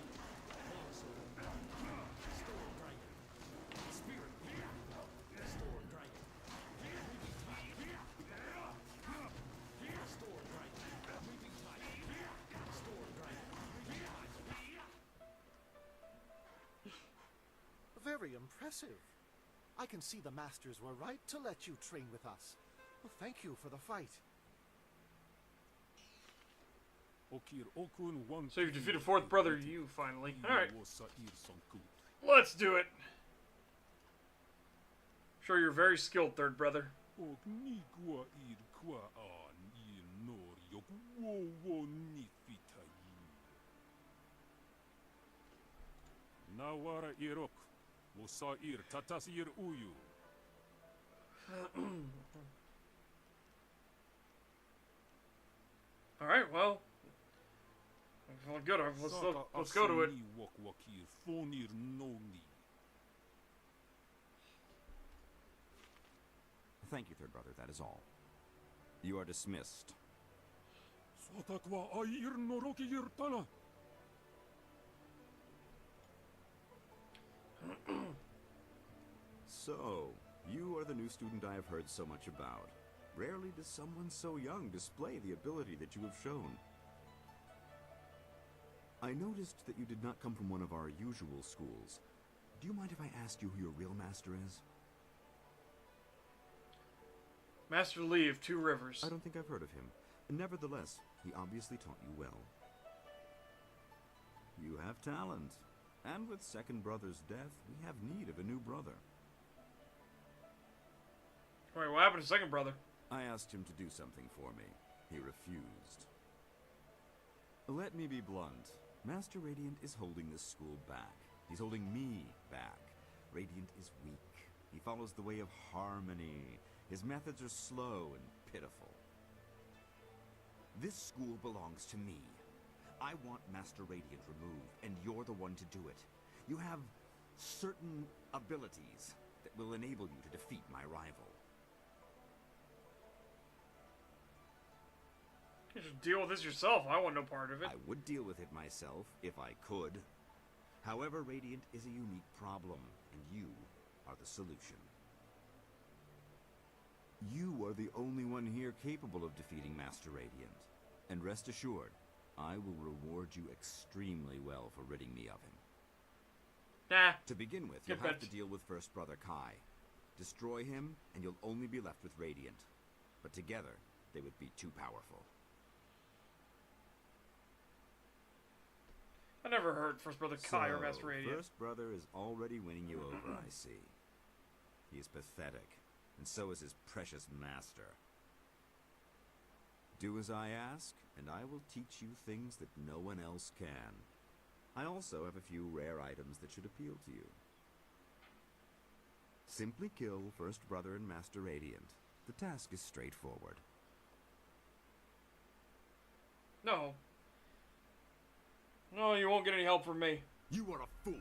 Very impressive. I can see the masters were right to let you train with us. Well, thank you for the fight. So you've defeated Fourth Brother Yu, finally. Alright. Let's do it. Sure, you're very skilled, Third Brother. Nawara irok. Musair tatasir uyu. Alright, well. Good. Let's go to it. Thank you, Third Brother. That is all. You are dismissed. So, you are the new student I have heard so much about. Rarely does someone so young display the ability that you have shown. I noticed that you did not come from one of our usual schools. Do you mind if I asked you who your real master is? Master Lee of Two Rivers. I don't think I've heard of him. Nevertheless, he obviously taught you well. You have talent. And with Second Brother's death, we have need of a new brother. Wait, what happened to Second Brother? I asked him to do something for me. He refused. Let me be blunt. Master Radiant is holding this school back. He's holding me back. Radiant is weak. He follows the way of harmony. His methods are slow and pitiful. This school belongs to me. I want Master Radiant removed, and you're the one to do it. You have certain abilities that will enable you to defeat my rival. You should deal with this yourself. I want no part of it. I would deal with it myself, if I could. However, Radiant is a unique problem, and you are the solution. You are the only one here capable of defeating Master Radiant. And rest assured, I will reward you extremely well for ridding me of him. Nah. To begin with, you'll have to deal with First Brother Kai. Destroy him, and you'll only be left with Radiant. But together, they would be too powerful. I never heard First Brother Kai or Master Radiant. First Brother is already winning you over, I see. He is pathetic, and so is his precious master. Do as I ask, and I will teach you things that no one else can. I also have a few rare items that should appeal to you. Simply kill First Brother and Master Radiant. The task is straightforward. No. No, you won't get any help from me. You are a fool.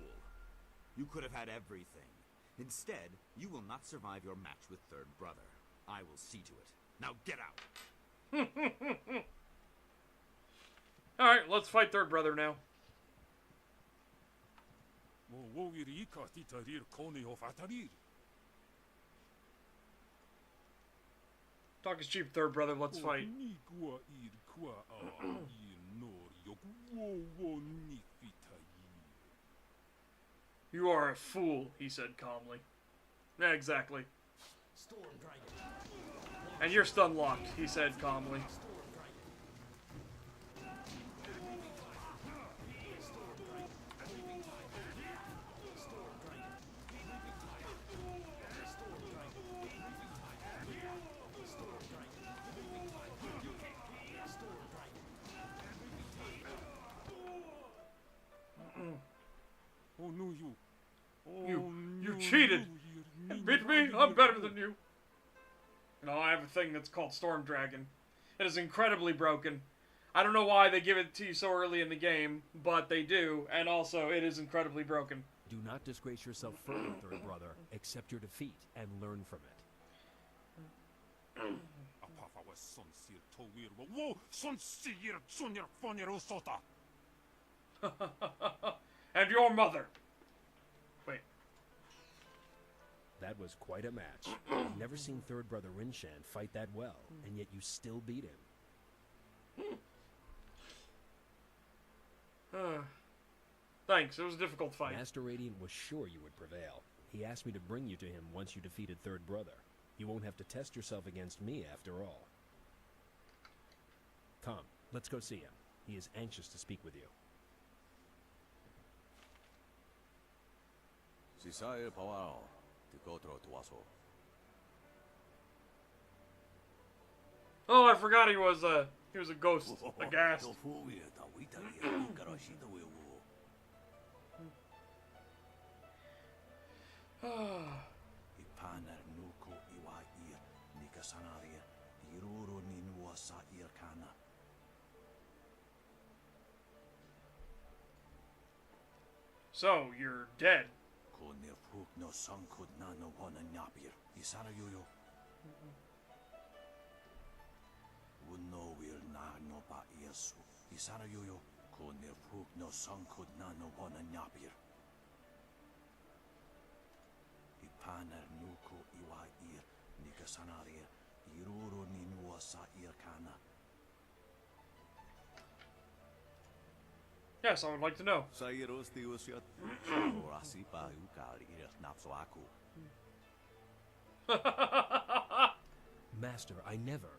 You could have had everything. Instead, you will not survive your match with Third Brother. I will see to it. Now get out. Alright, let's fight third brother now. Talk is cheap, third brother, let's fight. You are a fool, he said calmly. Yeah, exactly. Storm Dragon. And you're stun locked, he said calmly. Oh no, you. You cheated! And beat me? I'm better than you. No, I have a thing that's called Storm Dragon. It is incredibly broken. I don't know why they give it to you so early in the game, but they do, and also it is incredibly broken. Do not disgrace yourself further, third brother. Accept your defeat and learn from it. And your mother. Wait. That was quite a match. I've never seen third brother Rinshan fight that well, and yet you still beat him. Thanks, it was a difficult fight. Master Radiant was sure you would prevail. He asked me to bring you to him once you defeated third brother. You won't have to test yourself against me after all. Come, let's go see him. He is anxious to speak with you. Oh, I forgot he was a ghost, a ghast. So, you're dead. Yes, I would like to know. Master, I never.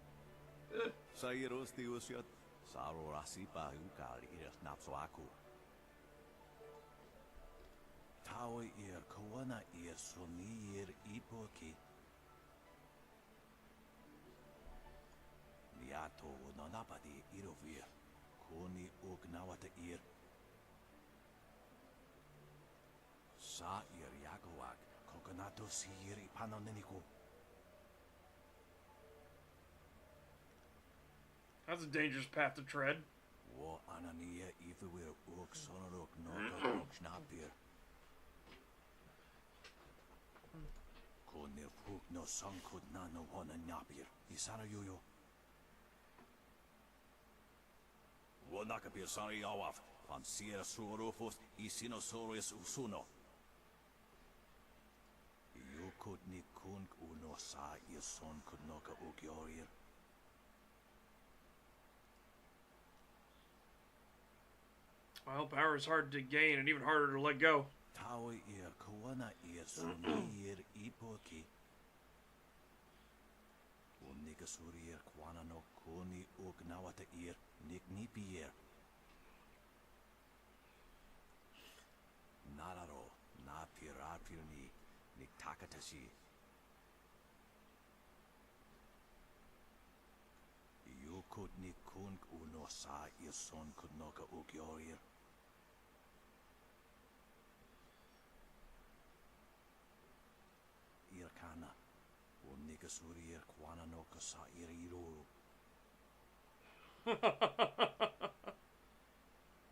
That's a dangerous path to tread. Well, power is hard to gain and even harder to let go.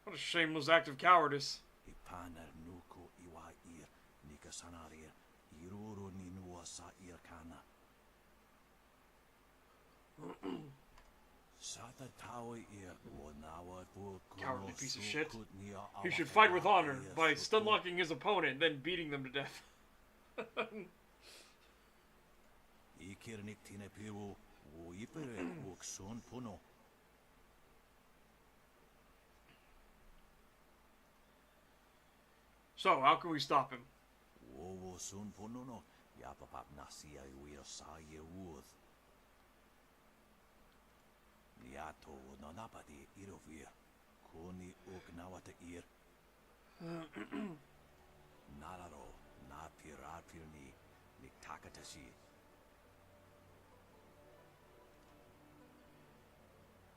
What a shameless act of cowardice. Cowardly piece of shit. He should fight with honor by stunlocking his opponent, then beating them to death. So, how can we stop him?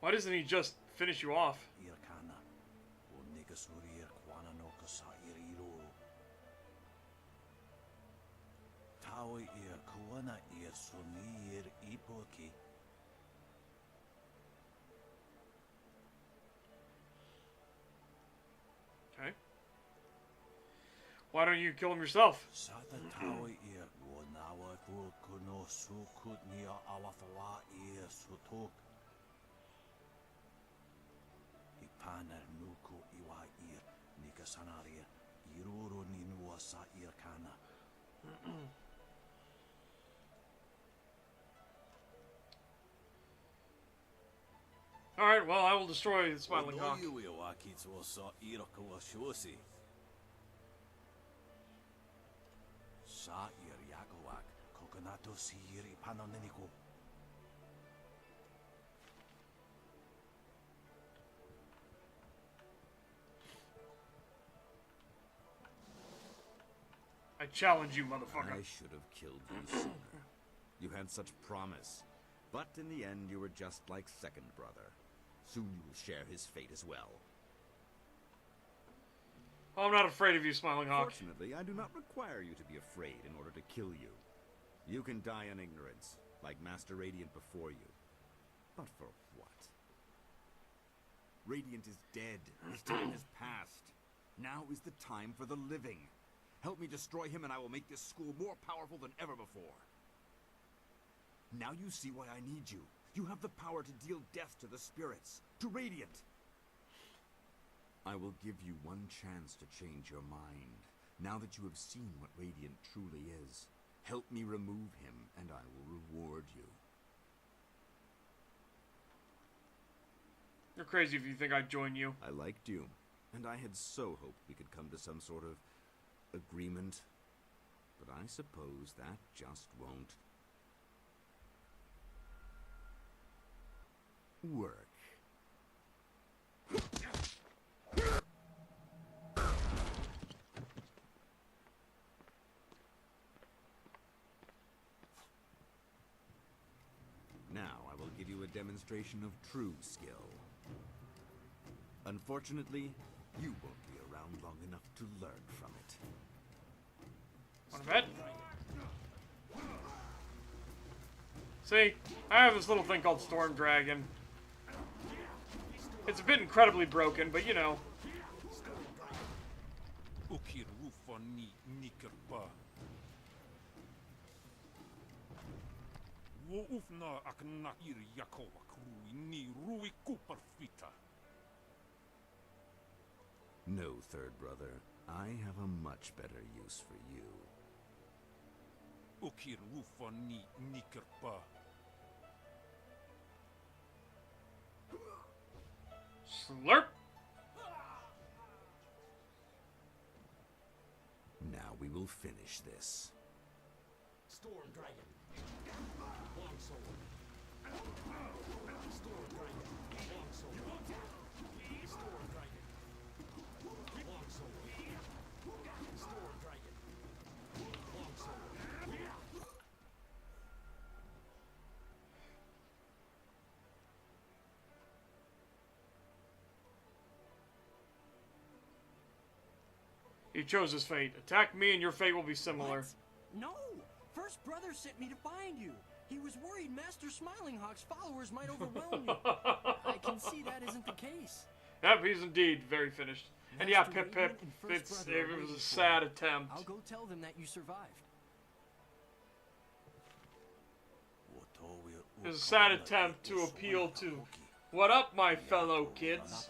Why doesn't he just finish you off? Okay. Why don't you kill him yourself? Alright, well, I will destroy the Smiling Hawk. I challenge you, motherfucker. I should have killed you sooner. You had such promise. But in the end, you were just like second brother. Soon you will share his fate as well. I'm not afraid of you, Smiling Hawk. Fortunately, I do not require you to be afraid in order to kill you. You can die in ignorance, like Master Radiant before you. But for what? Radiant is dead. His time has passed. Now is the time for the living. Help me destroy him and I will make this school more powerful than ever before. Now you see why I need you. You have the power to deal death to the spirits, to Radiant. I will give you one chance to change your mind, now that you have seen what Radiant truly is. Help me remove him, and I will reward you. You're crazy if you think I'd join you. I liked you, and I had so hoped we could come to some sort of agreement. But I suppose that just won't work. Now I will give you a demonstration of true skill. Unfortunately, you won't be around long enough to learn from it. Want to bet? See, I have this little thing called Storm Dragon. It's a bit incredibly broken, but you know. No, third brother. I have a much better use for you. Slurp! Now we will finish this. Storm Dragon. Long sword. Storm Dragon. Long sword. Storm Dragon. Long sword. Storm Dragon. Long sword. He chose his fate. Attack me and your fate will be similar. What? No! First brother sent me to find you. He was worried Master Smiling Hawk's followers might overwhelm you. I can see that isn't the case. Yep, he's indeed very finished. And yeah, Pip, it was a sad attempt. I'll go tell them that you survived. It was a sad attempt to appeal to, what up, my fellow kids?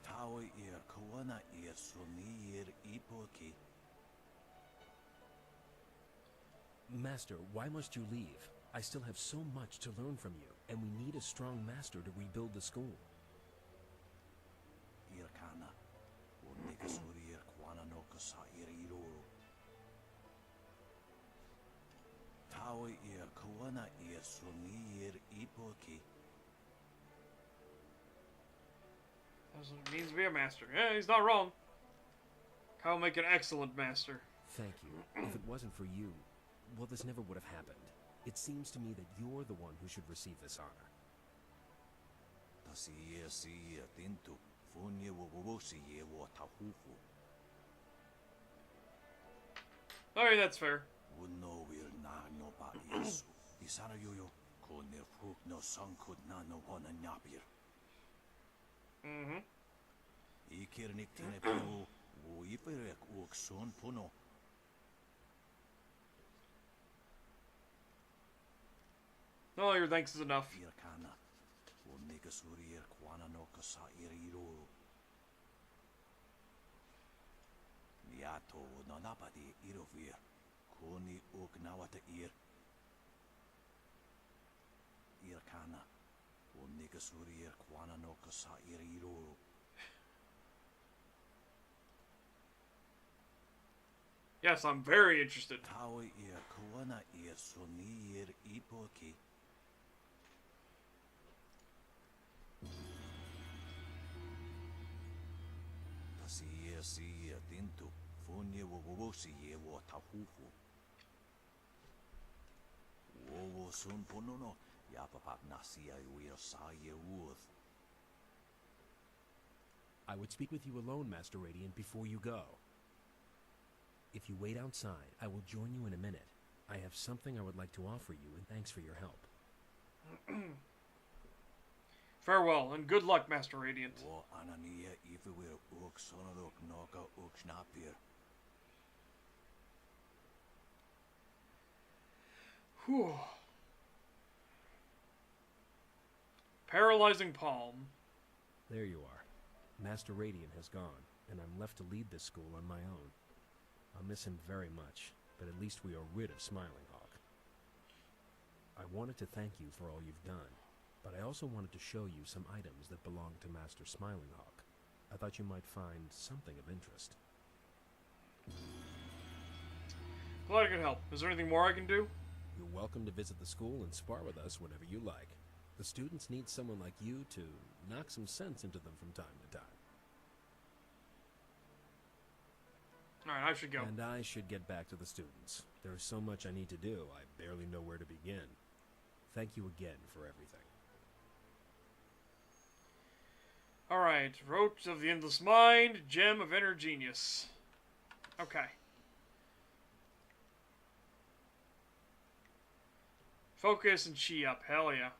Tawa ir kawana ir suni ir ipoki. Master, why must you leave? I still have so much to learn from you, and we need a strong master to rebuild the school. Ir kana. Unikasuri ir kwana no kasa ir iroro. Tawa ir kawana ir suni ir ipoki. That's what it means to be a master. Yeah, he's not wrong. Kyle make an excellent master. Thank you. If it wasn't for you, well, this never would have happened. It seems to me that you're the one who should receive this honor. Okay, that's fair. Mm-hmm. No, your thanks is enough. Yes, I'm very interested. I would speak with you alone, Master Radiant, before you go. If you wait outside, I will join you in a minute. I have something I would like to offer you, and thanks for your help. Farewell, and good luck, Master Radiant. Whew. Paralyzing palm. There you are. Master Radiant has gone, and I'm left to lead this school on my own. I'll miss him very much, but at least we are rid of Smiling Hawk. I wanted to thank you for all you've done, but I also wanted to show you some items that belong to Master Smiling Hawk. I thought you might find something of interest. Glad I could help. Is there anything more I can do? You're welcome to visit the school and spar with us whenever you like. The students need someone like you to knock some sense into them from time to time. Alright, I should go. And I should get back to the students. There's so much I need to do, I barely know where to begin. Thank you again for everything. Alright, Roach of the Endless Mind, Gem of Inner Genius. Okay. Focus and chi up, hell yeah.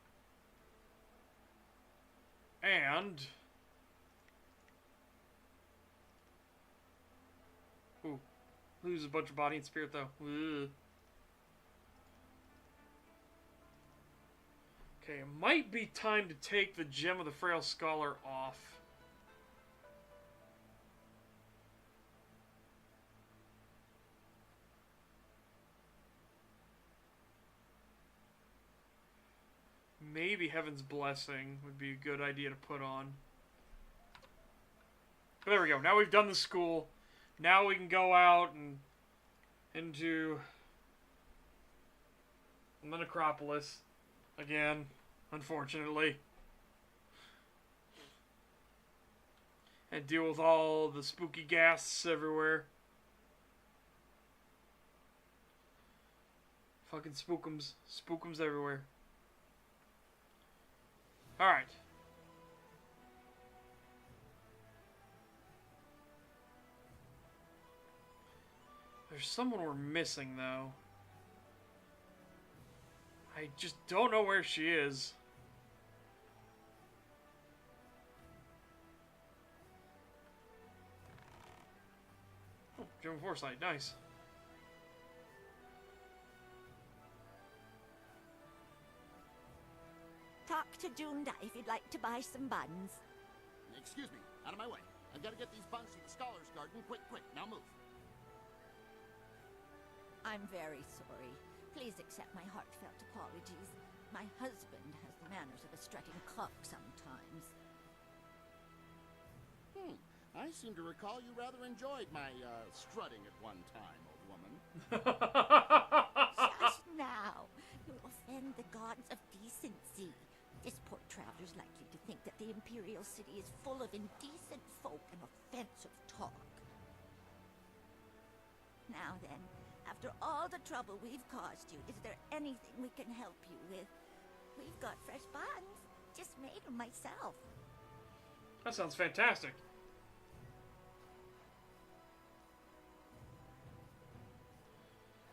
And... Ooh. Lose a bunch of body and spirit, though. Ugh. Okay, it might be time to take the Gem of the Frail Scholar off. Maybe Heaven's Blessing would be a good idea to put on. But there we go. Now we've done the school. Now we can go out and into the necropolis again, unfortunately. And deal with all the spooky ghasts everywhere. Fucking spookums. Spookums everywhere. Alright. There's someone we're missing, though. I just don't know where she is. Oh, Gem of Foresight, nice. talk to Junda if you'd like to buy some buns. Excuse me, out of my way. I've got to get these buns to the Scholars Garden. Quick, quick, now move. I'm very sorry. Please accept my heartfelt apologies. My husband has the manners of a strutting cock sometimes. I seem to recall you rather enjoyed my, strutting at one time, old woman. Just now. You'll offend the gods of decency. This poor traveler's likely to think that the Imperial City is full of indecent folk and offensive talk. Now then, after all the trouble we've caused you, is there anything we can help you with? We've got fresh buns. Just made them myself. That sounds fantastic.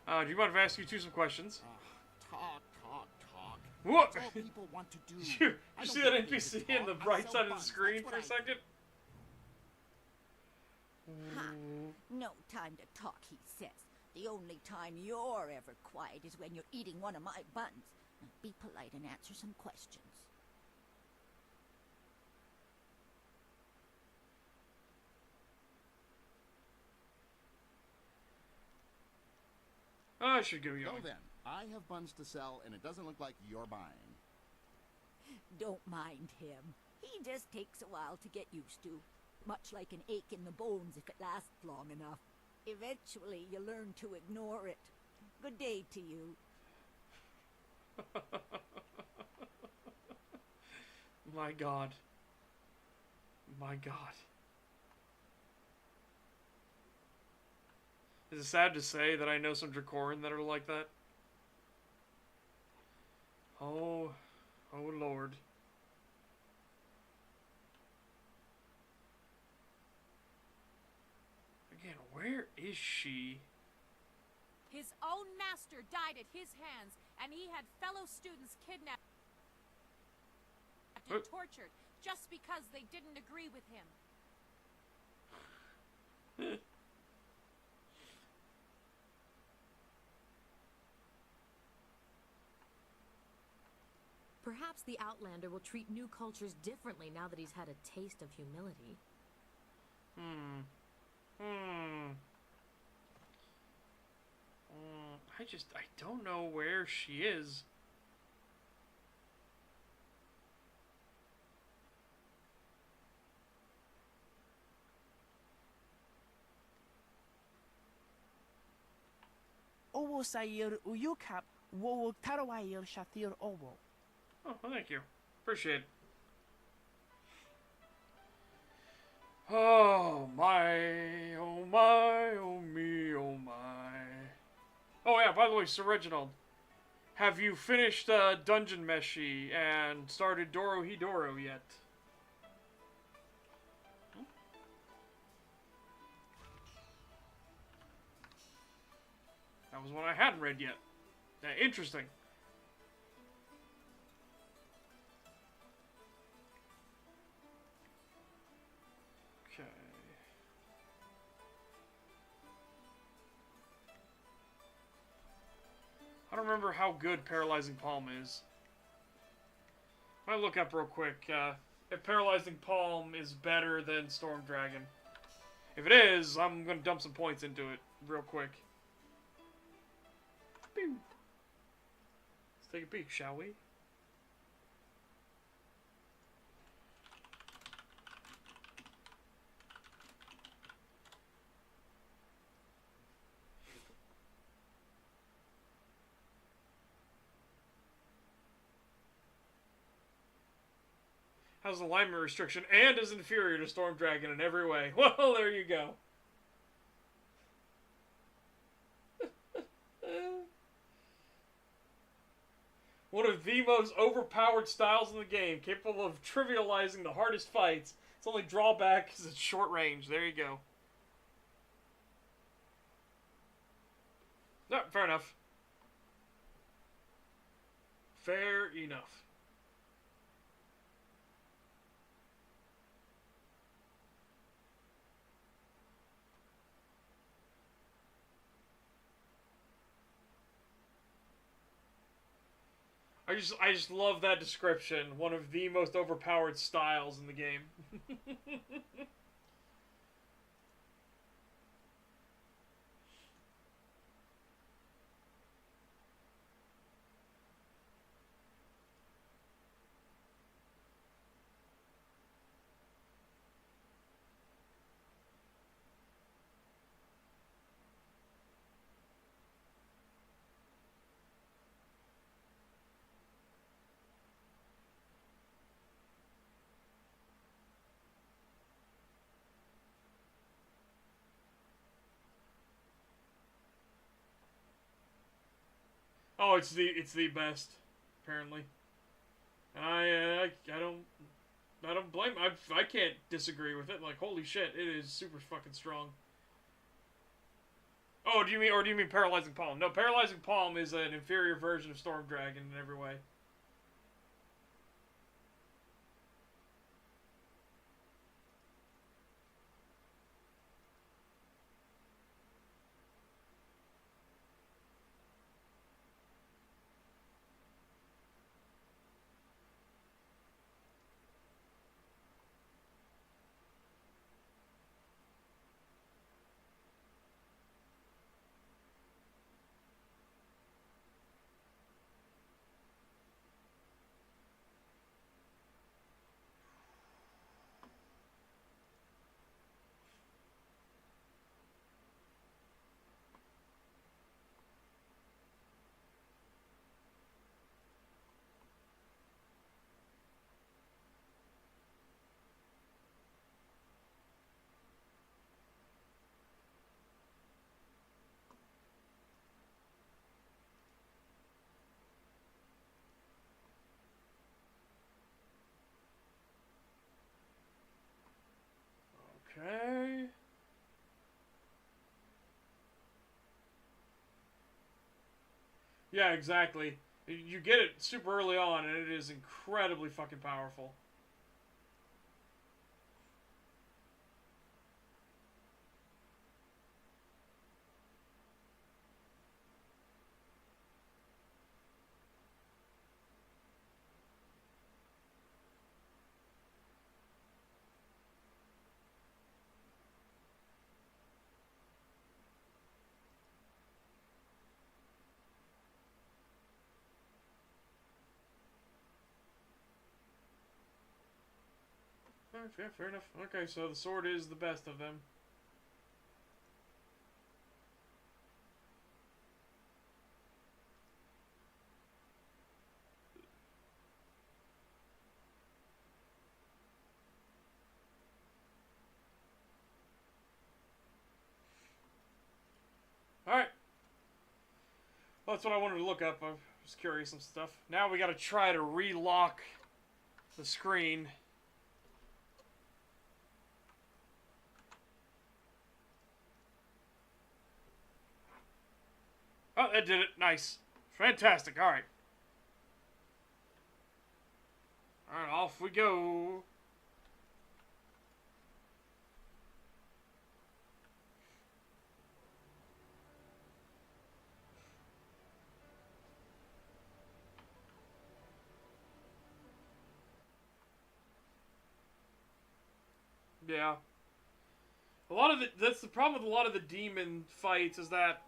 Do you mind if I ask you some questions? Talk. What? That's all people want to do. you see that NPC in the right side of the screen for a second? Ha! No time to talk, he says. The only time you're ever quiet is when you're eating one of my buns. Now be polite and answer some questions. I should go So then, I have buns to sell, and it doesn't look like you're buying. Don't mind him. He just takes a while to get used to. Much like an ache in the bones if it lasts long enough. Eventually, you learn to ignore it. Good day to you. My God. My God. Is it sad to say that I know some Dracoran that are like that? Oh Lord. Again, where is she? His own master died at his hands, and he had fellow students kidnapped and tortured just because they didn't agree with him. Perhaps the Outlander will treat new cultures differently now that he's had a taste of humility. I don't know where she is. Owo Sayir Uyukap Wo Tarawayir Shathir Owo. Oh, well, thank you. Appreciate it. Oh my, oh my, oh me, oh my. Oh yeah, by the way, Sir Reginald, have you finished Dungeon Meshi and started Dorohedoro yet? That was one I hadn't read yet. Interesting. Okay. I don't remember how good Paralyzing Palm is. Might look up real quick if Paralyzing Palm is better than Storm Dragon. If it is, I'm gonna dump some points into it real quick. Pew. Let's take a peek, shall we? Has alignment restriction and is inferior to Storm Dragon in every way. Well, there you go. One of the most overpowered styles in the game, capable of trivializing the hardest fights. Its only drawback is its short range. There you go. No, fair enough. Fair enough. Are I just love that description. One of the most overpowered styles in the game. Oh, it's the best, apparently. I don't blame. I can't disagree with it. Like, holy shit, it is super fucking strong. Oh, do you mean Paralyzing Palm? No, Paralyzing Palm is an inferior version of Storm Dragon in every way. Okay. Yeah, exactly. You get it super early on, and it is incredibly fucking powerful. Yeah, fair enough. Okay, so the sword is the best of them. Alright. Well, that's what I wanted to look up. I was curious and stuff. Now we gotta try to relock the screen. Oh, that did it. Nice. Fantastic. Alright. Alright, off we go. Yeah. That's the problem with a lot of the demon fights is that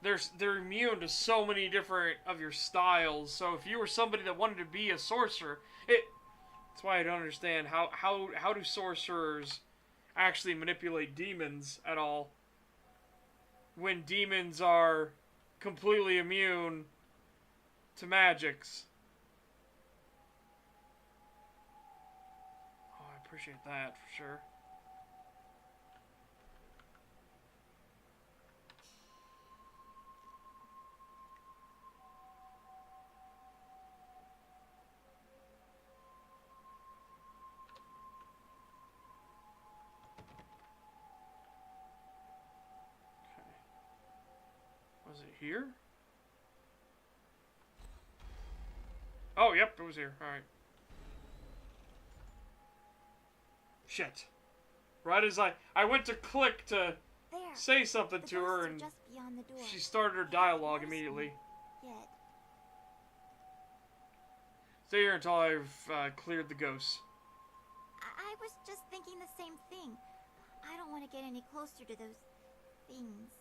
they're immune to so many different of your styles. So if you were somebody that wanted to be a sorcerer, that's why I don't understand how do sorcerers actually manipulate demons at all when demons are completely immune to magics. Oh, I appreciate that for sure. Was it here? Oh, yep, it was here. Alright. Shit. Right as I went to click to say something to her, and she started her dialogue immediately. Yet. Stay here until I've cleared the ghosts. I was just thinking the same thing. I don't want to get any closer to those things.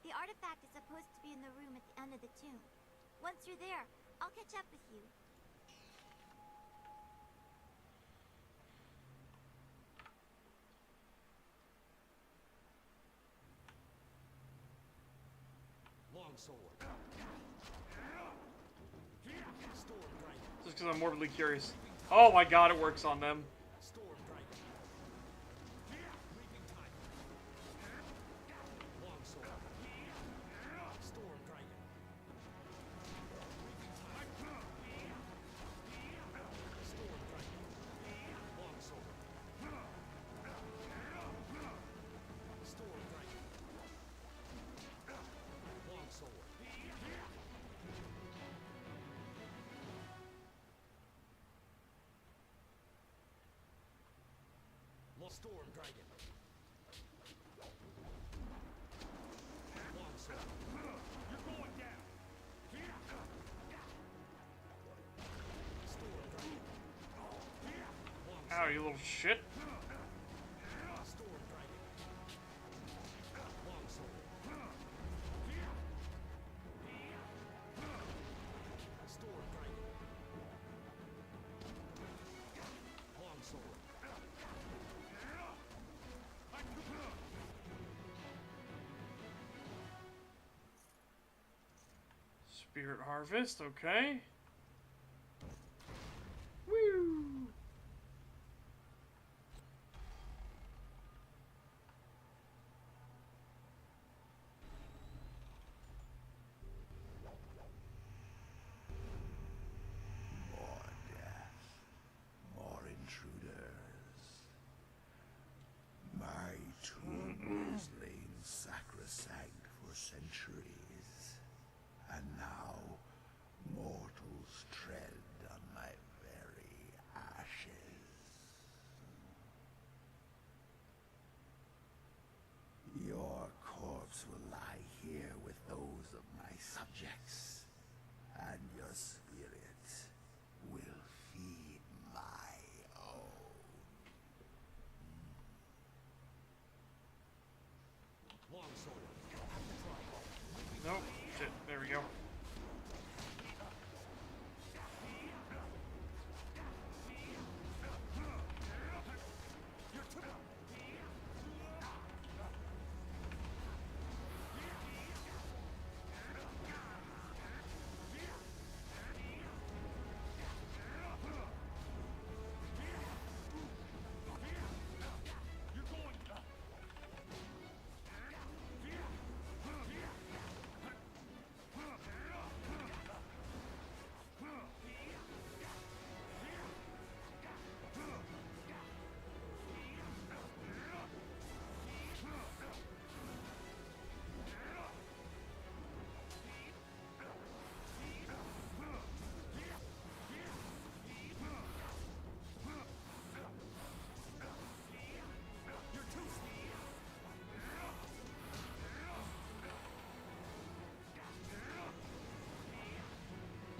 The artifact is supposed to be in the room at the end of the tomb. Once you're there, I'll catch up with you. Longsword. Storm Dragon. Just because I'm morbidly curious. Oh my god, it works on them. Storm Dragon. Reaping Tiger. Longsword. Storm Dragon. Reaping Tiger. Storm Dragon. Longsword. Storm Dragon. Longsword. Storm Dragon. Longsword. You're going down. Storm Dragon. Ow, you little shit. Storm Dragon. Longsword. Storm Dragon. Longsword. Spirit Harvest, okay. Woo! More death. More intruders. My tomb has lain sacrosanct for centuries. And now, mortals tread on my very ashes. Your corpse will lie here with those of my subjects, and your spirit will feed my own. Longsword. Nope. Shit. There we go.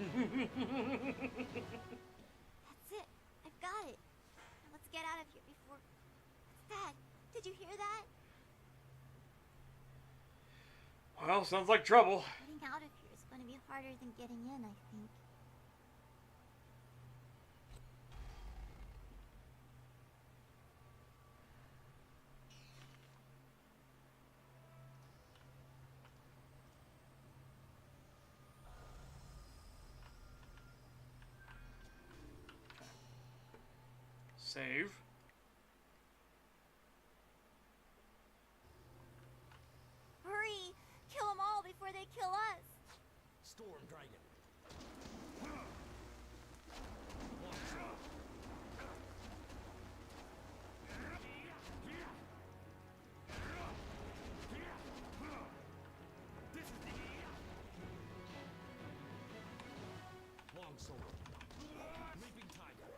That's it. I've got it. Now let's get out of here before... What's that? Did you hear that? Well, sounds like trouble. Getting out of here is going to be harder than getting in, I think. Save. Hurry! Kill them all before they kill us! Storm Dragon. Longsword. Reaping Tiger.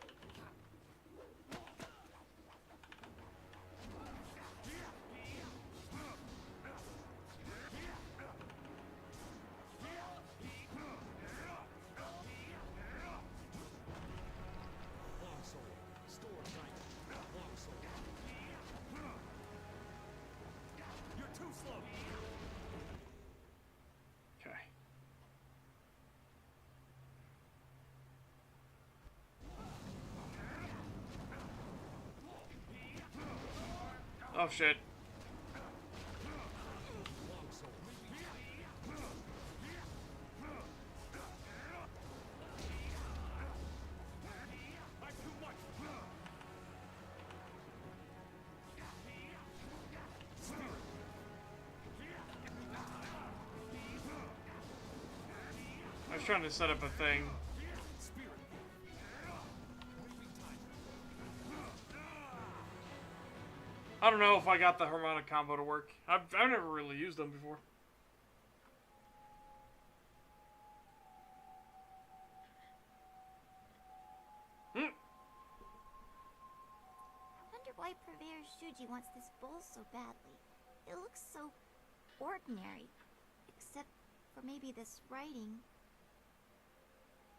Oh shit. I was trying to set up a thing. I don't know if I got the harmonic combo to work. I've never really used them before. I wonder why Purveyor Shuji wants this bowl so badly. It looks so ordinary, except for maybe this writing.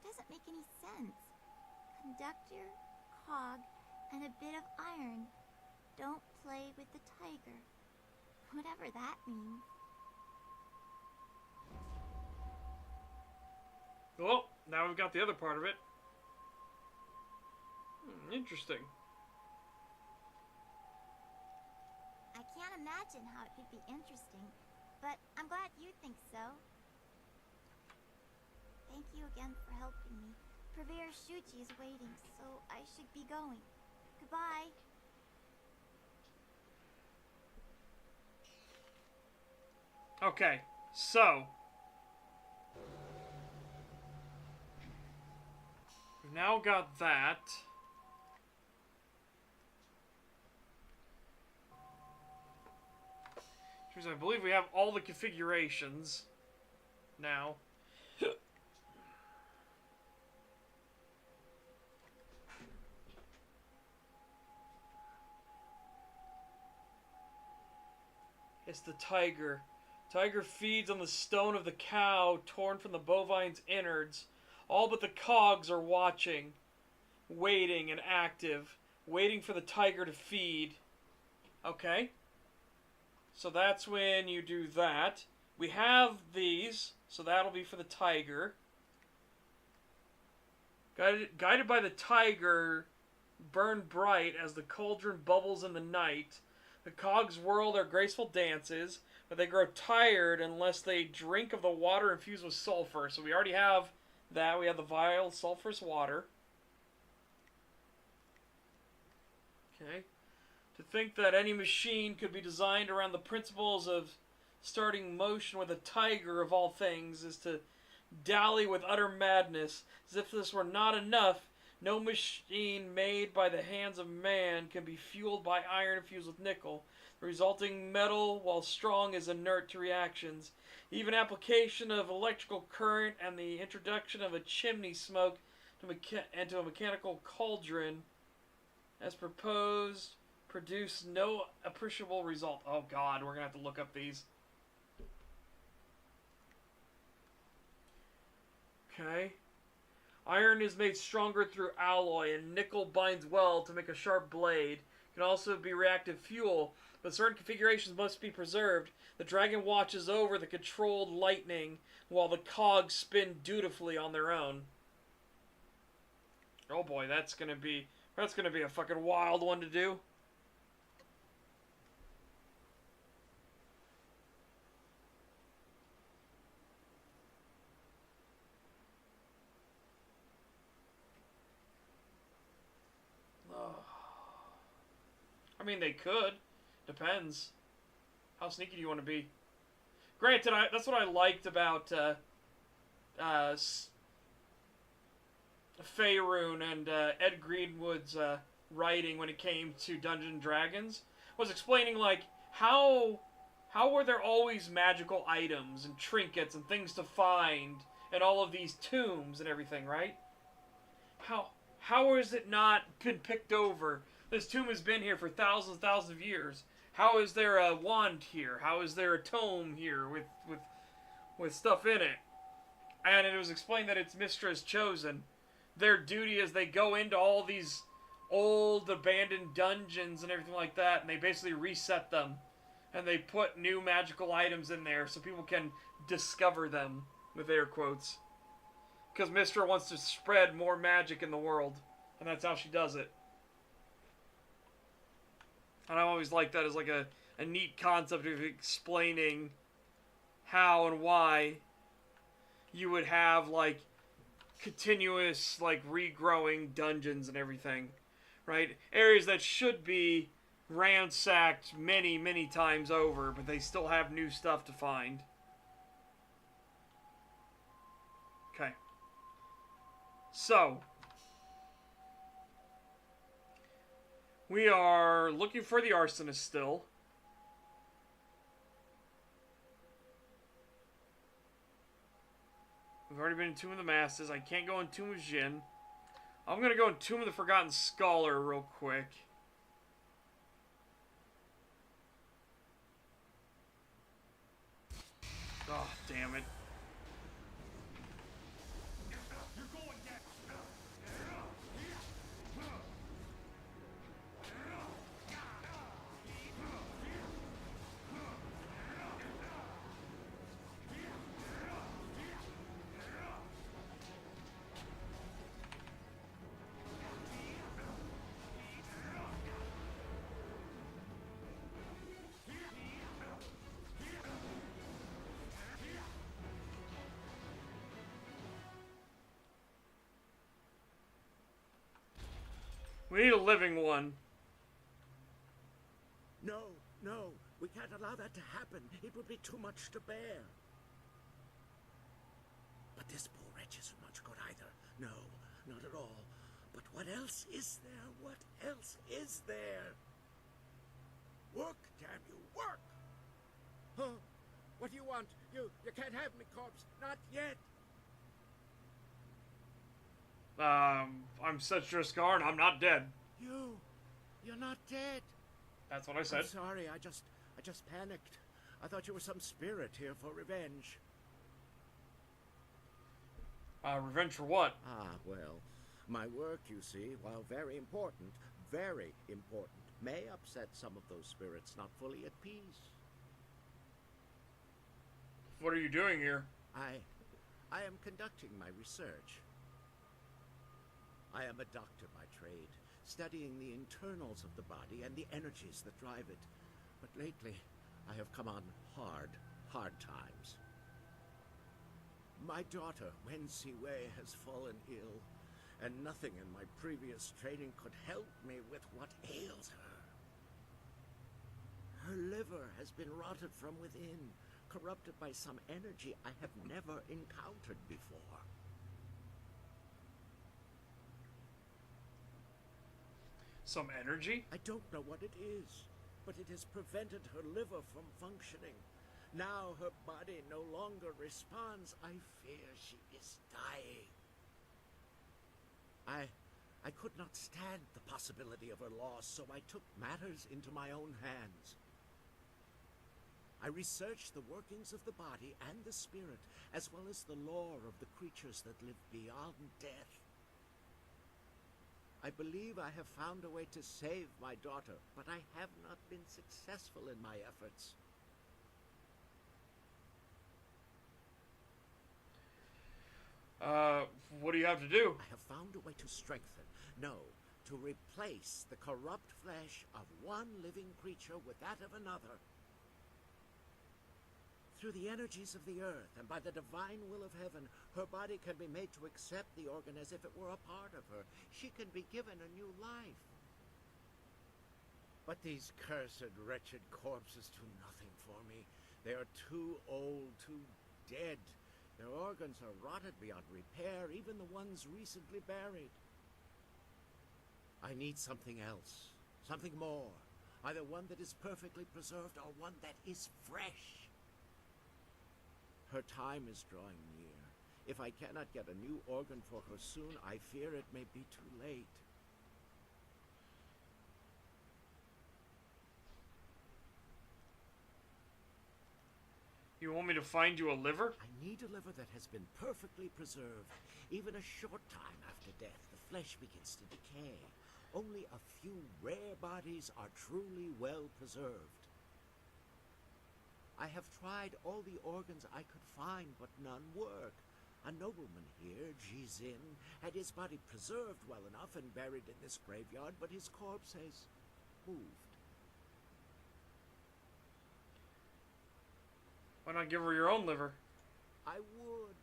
Doesn't make any sense. Conductor, cog, and a bit of iron. Don't play with the tiger. Whatever that means. Well, now we've got the other part of it. Interesting. I can't imagine how it could be interesting, but I'm glad you think so. Thank you again for helping me. Purveyor Shuji is waiting, so I should be going. Goodbye. Okay, so we've now got that. Which means I believe we have all the configurations now. It's the tiger. Tiger feeds on the stone of the cow torn from the bovine's innards. All but the cogs are watching, waiting and active, waiting for the tiger to feed. Okay. So that's when you do that. We have these, so that'll be for the tiger. Guided by the tiger, burn bright as the cauldron bubbles in the night. The cogs whirl their graceful dances, but they grow tired unless they drink of the water infused with sulfur. So we already have that. We have the vial sulfurous water. Okay. To think that any machine could be designed around the principles of starting motion with a tiger of all things is to dally with utter madness. As if this were not enough, no machine made by the hands of man can be fueled by iron infused with nickel. The resulting metal, while strong, is inert to reactions. Even application of electrical current and the introduction of a chimney smoke into a mechanical cauldron, as proposed, produce no appreciable result. Oh god, we're going to have to look up these. Okay. Iron is made stronger through alloy, and nickel binds well to make a sharp blade. It can also be reactive fuel, but certain configurations must be preserved. The dragon watches over the controlled lightning, while the cogs spin dutifully on their own. Oh boy, that's gonna be a fucking wild one to do. I mean, they could. Depends. How sneaky do you want to be? Granted, that's what I liked about Faerun and Ed Greenwood's writing when it came to Dungeons & Dragons, was explaining, like, how were there always magical items and trinkets and things to find and all of these tombs and everything, right? How has it not been picked over? This tomb has been here for thousands of years. How is there a wand here? How is there a tome here with stuff in it? And it was explained that it's Mistra's chosen. Their duty is they go into all these old abandoned dungeons and everything like that, and they basically reset them. And they put new magical items in there so people can discover them, with air quotes. Because Mistra wants to spread more magic in the world. And that's how she does it. And I always like that as like a neat concept of explaining how and why you would have like continuous like regrowing dungeons and everything, right? Areas that should be ransacked many times over, but they still have new stuff to find. Okay. So, we are looking for the arsonist still. We've already been in Tomb of the Masses. I can't go in Tomb of Jin. I'm going to go in Tomb of the Forgotten Scholar real quick. Oh, damn it. We need a living one. No, no, we can't allow that to happen. It would be too much to bear. But this poor wretch isn't much good either. No, not at all. But what else is there? What else is there? Work, damn you, work! Huh? What do you want? You can't have me, corpse. Not yet. I'm Cedric Scar and I'm not dead. You're not dead. That's what I said. I'm sorry, I just panicked. I thought you were some spirit here for revenge. Revenge for what? Ah, well, my work, you see, while very important, may upset some of those spirits not fully at peace. What are you doing here? I am conducting my research. I am a doctor by trade, studying the internals of the body and the energies that drive it. But lately, I have come on hard times. My daughter, Wen Siwei, has fallen ill, and nothing in my previous training could help me with what ails her. Her liver has been rotted from within, corrupted by some energy I have never encountered before. Some energy? I don't know what it is, but it has prevented her liver from functioning. Now her body no longer responds. I fear she is dying. I could not stand the possibility of her loss, so I took matters into my own hands. I researched the workings of the body and the spirit, as well as the lore of the creatures that live beyond death. I believe I have found a way to save my daughter, but I have not been successful in my efforts. What do you have to do? I have found a way to strengthen, no, to replace the corrupt flesh of one living creature with that of another. Through the energies of the earth and by the divine will of heaven, her body can be made to accept the organ as if it were a part of her. She can be given a new life. But these cursed, wretched corpses do nothing for me. They are too old, too dead. Their organs are rotted beyond repair, even the ones recently buried. I need something else, something more. Either one that is perfectly preserved or one that is fresh. Her time is drawing near. If I cannot get a new organ for her soon, I fear it may be too late. You want me to find you a liver? I need a liver that has been perfectly preserved. Even a short time after death, the flesh begins to decay. Only a few rare bodies are truly well preserved. I have tried all the organs I could find, but none work. A nobleman here, Jizin, had his body preserved well enough and buried in this graveyard, but his corpse has moved. Why not give her your own liver? I would.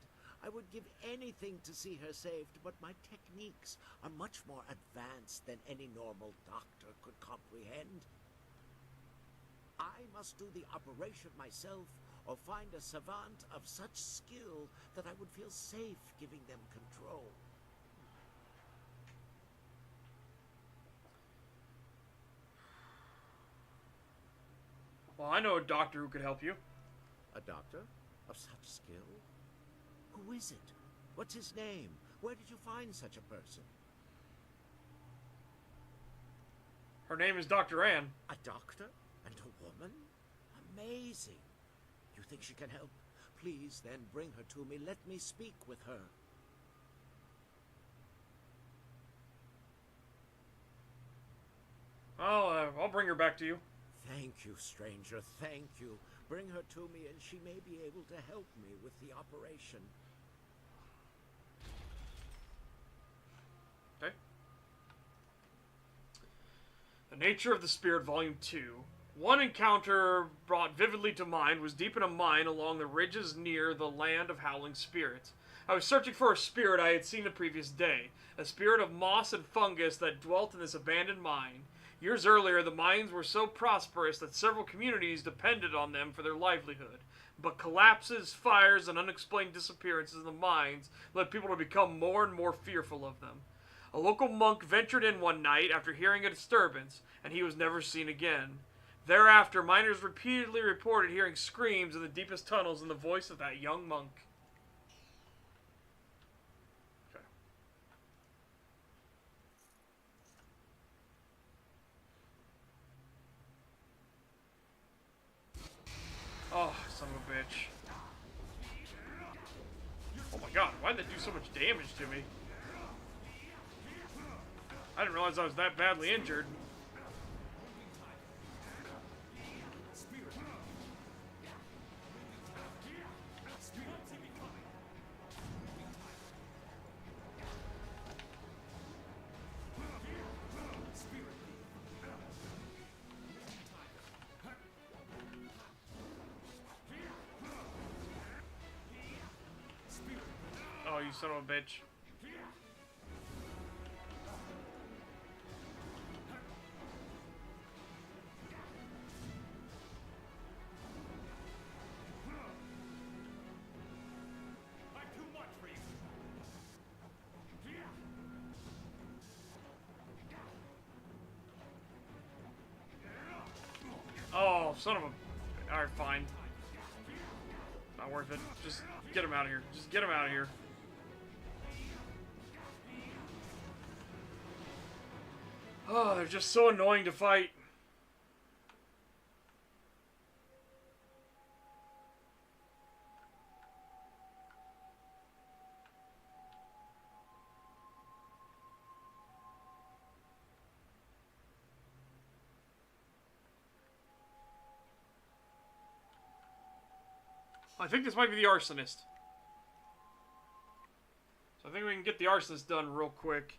I would give anything to see her saved, but my techniques are much more advanced than any normal doctor could comprehend. I must do the operation myself, or find a savant of such skill that I would feel safe giving them control. Well, I know a doctor who could help you. A doctor? Of such skill? Who is it? What's his name? Where did you find such a person? Her name is Dr. Ann. A doctor? And a woman? Amazing. You think she can help? Please, then, bring her to me. Let me speak with her. I'll bring her back to you. Thank you, stranger. Thank you. Bring her to me, and she may be able to help me with the operation. Okay. The Nature of the Spirit, Volume 2. One encounter brought vividly to mind was deep in a mine along the ridges near the land of howling spirits. I was searching for a spirit I had seen the previous day, a spirit of moss and fungus that dwelt in this abandoned mine. Years earlier, the mines were so prosperous that several communities depended on them for their livelihood. But collapses, fires, and unexplained disappearances in the mines led people to become more and more fearful of them. A local monk ventured in one night after hearing a disturbance, and he was never seen again. Thereafter, miners repeatedly reported hearing screams in the deepest tunnels in the voice of that young monk. Okay. Oh, son of a bitch. Oh my god, why did that do so much damage to me? I didn't realize I was that badly injured. Oh, you son of a bitch. Oh, son of a... Alright, fine. Not worth it. Just get him out of here. Just get him out of here. Oh, they're just so annoying to fight. I think this might be the arsonist. So I think we can get the arsonist done real quick.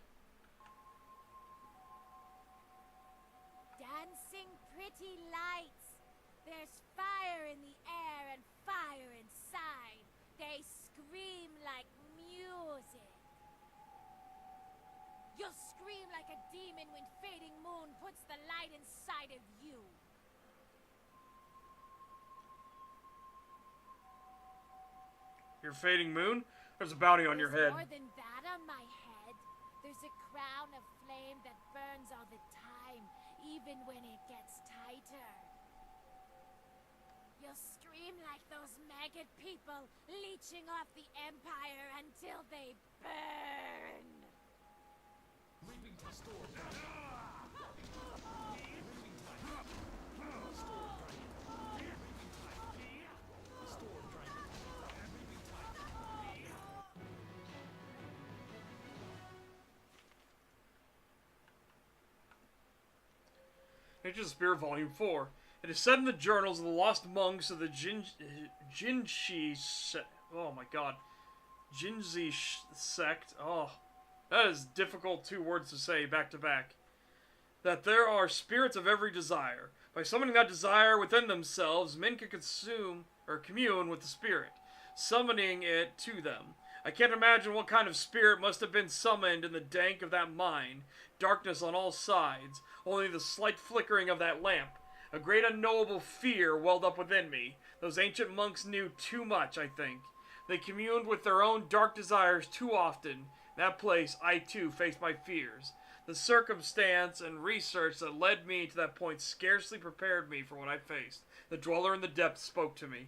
Dancing pretty lights. There's fire in the air and fire inside. They scream like music. You'll scream like a demon when fading moon puts the light inside of you. Your fading moon? There's a bounty on your head. More than that on my head. There's a crown of flame that burns all the time, even when it gets tighter. You'll scream like those maggot people leeching off the Empire until they burn. Reaping to storm. Nature of the Spirit, Volume 4. It is said in the journals of the lost monks of the Jinshi oh my god. Jinzi sect. Oh, that is difficult 2 words to say back to back. that there are spirits of every desire. By summoning that desire within themselves, men can consume or commune with the spirit, summoning it to them. I can't imagine what kind of spirit must have been summoned in the dank of that mine. Darkness on all sides, only the slight flickering of that lamp. A great unknowable fear welled up within me. Those ancient monks knew too much, I think. They communed with their own dark desires too often. In that place, I too faced my fears. The circumstance and research that led me to that point scarcely prepared me for what I faced. The dweller in the depths spoke to me.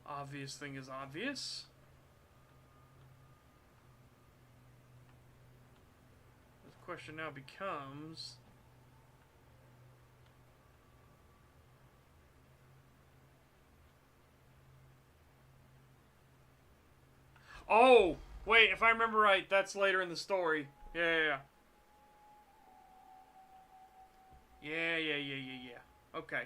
Obvious thing is obvious. The question now becomes... Oh! Wait, if I remember right, that's later in the story. Yeah. Okay.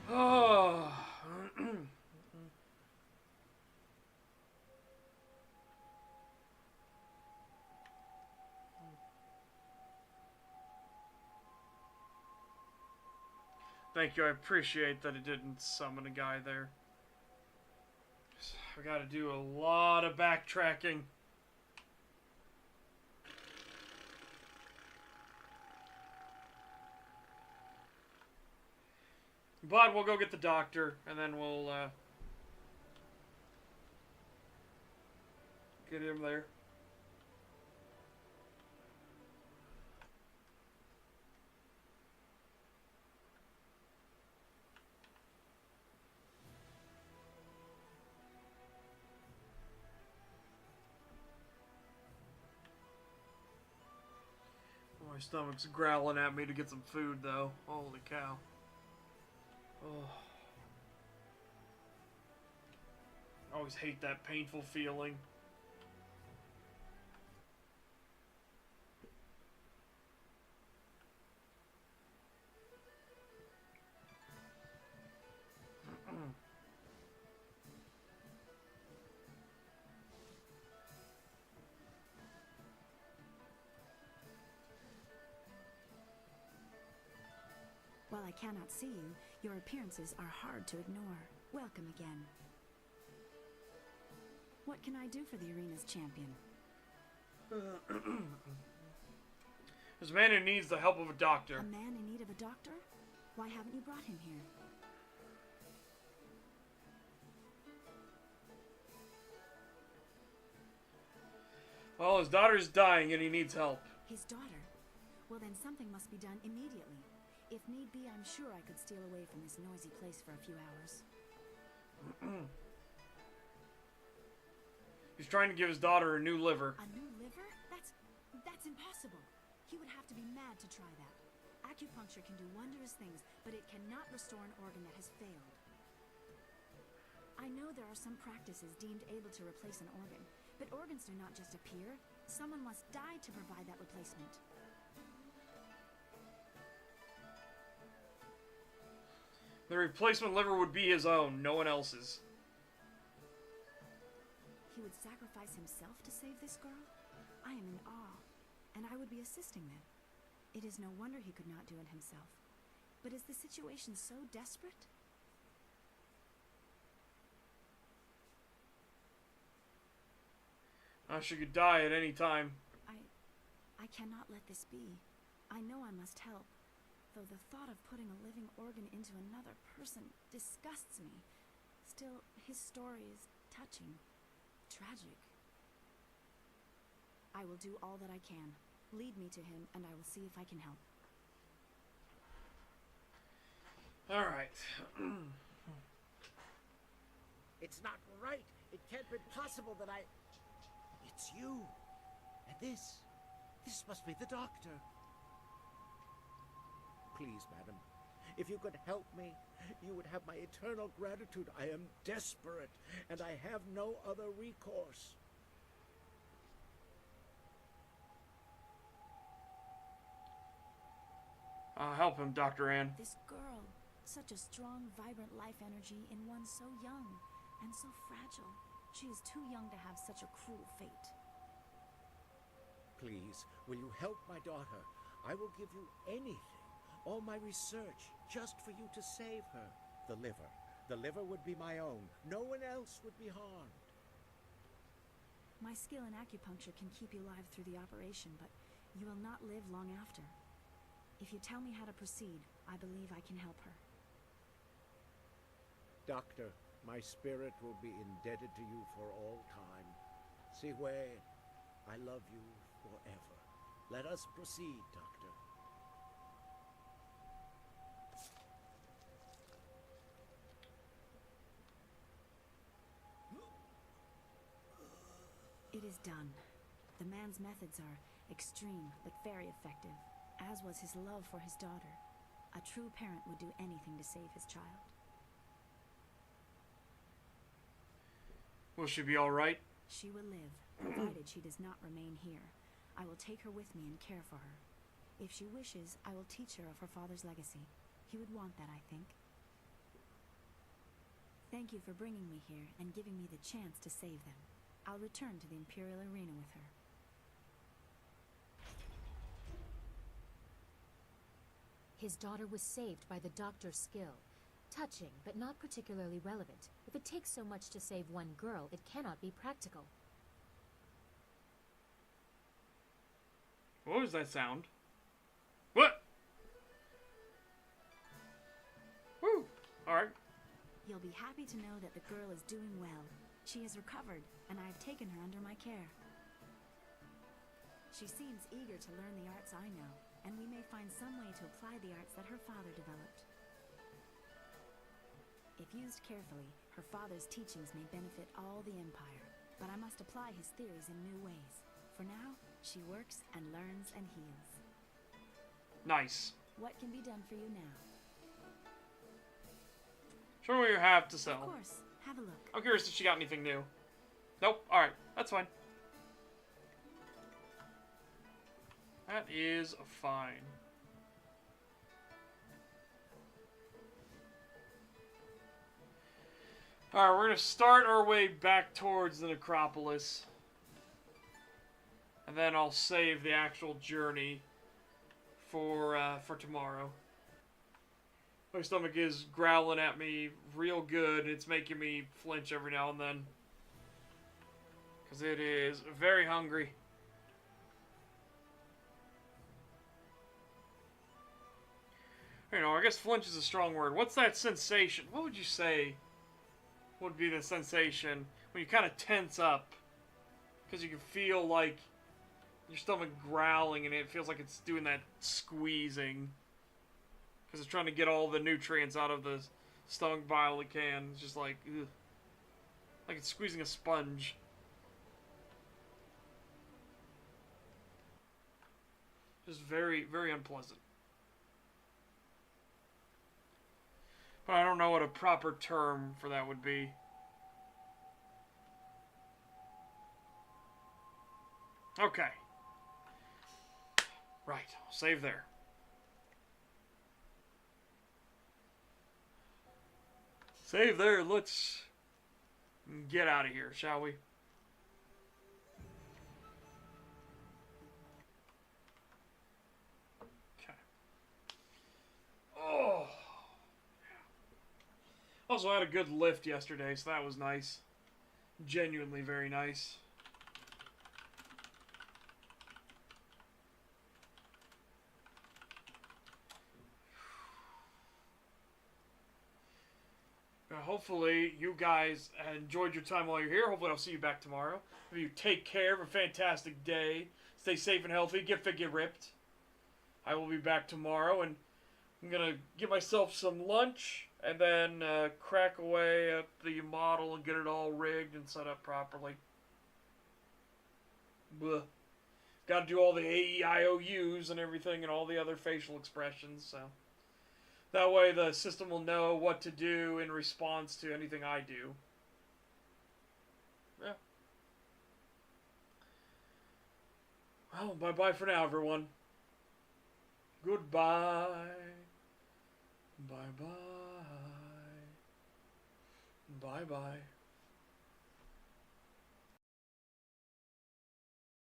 Oh. Thank you, I appreciate that it didn't summon a guy there. I gotta do a lot of backtracking. But we'll go get the doctor, and then we'll get him there. My stomach's growling at me to get some food, though. Holy cow. Oh. I always hate that painful feeling. While I cannot see you, your appearances are hard to ignore. Welcome again. What can I do for the arena's champion? There's a man who needs the help of a doctor. A man in need of a doctor? Why haven't you brought him here? Well, his daughter's dying and he needs help. His daughter? Well, then something must be done immediately. If need be, I'm sure I could steal away from this noisy place for a few hours. He's trying to give his daughter a new liver. A new liver? That's impossible. He would have to be mad to try that. Acupuncture can do wondrous things, but it cannot restore an organ that has failed. I know there are some practices deemed able to replace an organ, but organs do not just appear. Someone must die to provide that replacement. The replacement liver would be his own, no one else's. He would sacrifice himself to save this girl? I am in awe, and I would be assisting them. It is no wonder he could not do it himself. But is the situation so desperate? She could die at any time. I cannot let this be. I know I must help, though the thought of putting a living organ into another person disgusts me. Still, his story is touching, tragic. I will do all that I can. Lead me to him, and I will see if I can help. All right. It's not right. It can't be possible that I... It's you. And this must be the doctor. Please, madam, if you could help me, you would have my eternal gratitude. I am desperate, and I have no other recourse. Help him, Dr. Ann. This girl, such a strong, vibrant life energy in one so young and so fragile. She is too young to have such a cruel fate. Please, will you help my daughter? I will give you anything, all my research, just for you to save her. The liver would be my own. No one else would be harmed. My skill in acupuncture can keep you alive through the operation, but you will not live long after. If you tell me how to proceed, I believe I can help her. Doctor, my spirit will be indebted to you for all time. Siwei, I love you forever. Let us proceed, Doctor. It is done. The man's methods are extreme, but very effective, as was his love for his daughter. A true parent would do anything to save his child. Will she be all right? She will live, provided she does not remain here. I will take her with me and care for her. If she wishes, I will teach her of her father's legacy. He would want that, I think. Thank you for bringing me here and giving me the chance to save them. I'll return to the Imperial Arena with her. His daughter was saved by the doctor's skill. Touching, but not particularly relevant. If it takes so much to save one girl, it cannot be practical. What was that sound? What? Woo! Alright. You'll be happy to know that the girl is doing well. She has recovered, and I have taken her under my care. She seems eager to learn the arts I know, and we may find some way to apply the arts that her father developed. If used carefully, her father's teachings may benefit all the Empire, but I must apply his theories in new ways. For now, she works and learns and heals. Nice. What can be done for you now? Show me what you have to sell. Of course. Have a look. I'm curious if she got anything new. Nope. Alright. That's fine. That is fine. Alright, we're going to start our way back towards the necropolis. And then I'll save the actual journey for tomorrow. My stomach is growling at me real good. It's making me flinch every now and then. Because it is very hungry. You know, I guess flinch is a strong word. What's that sensation? What would you say would be the sensation when you kind of tense up? Because you can feel like your stomach growling and it feels like it's doing that squeezing. Because it's trying to get all the nutrients out of the stomach bile it can. It's just like, ugh. Like it's squeezing a sponge. Just very, very unpleasant. But I don't know what a proper term for that would be. Okay. Right, I'll save there. Save there, let's get out of here, shall we? Okay. Oh. Also, I had a good lift yesterday, so that was nice. Genuinely very nice. hopefully you guys enjoyed your time while you're here. Hopefully I'll see you back tomorrow. You take care. Have a fantastic day. Stay safe and healthy. Get fit, get ripped. I will be back tomorrow, and I'm going to get myself some lunch and then crack away at the model and get it all rigged and set up properly. Blech. Got to do all the AEIOUs and everything and all the other facial expressions, so that way the system will know what to do in response to anything I do. Yeah. Well, bye-bye for now, everyone. Goodbye. Bye-bye. Bye-bye.